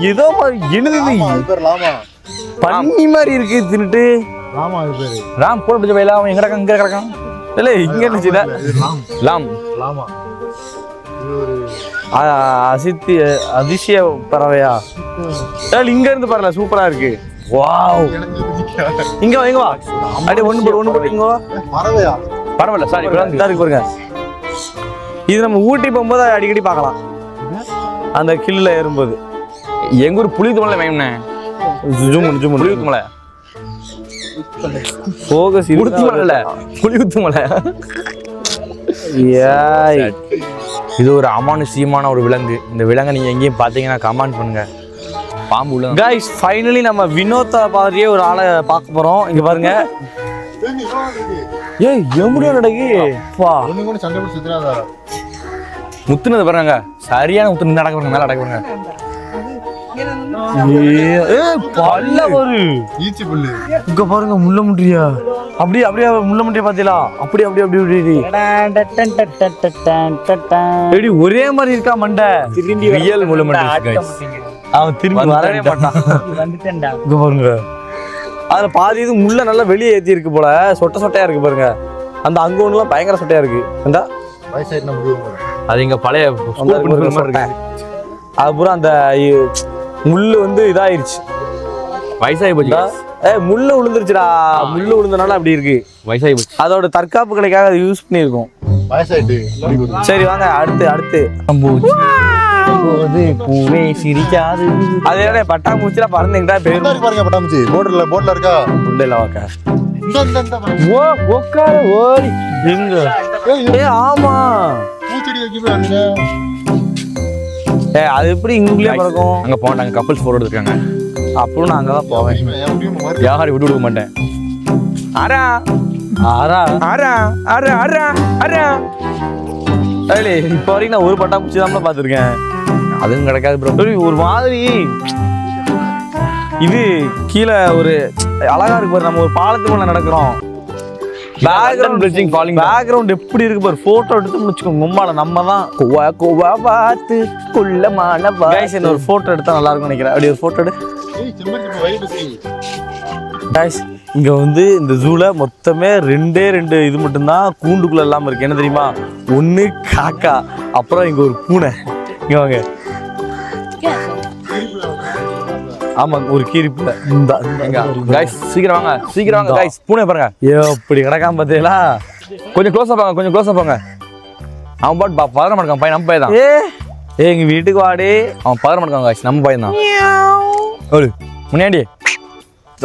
[SPEAKER 1] ஏதோ பன்னி மாதிரி இருக்கு தின்னுட்டு. ராம் போட பிடிச்ச பயில அவன் எங்க கிடக்கான் இல்ல இங்க இருந்துச்சு லாம் அதிசய பறவையா இங்க இருந்து பாருங்க சூப்பரா இருக்கு. வாவ் இங்க வா இங்க வா அப்படியே ஒண்ணு போட்டு இங்க வா.
[SPEAKER 4] பறவையா
[SPEAKER 1] பரவாயில்ல சாரி இருக்கு பாருங்க. இது நம்ம ஊட்டி போகும்போது அடிக்கடி பார்க்கலாம். அந்த கில்ல ஏறும்போது எங்க ஊர் புளியத்துமலை வேணும்னே புளியத்துமலை போகஸ் உடுத்துமலை இல்ல புளியத்துமலை. இது ஒரு அமானுஷ்யமான ஒரு விலங்கு. இந்த விலங்கை நீங்க எங்கேயும் பாத்தீங்கன்னா கமெண்ட் பண்ணுங்க. பாம்பு உள்ள கைஸ் ஃபைனலி நம்ம வினோத்தை மாதிரியே ஒரு ஆளை பார்க்க போறோம். இங்க பாருங்க ஏய் எம்படியா நடக்கு
[SPEAKER 4] சண்டை போட்டு சுத்துறாதா
[SPEAKER 1] முத்துனது பாருங்க. சரியான முத்து நடக்க பாருங்க, மேல நடக்க பாருங்க. இங்க பாருங்க முள்ள முண்டியா அப்படியே முள்ள முண்டியா பாத்தீங்களா? அப்படி ஒரே மாதிரி இருக்கா மண்டை. ரியல் முள்ள மண்டை. அவன் திரும்பி வரவே மாட்டான். இங்க பாருங்க அதுல பாதி இது முள்ள நல்லா வெளியே ஏத்தி இருக்கு போல. சொட்டையா இருக்கு பாருங்க. அந்த அங்க ஒண்ணுலாம் பயங்கர சொட்டையா இருக்கு. அது இங்க பழைய அது பூரா அந்த முள்ளு வந்து இதாயிருச்சு, வயசாகி போச்சு. முள்ளு விழுந்துருச்சுடா. முள்ளு விழுந்தனால அப்படி இருக்கு, வயசாகி போச்சு. அதோட தற்காப்பு கலைக்காக அதை யூஸ் பண்ணியிருக்கோம். சரி வாங்க அடுத்து பூவே சிரிக்காது. அது என்ன பட்டாம்பூச்சில பறந்துங்கிட்டா பேர்
[SPEAKER 4] பாருங்க. பட்டாம்பூச்சி போட்ல இருக்கா
[SPEAKER 1] உள்ள வாக்கா. ஓ உட்கார ஓடி எங்க? ஆமா
[SPEAKER 4] பூச்செடி வைக்க.
[SPEAKER 1] அது எப்படி இங்குள்ளே பறக்கும்?
[SPEAKER 5] அங்க போனாங்க கப்பல்ஸ் போறது இருக்காங்க.
[SPEAKER 1] அப்புறம் நான் அங்கதான் போவேன்.
[SPEAKER 5] யாரும் விட்டு கொடுக்க மாட்டேன்.
[SPEAKER 1] அரா அரா அரா அரா அரா அரா. இப்போ வரைக்கும் நான் ஒரு பட்டாம்பூச்சி தான் பார்த்துருக்கேன். அதுவும் கிடைக்காது ப்ரோ. ஒரு மாதிரி இது கீழே ஒரு அழகா இருக்கு பாரு. நம்ம ஒரு பாலத்து மேல நடக்கிறோம். பேக்ரவுண்ட் எப்படி இருக்கு பாரு, போட்டோ எடுத்து முடிச்சுக்கோங்க. உம்மால நம்ம தான் கோவா பார்த்து குள்ளமான गाइस என்ன ஒரு போட்டோ எடுத்தா நல்லா இருக்கும்னு நினைக்கிறேன். அப்படி ஒரு போட்டோ எடு गाइस. இங்க வந்து இந்த ஜூல மொத்தமே ரெண்டே இது மட்டும்தான் கூண்டுக்குள்ள இல்லாம இருக்கு. என்ன தெரியுமா? ஒண்ணு காக்கா, அப்புறம் இங்க ஒரு பூனை. இங்க வாங்க. ஆமா, ஒரு கீரிப்புல.
[SPEAKER 5] गाइस சீக்கிரம் வாங்க गाइस. பூனை பாருங்க.
[SPEAKER 1] எப்படி கிடக்காம பாத்தீங்களா?
[SPEAKER 5] கொஞ்சம் க்ளோஸா போங்க. அவன் பாட் பதற மாட்டான் பையன், நம்ம பையன் தான்.
[SPEAKER 1] எங்க வீட்டுக்கு வாடி.
[SPEAKER 5] அவன் பதற மாட்டான் गाइस, நம்ம பையன் தான். ஓடு முன்னாடி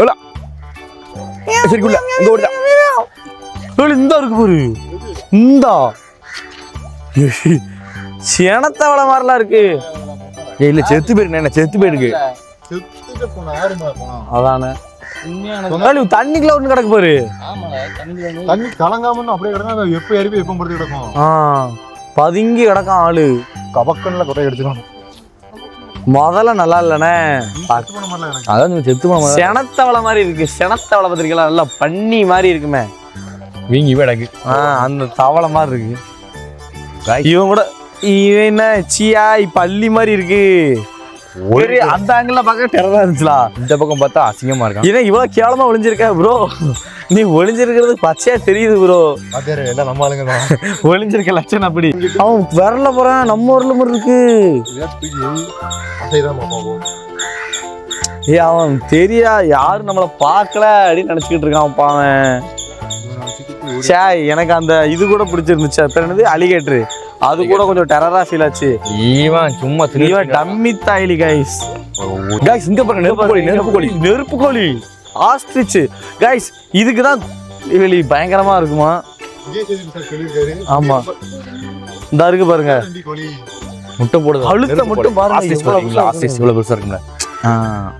[SPEAKER 5] ஓடா. சரி குள்ள இங்க ஓடுடா.
[SPEAKER 1] இந்த இருக்கு பாரு, இந்த சேனத்தவள மாதிரிலாம் இருக்கு.
[SPEAKER 5] இல்ல செத்து போயிருக்கு.
[SPEAKER 1] அதானே தண்ணிக்குள்ள ஒண்ணு கிடக்கு பாரு.
[SPEAKER 4] தண்ணி கலங்காம அப்படியே கிடக்கும். எப்ப எரிப்பி எப்ப படுத்து கிடக்கும்.
[SPEAKER 1] பதுங்கி கிடக்கும் ஆளு.
[SPEAKER 4] கபக்கன்ல கொட்டை எடுத்துக்கணும்.
[SPEAKER 1] முதல்ல நல்லா இல்லனே.
[SPEAKER 5] அதான் செத்து போன
[SPEAKER 1] செனத்தவள மாதிரி இருக்கு. செனத்தவள பத்திரிக்கலாம் நல்லா பண்ணி மாதிரி இருக்குமே.
[SPEAKER 5] வீங்கி போய்
[SPEAKER 1] அந்த தவளை மாதிரி இருக்கு. இவன் கூட இவன் என்ன சியாய் பள்ளி மாதிரி இருக்கு. அந்த ஆங்கிள் பார்க்க டெரரா இருந்துச்சுலா.
[SPEAKER 5] இந்த பக்கம் பார்த்தா அசிங்கமா இருக்கான்.
[SPEAKER 1] ஏன்னா இவ்வளவு கேவலமா ஒளிஞ்சிருக்க ப்ரோ. நீ ஒளிஞ்சிருக்கிறது பச்சையா தெரியுது ப்ரோ.
[SPEAKER 4] எல்லாம் நம்ம ஆளுங்க தான்.
[SPEAKER 1] ஒளிஞ்சிருக்க லட்சணம் அப்படி. அவன் விரல போறான். நம்ம ஊர்ல மாதிரி இருக்கு. அவன் தெரியா யாரும் நம்மள பாக்கல அப்படின்னு நினைச்சுக்கிட்டு இருக்கான் பாவன். எனக்கு அந்த இது கூட பிடிச்சிருந்துச்சு. அப்புறம் என்னது அலிகேட்டர், அது கூட கொஞ்சம் டெரரா ஃபீல் ஆச்சு.
[SPEAKER 5] இவன் சும்மா
[SPEAKER 1] டம்மி தாயிலி गाइस.
[SPEAKER 5] இங்க பாருங்க,
[SPEAKER 1] நெருப்பு கோழி ஆஸ்ட்ரிச். गाइस இதுக்கு தான் வெளி பயங்கரமா இருக்குமா? ஆமா, இந்த இருக்கு பாருங்க.
[SPEAKER 5] முட்டை போடுது.
[SPEAKER 1] அழுத்த மட்டும் பாருங்க,
[SPEAKER 5] இவ்வளவு பெருசா இருக்குங்க.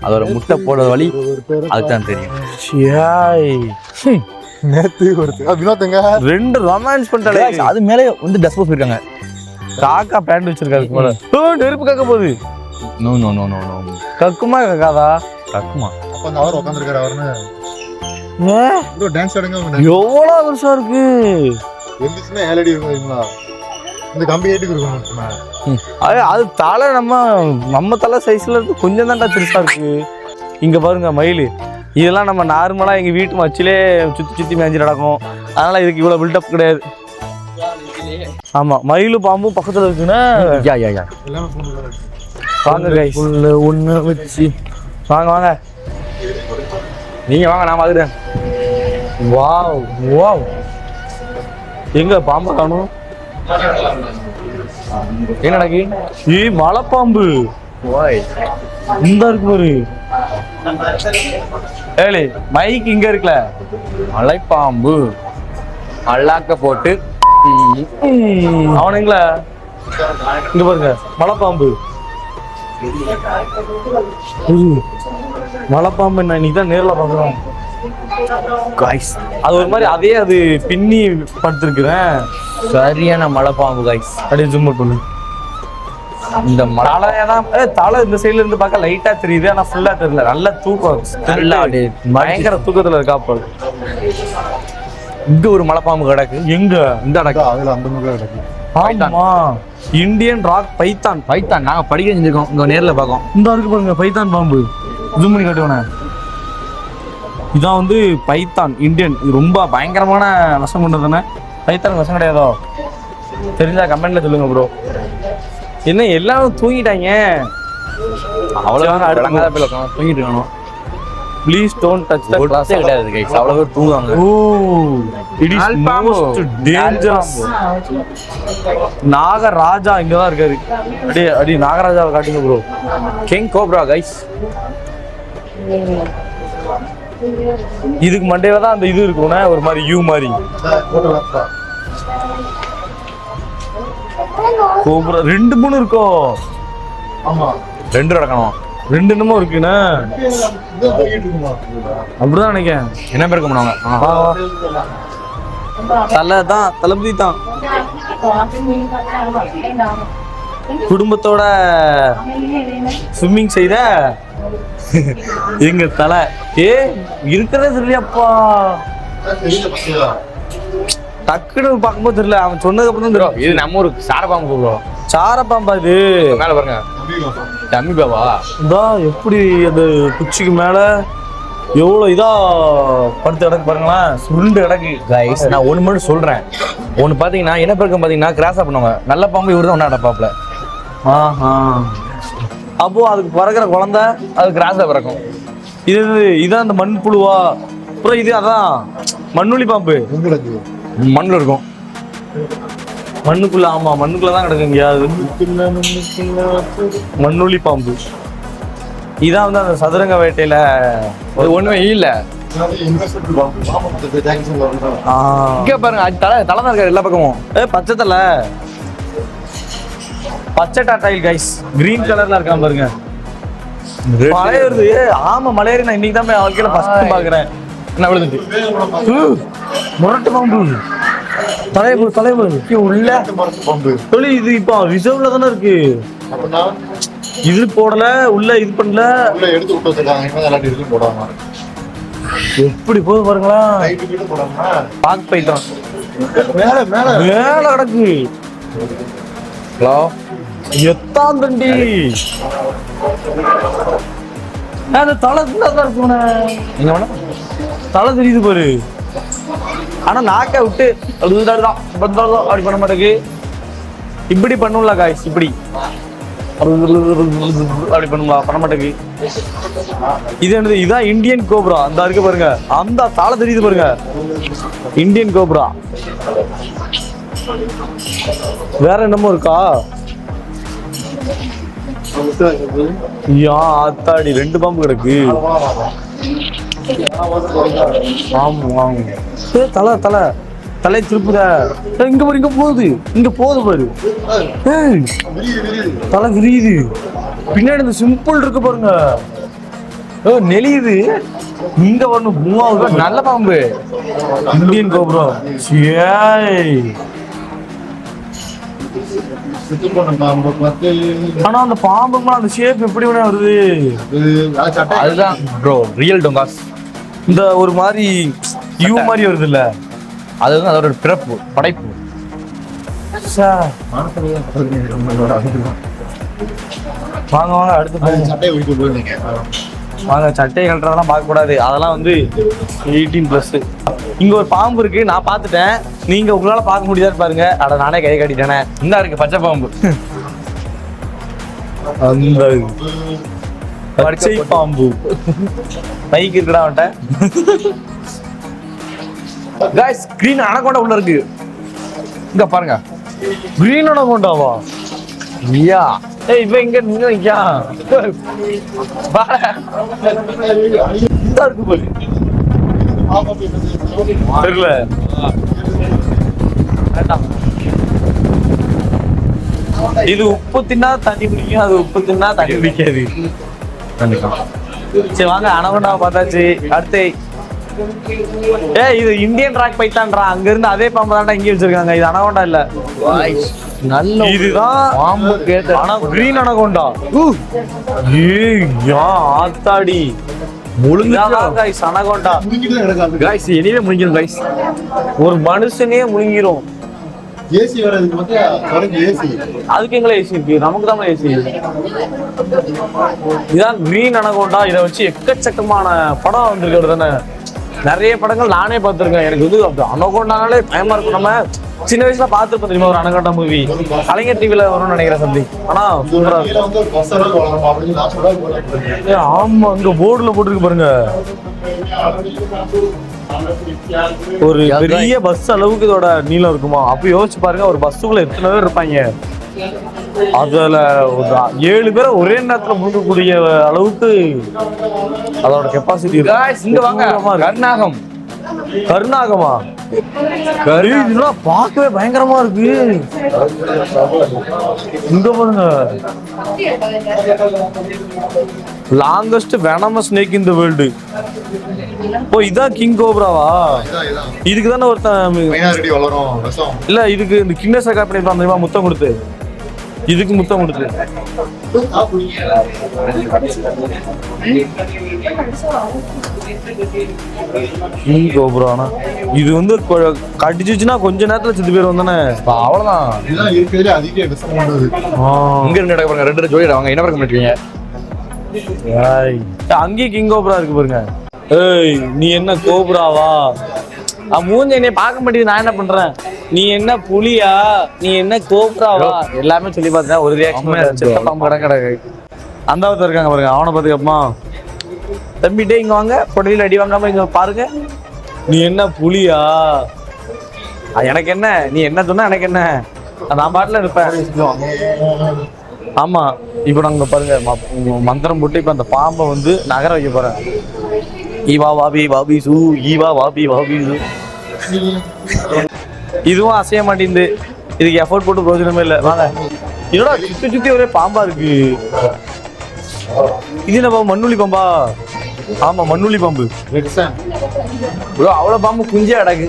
[SPEAKER 5] அதோட முட்டை போடுற வழி அதுதான் தெரியும்.
[SPEAKER 4] நேத்து வினோத்துங்க
[SPEAKER 1] ரெண்டு ரொமான்ஸ் பண்ணிட்டாலே.
[SPEAKER 5] அது மேலே வந்து டஸ்ட் போட் இருக்காங்க.
[SPEAKER 1] காக்கா பேண்ட் வச்சிருக்காரு போல. நெருப்பு கக்க போகுது.
[SPEAKER 5] நோ
[SPEAKER 1] கக்குமா கக்காதா?
[SPEAKER 5] கக்குமா.
[SPEAKER 4] அப்ப அந்த அவர் உட்கார்ந்திருக்காரு. அவர்னு டான்ஸ் ஆடுங்க.
[SPEAKER 1] எவ்வளவு பெருசா இருக்கு.
[SPEAKER 4] எந்திச்சுனா ஏலடி இருக்குங்களா? இந்த கம்பி ஏட்டுக்கு இருக்கும்.
[SPEAKER 1] அது தலை நம்ம தலை சைஸ்ல இருக்கு. கொஞ்சம் தான்டா பெருசா இருக்கு. இங்க பாருங்க மயில். இதெல்லாம் நம்ம நார்மலா எங்க வீட்டு மச்சிலே சுத்தி மேய்ஞ்சி நடக்கும். அதனால இதுக்கு இவ்வளவு பில்டப் கிடையாது. ஆமா, மயிலும் பாம்பும் பக்கத்துல இருக்குன்னா வாங்க गाइस. ஒண்ணு வச்சு வாங்க.
[SPEAKER 5] நீங்க வாங்க, நான் பாத்துறேன்.
[SPEAKER 1] வாவ் எங்க பாம்பை காணும்?
[SPEAKER 5] என்ன நடக்கு?
[SPEAKER 1] மலைப்பாம்பு இந்த இருக்கு பாரு. ஏழு மைக் இங்க இருக்குல்ல.
[SPEAKER 5] மலைப்பாம்பு அல்லாக்க போட்டு
[SPEAKER 1] அவனுங்களா இங்க பாருங்க. மலைப்பாம்பு நான் இன்னைக்கு தான் நேர்ல பாக்குறேன் गाइस. அது ஒரு மாதிரி அதே அது பின்னி படுத்திருக்கிறேன்.
[SPEAKER 5] சரியான மலைப்பாம்பு गाइस.
[SPEAKER 1] அப்படியே ஜூம் பண்ணு. இந்த தலை இந்த சைடுல இருந்து பார்க்க லைட்டா தெரியுது, ஆனா ஃபுல்லா தெரியல. நல்ல தூக்கம்,
[SPEAKER 5] நல்லா
[SPEAKER 1] பயங்கர தூக்கத்துல இருக்கா பாரு.
[SPEAKER 5] இங்க ஒரு மலைப்பாம்பு கிடக்கு.
[SPEAKER 1] எங்க?
[SPEAKER 5] இந்த கிடக்கு.
[SPEAKER 4] அதுல அந்த முகம் கிடக்கு.
[SPEAKER 1] ஆமா, இந்தியன் ராக் பைத்தான்.
[SPEAKER 5] நாங்க படிக்க செஞ்சிருக்கோம். இங்க நேர்ல பார்க்கோம்.
[SPEAKER 1] இந்த இருக்கு பாருங்க பைத்தான் பாம்பு. ஜூம் பண்ணி காட்டுவேன். இதான் வந்து பைத்தான் இந்தியன். இது ரொம்ப பயங்கரமான விஷம் கொண்டதுன்னு. பைத்தான் விஷம் கிடையாதோ? தெரிஞ்சா கமெண்ட்ல சொல்லுங்க ப்ரோ. என்ன எல்லாரும் தூங்கிட்டாங்க?
[SPEAKER 5] அவ்வளவு தூங்கிட்டு இருக்கணும்.
[SPEAKER 1] Please don't touch the glass.
[SPEAKER 5] கிடையாது गाइस, அவ்வளவு பேர் தூங்குவாங்க.
[SPEAKER 1] It is most dangerous. Nagaraja இங்க தான் இருக்காரு. அடி நாகராஜாவை காட்டுங்க ப்ரோ.
[SPEAKER 5] King cobra guys.
[SPEAKER 1] இதுக்கு மண்டையில தான் அந்த இது இருக்கும்னா ஒரு மாதிரி யூ மாதிரி. கோப்ரா 2-3 இருக்கோ?
[SPEAKER 4] ஆமா,
[SPEAKER 5] 2 நடக்கணும்.
[SPEAKER 1] 2 என்னமோ இருக்குண்ணா. அப்படிதான் நினைக்கிறேன்.
[SPEAKER 5] என்ன பேர் பண்ணுவாங்க?
[SPEAKER 1] தளபதி தான் குடும்பத்தோட ஸ்விம்மிங் செய்த எங்க தலை. இருக்கிறதே சரியாப்பா. டக்குன்னு பார்க்கும்போது தெரியல, அவன் சொன்னதுக்கு அப்புறம் தான் தெரியும்.
[SPEAKER 5] இது நம்ம ஒரு சாரபாம்பு ப்ரோ.
[SPEAKER 1] சாரப்பாம்பா இது.
[SPEAKER 5] மேல பாருங்க, டம்மி பாவா.
[SPEAKER 1] இதான் எப்படி அது குச்சிக்கு மேல எவ்வளோ இதா படுத்து கிடக்கு பாருங்களேன், சுருண்டு கிடக்கு.
[SPEAKER 5] கைஸ் நான் ஒன்று மட்டும் சொல்றேன். ஒன்று பார்த்தீங்கன்னா இனப்பெருக்கம் பார்த்தீங்கன்னா கிராஸாக பண்ணுவாங்க. நல்ல பாம்பு இவரு தான் ஒன்றா நடப்பாப்புல.
[SPEAKER 1] ஆஹா, அப்போ அதுக்கு பிறக்கிற குழந்தை
[SPEAKER 5] அது கிராஸாக பிறக்கும்.
[SPEAKER 1] இதான் அந்த மண் புழுவா? அப்புறம் இது அதான் மண்ணுளி பாம்பு.
[SPEAKER 5] மண்ணில் இருக்கும்,
[SPEAKER 1] மண்ணுக்குள்ள. ஆமா, மண்ணுக்குள்ளதான் கிடக்கு எங்கேயாவது மண்ணுளி பாம்பு. இதான் வந்து அந்த சதுரங்க வேட்டையில
[SPEAKER 5] அது ஒன்றுமே இல்லை. இங்கே பாருங்க, அது தலை தலை தான் இருக்காரு எல்லா பக்கமும்.
[SPEAKER 1] பச்சை தலை, பச்சை டாட்டாயில் கைஸ், கிரீன் கலர்ல இருக்கான் பாருங்க. மழை வருது. ஆமா, மலையேறி நான் இன்னைக்கு தான் போய் வாழ்க்கையில ஃபர்ஸ்ட் பாக்குறேன்.
[SPEAKER 5] என்ன விழுந்துச்சு?
[SPEAKER 1] முரட்டு பாம்பு. தலைவர் உள்ள சொல்லி இது இப்போ ரிசர்வ்ல தானே இருக்கு. இது போடல, உள்ள இது பண்ணல,
[SPEAKER 4] எடுத்து விட்டு வச்சிருக்காங்க. போடாம
[SPEAKER 1] எப்படி போகுது பாருங்களா. பாக் போயிட்டோம், மேல கிடக்கு.
[SPEAKER 5] ஹலோ,
[SPEAKER 1] எத்தாம் தண்டி அந்த தலை தான் இருக்கும்.
[SPEAKER 5] நீங்க வேணா
[SPEAKER 1] தலை தெரியுது பாரு. ஆனா நாக்க விட்டு அப்படி பண்ண மாட்டேங்குது. இப்படி பண்ணும்ல காய்ஸ், இப்படி அப்படி பண்ணுங்களா, பண்ண மாட்டேங்குது. இது என்னது? இதான் இந்தியன் கோப்ரா. அந்த இருக்கு பாருங்க, அந்த தலை தெரியுது பாருங்க, இந்தியன் கோப்ரா. வேற என்னமோ இருக்கா? ஆத்தாடி, 2 பாம்பு கிடக்கு. தலை தலை தலை திருப்புத. இங்க பாரு, இங்க போகுது பாரு. தலை விரியுது. பின்னாடி இந்த சிம்பிள் இருக்கு பாருங்க, நெளியுது. இங்க வரணும். 3வது
[SPEAKER 5] நல்ல பாம்பு,
[SPEAKER 1] இந்தியன் கோப்ரா. ஆனா அந்த பாம்புமா அந்த ஷேப் எப்படி வேணா வருது.
[SPEAKER 5] அதுதான் ப்ரோ ரியல் டொங்காஸ்.
[SPEAKER 1] இந்த ஒரு மாதிரி யூ மாதிரி வருது இல்ல,
[SPEAKER 5] அதுதான் அதோட பிறப்பு, படைப்பு.
[SPEAKER 1] வாங்க வாங்க, அடுத்து போங்க. வாங்க, சட்டையை கட்டுறதெல்லாம் பார்க்க கூடாது, அதெல்லாம் வந்து 18+. இங்க ஒரு பாம்பு இருக்கு, நான் பார்த்துட்டேன். நீங்க உங்களால பார்க்க முடியாது பாருங்க. அட, நானே கை காட்டிட்டேனே.
[SPEAKER 5] இந்த இருக்கு பச்சை பாம்பு.
[SPEAKER 1] அந்த பச்சை பாம்பு மைக் இருக்குடா அவன்கிட்ட.
[SPEAKER 5] கைஸ், கிரீன் அனகோண்டா உள்ள இருக்கு. இங்க பாருங்க,
[SPEAKER 1] கிரீன் அனகோண்டாவா?
[SPEAKER 5] ஐயா,
[SPEAKER 1] ஏய், இவன் இங்க நிக்க இருக்கு பாரு. தெரியல. இது உப்பு தின்னா தண்ணி குடிக்கும், அது உப்பு தின்னா தண்ணி குடிக்காது. சரி வாங்க, அனகோண்டாவை பார்த்தாச்சு. அடுத்து இது இந்தியன் ராக் பைத்தான்றா. அங்க இருந்து அதே பாம்பு தான்டா இங்கே வச்சிருக்காங்க. இது அனகோண்டா இல்ல,
[SPEAKER 5] நல்ல
[SPEAKER 1] இதுதான்
[SPEAKER 5] பாம்பு கேட்ட.
[SPEAKER 1] ஆனா கிரீன் அனகோண்டா. ஆத்தாடி, முழுங்காய்ஸ் அனகோண்டா.
[SPEAKER 5] கைஸ், எனிவே முழுங்கிரும் கைஸ்.
[SPEAKER 1] ஒரு மனுஷனே முழுங்கிரும்.
[SPEAKER 4] ஏசி வேற இருக்கு பாத்தியா? ஏசி.
[SPEAKER 1] அதுக்கு எங்கள ஏசி இருக்கு, நமக்கு தான் ஏசி. இதான் கிரீன் அனகோண்டா. இதை வச்சு எக்கச்சக்கமான படம் வந்திருக்கிறது தானே. நிறைய படங்கள் நானே பார்த்துருக்கேன். எனக்கு வந்து அனகோண்டானாலே பயமா இருக்கும். நம்ம சின்ன வயசுல பார்த்துருப்போம் தெரியுமா ஒரு அனகோண்டா மூவி, கலைஞர் டிவில வரும்னு நினைக்கிறேன் சந்தி. ஆனா சூப்பரா ஆமா, இங்க போர்டுல போட்டுருக்கு பாருங்க. ஒரு பெரிய பஸ் அளவுக்கு இதோட நீளம் இருக்குமா? அப்ப யோசிச்சு பாருங்க, ஒரு பஸ்ஸுக்குள்ள எத்தனை பேர் இருப்பாங்க. அதுல 7 பேரை ஒரே நேரத்துல முழுக்கக்கூடிய அளவுக்கு அதோட கெப்பாசிட்டி.
[SPEAKER 5] இங்க வாங்க, கர்நாகம்.
[SPEAKER 1] கருநாகமா? இதெல்லாம் பார்க்கவே பயங்கரமா இருக்கு. இங்க பாருங்க, longest venomous snake in the world. Oh, இதான் கிங் கோப்ராவா? இதுக்கு தானே ஒருத்தன்
[SPEAKER 4] வளரும்.
[SPEAKER 1] இல்ல, இதுக்கு இந்த கின்னஸ் ரெக்கார்ட் பண்ணிருப்பான் தெரியுமா, முத்தம் கொடுத்து.
[SPEAKER 5] இதுக்கு முத்தம் கொடுத்து கோபுரம். இது வந்து கடிச்சுச்சுன்னா கொஞ்ச நேரத்துல செத்து பேர் வந்தானே அவ்வளவுதான்.
[SPEAKER 4] இதுதான் இருக்கிறதுல அதிக விஷமானது.
[SPEAKER 5] இங்க இருந்து நடக்க பாருங்க, 2 ஜோடி அவங்க என்ன பக்கம் பண்ணிருக்கீங்க. அங்கேயும் கிங் கோபுரா இருக்கு பாருங்க. ஏய் நீ என்ன கோபுராவா? மூஞ்ச என்னைய பார்க்க மாட்டேங்குது, நான் என்ன பண்றேன்? நீ என்ன புலியா? நீ என்ன கோபுராவா? எல்லாமே சொல்லி பார்த்தேன், ஒரு ரியாக்ஷன் கிடக்கு. அந்த ஒருத்தர் இருக்காங்க பாருங்க, அவனை பார்த்துக்கப்பமா தம்பிட்டே இங்க வாங்க, பொடையில அடி வாங்காம இங்க பாருங்க. நீ என்ன புலியா? எனக்கு என்ன, நீ என்ன சொன்னா எனக்கு என்ன, நான் பாட்டுல இருப்பேன். ஆமா இப்ப நாங்க பாருங்க மந்திரம் போட்டு இப்ப அந்த பாம்பை வந்து நகர வைக்க போறேன். ஈவா வாபி வாபி சூ, ஈவா வாபி வாபி சூ. இதுவும் அசைய மாட்டேங்குது, இதுக்கு எஃபோர்ட் போட்டு பிரயோஜனமே இல்லை. வாங்க, இதோட சுத்தி சுத்தி ஒரே பாம்பா இருக்கு. இது என்ன மண்ணுளி பாம்பா? ஆமா மண்ணுளி பாம்பு. ப்ரோ அவ்வளவு பாம்பு குஞ்சே அடக்கு.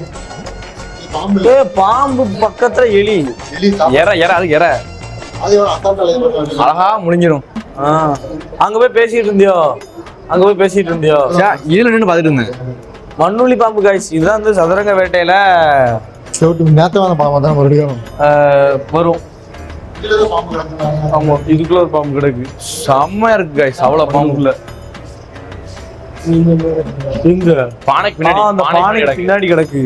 [SPEAKER 5] பாம்பு பக்கத்துல எலி எற எற அது எற அழகா முடிஞ்சிடும். அங்க போய் பேசிட்டு இருந்தியோ, அங்க போய் பேசிட்டு இருந்தியோ? இதுல நின்று பாத்துட்டு இருந்தேன். மண்ணுளி பாம்பு காய்ச்சி இதுதான் வந்து சதுரங்க வேட்டையில வரும். ஆமா இதுக்குள்ள ஒரு பாம்பு கிடக்கு, செம்மையா இருக்கு காய்ஸ். அவ்வளவு பாம்புக்குள்ள எங்க பானைக்கு பின்னாடி கிடக்கு.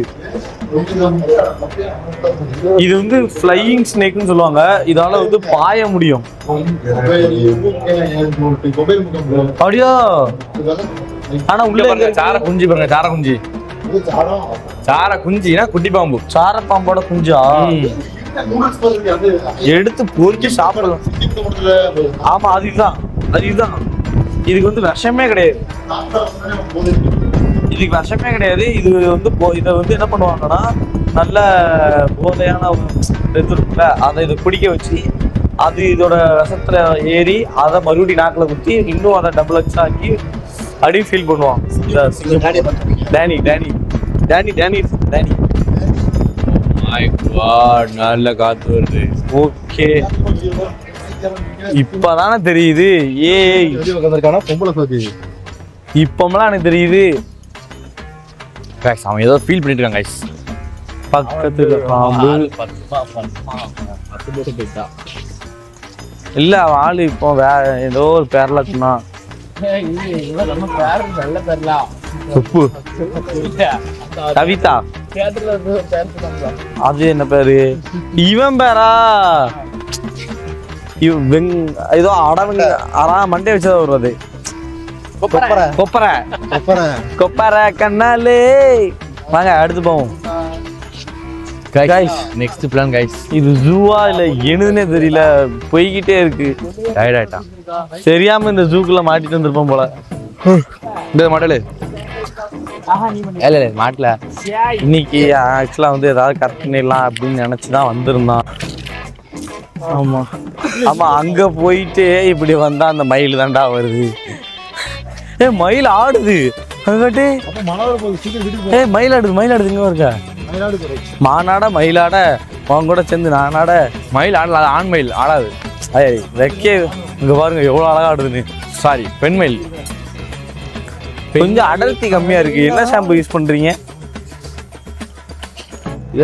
[SPEAKER 5] இது வந்து ஃப்ளையிங் ஸ்னேக்னு சொல்லுவாங்க, இதால வந்து பாய முடியும். அப்படியா? ஆனா உள்ள சார குஞ்சு பாருங்க, சார குஞ்சு. சார குஞ்சினா குட்டி பாம்பு, சார பாம்போட குஞ்சா எடுத்து பொறிச்சு சாப்பிடலாம். ஆமா அதுதான் அதுதான். இதுக்கு வந்து விஷமே கிடையாது, இதுக்கு விஷமே கிடையாது. இது வந்து இதை வந்து என்ன பண்ணுவாங்கன்னா நல்ல போதையான இது இருக்குல்ல, அதை இதை குடிக்க வச்சு அது இதோட விஷத்துல ஏறி அதை மறுபடியும் நாக்கில் குத்தி இன்னும் அதை டபுள் எக்ஸ் ஆக்கி அப்படியே ஃபீல் பண்ணுவான். Danny Danny Danny Danny Danny. நல்ல காத்து வருது. ஓகே இப்பதானே தெரியுது. ஏய் இப்பமெல்லாம் எனக்கு தெரியுது. அவன் ஏதோ ஃபீல் பண்ணிட்டு இருக்காங்க கைஸ். பக்கத்துல பாம்பு இல்ல, அவன் ஆளு இப்போ வேற ஏதோ ஒரு பேர்ல சொன்னான். கவிதா அது என்ன பேரு? இவன் பேரா? ஏதோ அடவங்க மண்டே வச்சதா வருவது. கொப்பரை கண்ணாலே. வாங்க அடுத்து போவோம். Next plan guys. இது ஜூவா இல்ல என்னதுன்னே தெரியல, போய்கிட்டே இருக்கு. டயர்ட் ஆயிட்டான், தெரியாம இந்த ஜூக்குள்ள மாட்டிட்டு வந்திருப்போம் போல. இந்த மாடலு இல்ல மாட்டல. இன்னைக்கு ஆக்சுவலா வந்து ஏதாவது கரெக்ட் பண்ணிடலாம் அப்படின்னு நினைச்சுதான் வந்திருந்தான். ஆமா ஆமா அங்க போயிட்டு இப்படி வந்தா அந்த மயில் தாண்டா வருது. மயில் ஆடுது அங்கட்டு. மயில் ஆடுது, மயில் ஆடுது. இங்க இருக்க மானாட மயிலாட அவங்க கூட சேர்ந்து நானாட. மயில் ஆடல, ஆண் மயில் ஆடாது. வைக்க இங்க பாருங்க எவ்வளவு அழகா ஆடுதுன்னு. சாரி பெண் மயில். கொஞ்சம் அடர்த்தி கம்மியா இருக்கு. என்ன ஷாம்பு யூஸ் பண்றீங்க?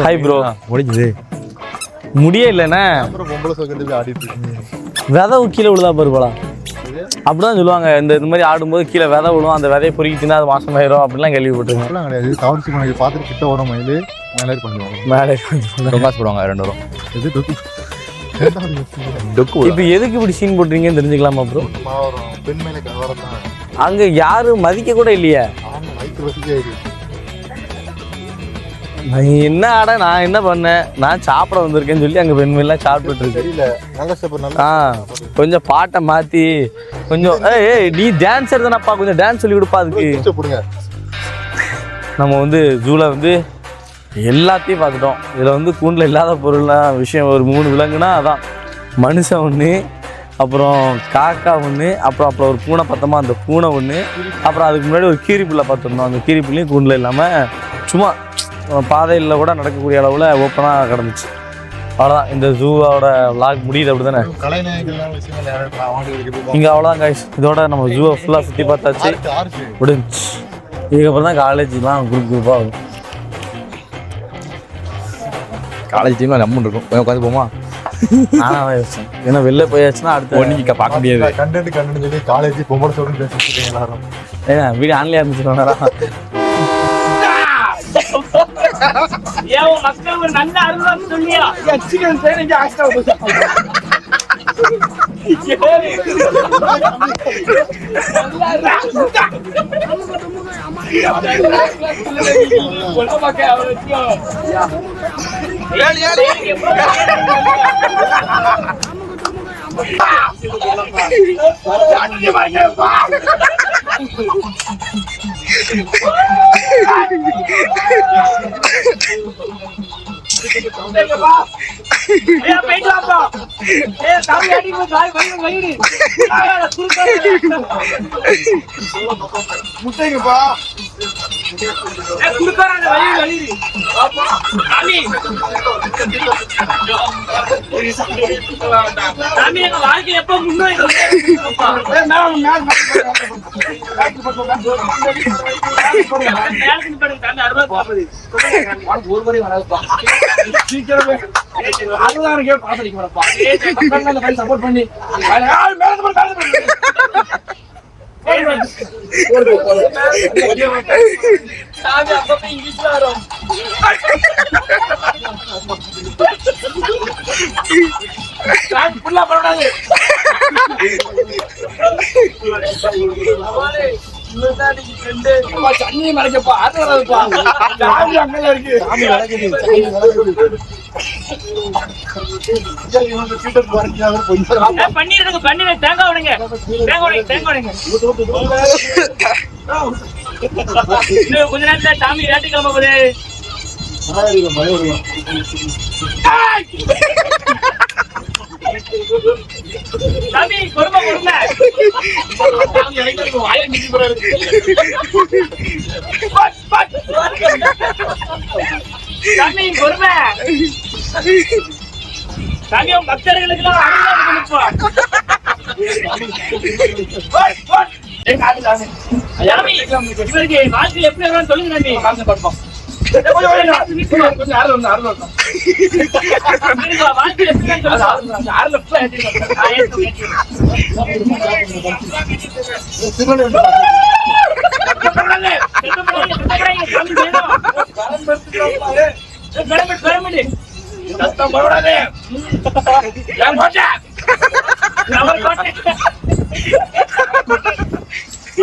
[SPEAKER 5] Hi bro. முடிஞ்சது முடிய இல்லைண்ணே. விதை கீழே விழுதா பாருப்பா. அப்படிதான் சொல்லுவாங்க, இந்த மாதிரி ஆடும்போது கீழே விதை விழும், அந்த விதையை பொறுக்கிச்சுன்னா அது மாசமாயிரும் அப்படிலாம் கேள்விப்பட்டிருக்கேன்.
[SPEAKER 4] கிடையாது, தவறு பண்ணி பார்த்துட்டு கிட்ட வர மயில் மேலே பண்ணுவாங்க, மேலே
[SPEAKER 5] போடுவாங்க 2 வரும். இப்போ எதுக்கு இப்படி சீன் போட்டுறீங்கன்னு தெரிஞ்சுக்கலாமா ப்ரோ?
[SPEAKER 4] பெண் மேலே கவரம் தான்.
[SPEAKER 5] அங்க யாரும் மதிக்க கூட இல்லையா? என்ன ஆட நான் என்ன பண்ணேன், நான் சாப்பிட வந்திருக்கேன்னு சொல்லி அங்க பெண்மெல்லாம் சாப்பிட்டு இருக்கு. கொஞ்சம் பாட்டை மாத்தி கொஞ்சம் நீ டான்ஸர் தானப்பா, கொஞ்சம் டான்ஸ் சொல்லி கொடுப்பா. அதுக்கு நம்ம வந்து ஜூல வந்து எல்லாத்தையும் பார்த்துட்டோம். இதில் வந்து கூண்டில் இல்லாத பொருள்லாம் விஷயம் ஒரு 3 விலங்குனா அதான் மனுஷன் ஒன்று, அப்புறம் காக்கா ஒன்று, அப்புறம் ஒரு பூனை பார்த்தோமா அந்த பூனை ஒன்று, அப்புறம் அதுக்கு முன்னாடி ஒரு கீரிப்புள்ள பார்த்துருந்தோம். அந்த கீரிப்புள்ளையும் கூண்டில் இல்லாமல் சும்மா பாதையில் கூட நடக்கக்கூடிய அளவில் ஓப்பனாக கிடந்துச்சு. அவ்வளோதான் இந்த ஜூவோட விளாக் முடியுது அப்படி தானே.
[SPEAKER 4] கலைநாயகெல்லாம் விஷயங்கள் யாரும்
[SPEAKER 5] இங்கே அவ்வளோதான் கைஸ். இதோட நம்ம ஜூவை ஃபுல்லாக சுற்றி பார்த்தாச்சு முடிஞ்சு. இதுக்கப்புறம் தான் காலேஜ்லாம் குரூப்பாக ஆகும்.
[SPEAKER 1] காலேஜ் டைம்ல நம்ம இருக்கும் உட்காந்து போமா.
[SPEAKER 5] நானும் அதான் யோசிச்சேன். ஏன்னா வெளில போயாச்சுன்னா அடுத்த
[SPEAKER 1] நீங்க பார்க்க முடியாது.
[SPEAKER 4] கண்டென்ட் சொல்லி காலேஜ் பொம்பளை சொல்லிட்டு பேசிட்டு எல்லாரும்.
[SPEAKER 5] ஏன்னா வீடியோ ஆன்லைன் இருந்துச்சுன்னா
[SPEAKER 3] ஏன் மக்கள் ஒரு நல்ல அருளா சொல்லியா சிக்கன் சேனஞ்சு ஆஸ்டா
[SPEAKER 6] முட்டைங்கப்பா
[SPEAKER 3] வாழ்க்கை எப்ப முன்னோக்கி சப்போர்ட் பண்ணி இங்கிலீஷ்ல வரும். தண்ணி மறைக்கப்பா அது வராதுப்பா. அங்கெல்லாம் இருக்கு பண்ணிடுங்க பண்ணிடுங்க. தேங்காய் உடைங்க தேங்காய் உடைங்க தேங்காய் உடைங்க. இன்னும் கொஞ்ச நேரத்துல சாமி வேட்டை கிளம்ப போகுது. சாமி பொறுமை பொறுமை. சாமி பொறுமை. சாமி பக்தர்களுக்கு இவருக்கு வாழ்க்கை எப்படி வருவான்னு சொல்லுங்க சாமி.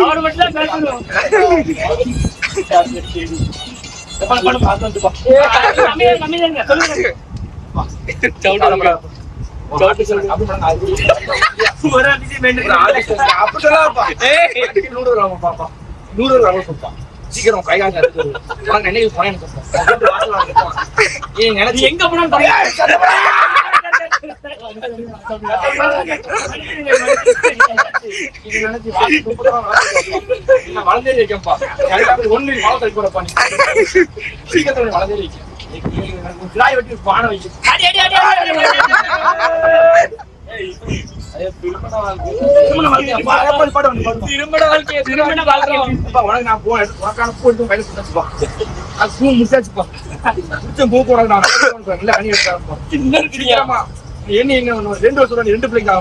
[SPEAKER 3] அவர் மட்டும் தான் பேசணும். சீக்கிரம் கைகால எங்க போனா வளர்ந்தே வைக்கப்பா ஒண்ணு வளர்த்து போறப்பா. சீக்கிரத்துல வளர்ந்தே வைக்க வெட்டி பானை வைக்க. நான் போன என்ன 2 வருஷம் 2 பிள்ளைங்க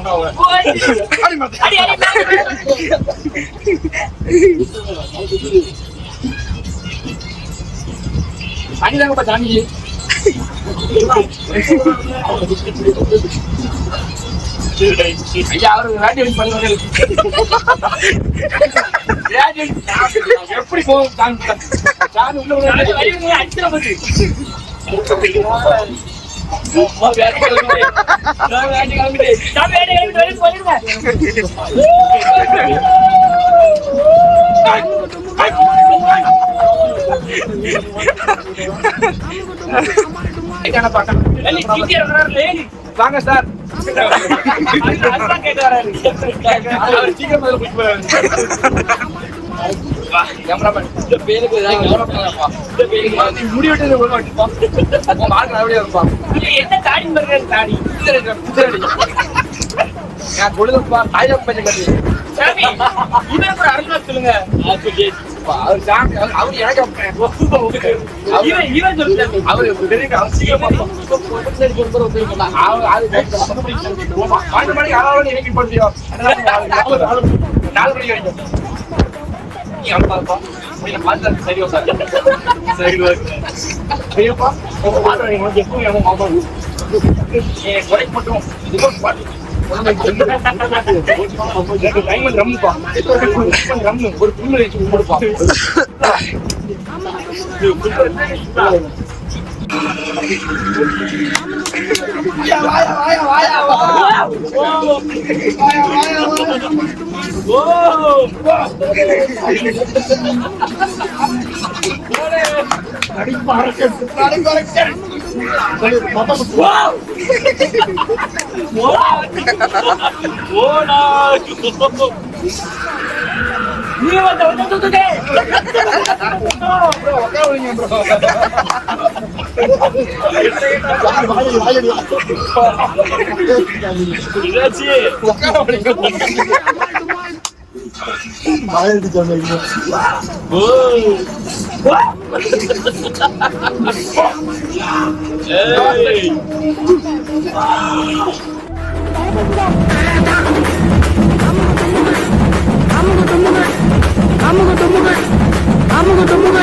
[SPEAKER 3] அடிதாங்கப்பா சாமி. ஐயா அவரு ராஜ்யம் பண்ணுவாங்க. எப்படி போகும் சாமி உள்ள அடிச்சிட போது. வாங்க சார். அதுதான் கேட்டு வராரு. அவர் சீக்கிரம் முதல்ல போயிட்டு வராரு. என்ன தாடி பண்றாரு தாடி? சாமி, இவரை ஒரு அரங்கா சொல்லுங்க. இவன் சொல்லுங்க. ஒரு புல்லு வச்சு கொடுப்பா.
[SPEAKER 10] அமுக தொமுக